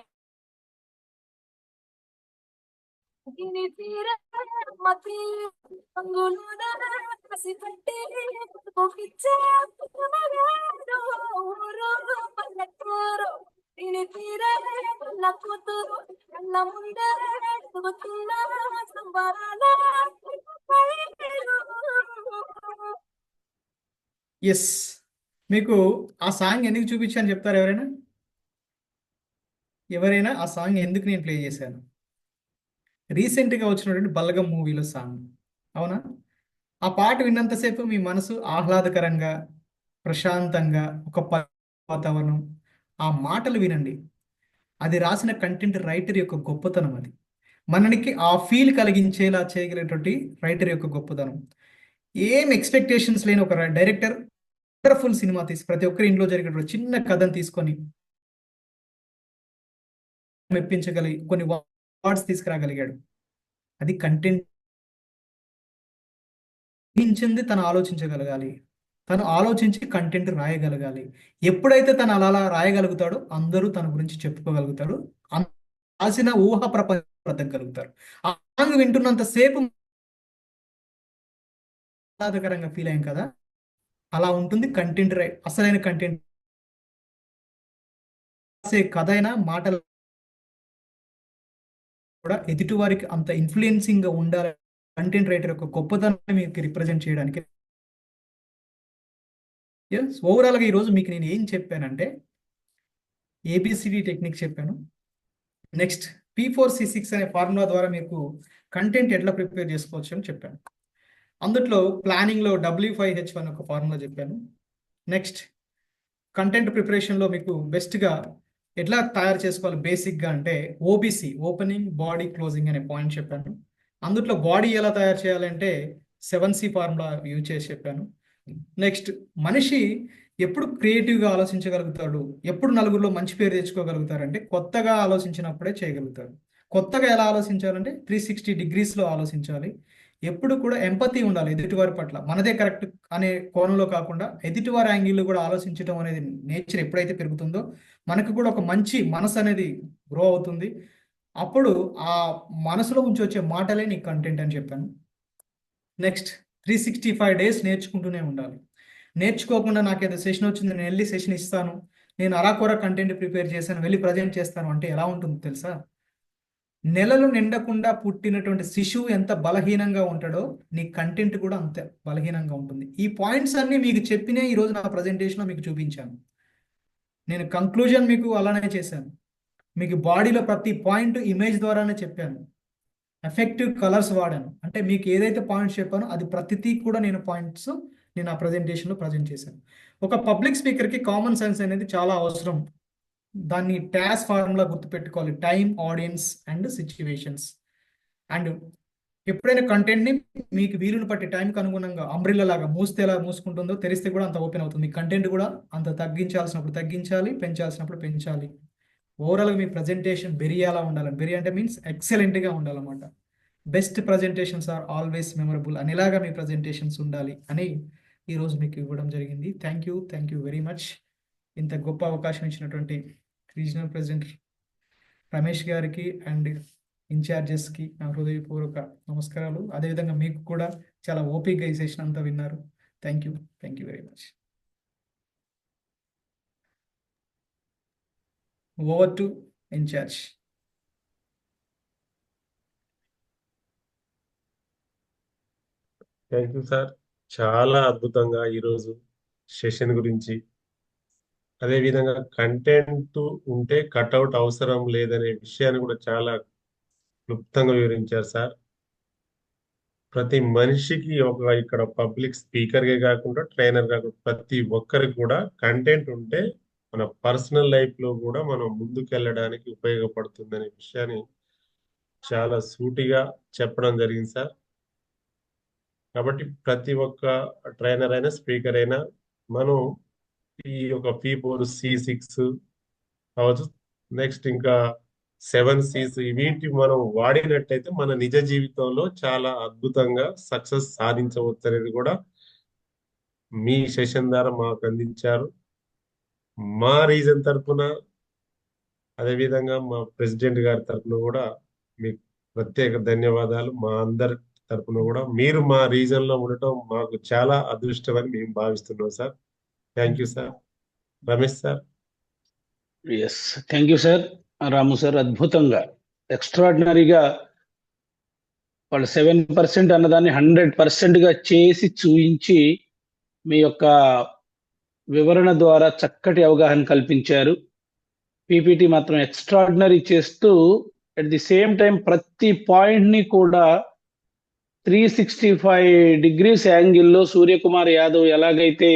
ఎస్, మీకు ఆ సాంగ్ ఎందుకు చూపించాను చెప్తారు ఎవరైనా ఆ సాంగ్ ఎందుకు నేను ప్లే చేశాను? రీసెంట్గా వచ్చినటువంటి బలగం మూవీలో సాంగ్, అవునా? ఆ పాట విన్నంతసేపు మీ మనసు ఆహ్లాదకరంగా, ప్రశాంతంగా, ఒక వాతావరణం, ఆ మాటలు వినండి. అది రాసిన కంటెంట్ రైటర్ యొక్క గొప్పతనం. అది మనకి ఆ ఫీల్ కలిగించేలా చేయగలిగేటువంటి రైటర్ యొక్క గొప్పతనం. ఏం ఎక్స్పెక్టేషన్స్ లేని ఒక డైరెక్టర్ వండర్ఫుల్ సినిమా తీసి ప్రతి ఒక్కరి ఇంట్లో జరిగేటువంటి చిన్న కథను తీసుకొని మెప్పించగలిగి కొన్ని వర్డ్స్ తీసుకురాగలిగాడు. అది కంటెంట్ తను ఆలోచించగలగాలి, తను ఆలోచించి కంటెంట్ రాయగలగాలి. ఎప్పుడైతే తను అలా రాయగలుగుతాడో అందరూ తన గురించి చెప్పుకోగలుగుతాడు, రాసిన ఊహ ప్రపంచగలుగుతారు. ఆ సాంగ్ వింటున్నంతసేపు ఆహ్లాదకరంగా ఫీల్ అయ్యాం కదా, అలా ఉంటుంది కంటెంట్. అసలైన కంటెంట్ రాసే కథ అయినా మాటలు కూడా ఎదుటి వారికి అంత ఇన్ఫ్లుయెన్సింగ్ గా ఉండాలి. కంటెంట్ రైటర్ యొక్క గొప్పతనాన్ని మీకు రిప్రజెంట్ చేయడానికి. ఓవరాల్గా ఈరోజు మీకు నేను ఏం చెప్పానంటే ఏబిసిడి టెక్నిక్ చెప్పాను. నెక్స్ట్ P4C6 అనే ఫార్ములా ద్వారా మీకు కంటెంట్ ఎట్లా ప్రిపేర్ చేసుకోవచ్చు అని చెప్పాను. అందులో ప్లానింగ్లో W5H1 ఒక ఫార్ములా చెప్పాను. నెక్స్ట్ కంటెంట్ ప్రిపరేషన్లో మీకు బెస్ట్గా ఎట్లా తయారు చేసుకోవాలి బేసిక్గా అంటే OBC, ఓపెనింగ్, బాడీ, క్లోజింగ్ అనే పాయింట్ చెప్పాను. అందులో బాడీ ఎలా తయారు చేయాలంటే 7C ఫార్ములా యూజ్ చేసి చెప్పాను. నెక్స్ట్ మనిషి ఎప్పుడు క్రియేటివ్గా ఆలోచించగలుగుతాడు, ఎప్పుడు నలుగురిలో మంచి పేరు తెచ్చుకోగలుగుతారంటే కొత్తగా ఆలోచించినప్పుడే చేయగలుగుతారు. కొత్తగా ఎలా ఆలోచించాలంటే 360 డిగ్రీస్లో ఆలోచించాలి. ఎప్పుడు కూడా ఎంపతి ఉండాలి ఎదుటివారి పట్ల. మనదే కరెక్ట్ అనే కోణంలో కాకుండా ఎదుటివారి యాంగిల్లో కూడా ఆలోచించడం అనేది నేచర్ ఎప్పుడైతే పెరుగుతుందో మనకు కూడా ఒక మంచి మనసు అనేది గ్రో అవుతుంది. అప్పుడు ఆ మనసులో నుంచి వచ్చే మాటలే నీ కంటెంట్ అని చెప్పాను. నెక్స్ట్ 365 డేస్ నేర్చుకుంటూనే ఉండాలి. నేర్చుకోకుండా నాకేదో సెషన్ వచ్చింది నేను వెళ్ళి సెషన్ ఇస్తాను, నేను అరాకొర కంటెంట్ ప్రిపేర్ చేశాను వెళ్ళి ప్రజెంట్ చేస్తాను అంటే ఎలా ఉంటుంది తెలుసా? నెలలు నిండకుండా పుట్టినటువంటి శిశువు ఎంత బలహీనంగా ఉంటాడో నీ కంటెంట్ కూడా అంత బలహీనంగా ఉంటుంది. ఈ పాయింట్స్ అన్ని మీకు చెప్పినే ఈరోజు నా ప్రజెంటేషన్లో మీకు చూపించాను. నేను కంక్లూజన్ మీకు అలానే చేశాను. మీకు బాడీలో ప్రతి పాయింట్ ఇమేజ్ ద్వారానే చెప్పాను. ఎఫెక్టివ్ కలర్స్ వాడాను. అంటే మీకు ఏదైతే పాయింట్స్ చెప్పానో అది ప్రతిదీ కూడా నేను ఆ ప్రజెంటేషన్లో ప్రజెంట్ చేశాను. ఒక పబ్లిక్ స్పీకర్కి కామన్ సెన్స్ అనేది చాలా అవసరం. దాన్ని టాస్ ఫార్ములా గుర్తుపెట్టుకోవాలి. Time, audience and situations. And ఎప్పుడైనా కంటెంట్ని మీకు వీలుని బట్టి టైంకి అనుగుణంగా అంబ్రిల్లా లాగా మూస్తే ఎలా మూసుకుంటుందో తెరిస్తే కూడా అంత ఓపెన్ అవుతుంది. కంటెంట్ కూడా అంత తగ్గించాల్సినప్పుడు తగ్గించాలి, పెంచాల్సినప్పుడు పెంచాలి. ఓవరాల్గా మీ ప్రజెంటేషన్ బెరియాలా ఉండాలి. బెరియా అంటే మీన్స్ ఎక్సలెంట్గా ఉండాలన్నమాట. Best presentations are always memorable అనేలాగా మీ ప్రజెంటేషన్స్ ఉండాలి అని ఈరోజు మీకు ఇవ్వడం జరిగింది. Thank you very much. ఇంత గొప్ప అవకాశం ఇచ్చినటువంటి రీజనల్ ప్రెసిడెంట్ రమేష్ గారికి అండ్ ఇన్ఛార్జెస్కి నా హృదయపూర్వక నమస్కారాలు. అదేవిధంగా మీకు కూడా చాలా ఓపికగా ఈ సెషన్ అంతా విన్నారు. Thank you very much. Over to incharge. Thank you sir. చాలా అద్భుతంగా ఈరోజు సెషన్ గురించి, అదేవిధంగా కంటెంట్ ఉంటే కట్అవుట్ అవసరం లేదనే విషయాన్ని కూడా చాలా క్లుప్తంగా వివరించారు సార్. ప్రతి మనిషికి ఇక్కడ పబ్లిక్ స్పీకర్గా కాకుండా ట్రైనర్ కాకుండా ప్రతి ఒక్కరికి కూడా కంటెంట్ ఉంటే మన పర్సనల్ లైఫ్లో కూడా మనం ముందుకెళ్ళడానికి ఉపయోగపడుతుందనే విషయాన్ని చాలా సూటిగా చెప్పడం జరిగింది సార్. కాబట్టి ప్రతి ఒక్క ట్రైనర్ అయినా స్పీకర్ అయినా మనం ఈ యొక్క P4 C6 కావచ్చు, నెక్స్ట్ ఇంకా 7 C's వీటి మనం వాడినట్టయితే మన నిజ జీవితంలో చాలా అద్భుతంగా సక్సెస్ సాధించవచ్చు అనేది కూడా మీ సెషన్ ద్వారా మాకు అందించారు. మా రీజన్ తరఫున అదేవిధంగా మా ప్రెసిడెంట్ గారి తరఫున కూడా మీకు ప్రత్యేక ధన్యవాదాలు. మా అందరి తరఫున కూడా మీరు మా రీజన్ లో ఉండటం మాకు చాలా అదృష్టం అని మేము భావిస్తున్నాం sir. Thank you sir. Ramesh sir. Yes, thank you sir. Ramu sir అద్భుతంగా ఎక్స్ట్రాడినరీగా వాళ్ళు 7% అన్నదాన్ని 100%గా చేసి చూయించి మీ యొక్క వివరణ ద్వారా చక్కటి అవగాహన కల్పించారు. పీపీటీ మాత్రం ఎక్స్ట్రాడినరీ చేస్తూ అట్ ది సేమ్ టైం ప్రతి పాయింట్ని కూడా 365 degrees యాంగిల్లో సూర్యకుమార్ యాదవ్ ఎలాగైతే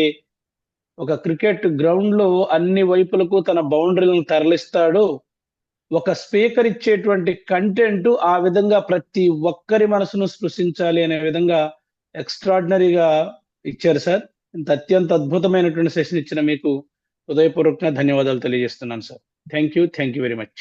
ఒక క్రికెట్ గ్రౌండ్లో అన్ని వైపులకు తన బౌండరీలను తరలిస్తాడో ఒక స్పీకర్ ఇచ్చేటువంటి కంటెంట్ ఆ విధంగా ప్రతి ఒక్కరి మనసును స్పృశించాలి అనే విధంగా ఎక్స్ట్రాడినరీగా ఇచ్చారు సార్. ఇంత అత్యంత అద్భుతమైనటువంటి సెషన్ ఇచ్చిన మీకు హృదయపూర్వకంగా ధన్యవాదాలు తెలియజేస్తున్నాను sir. Thank you very much.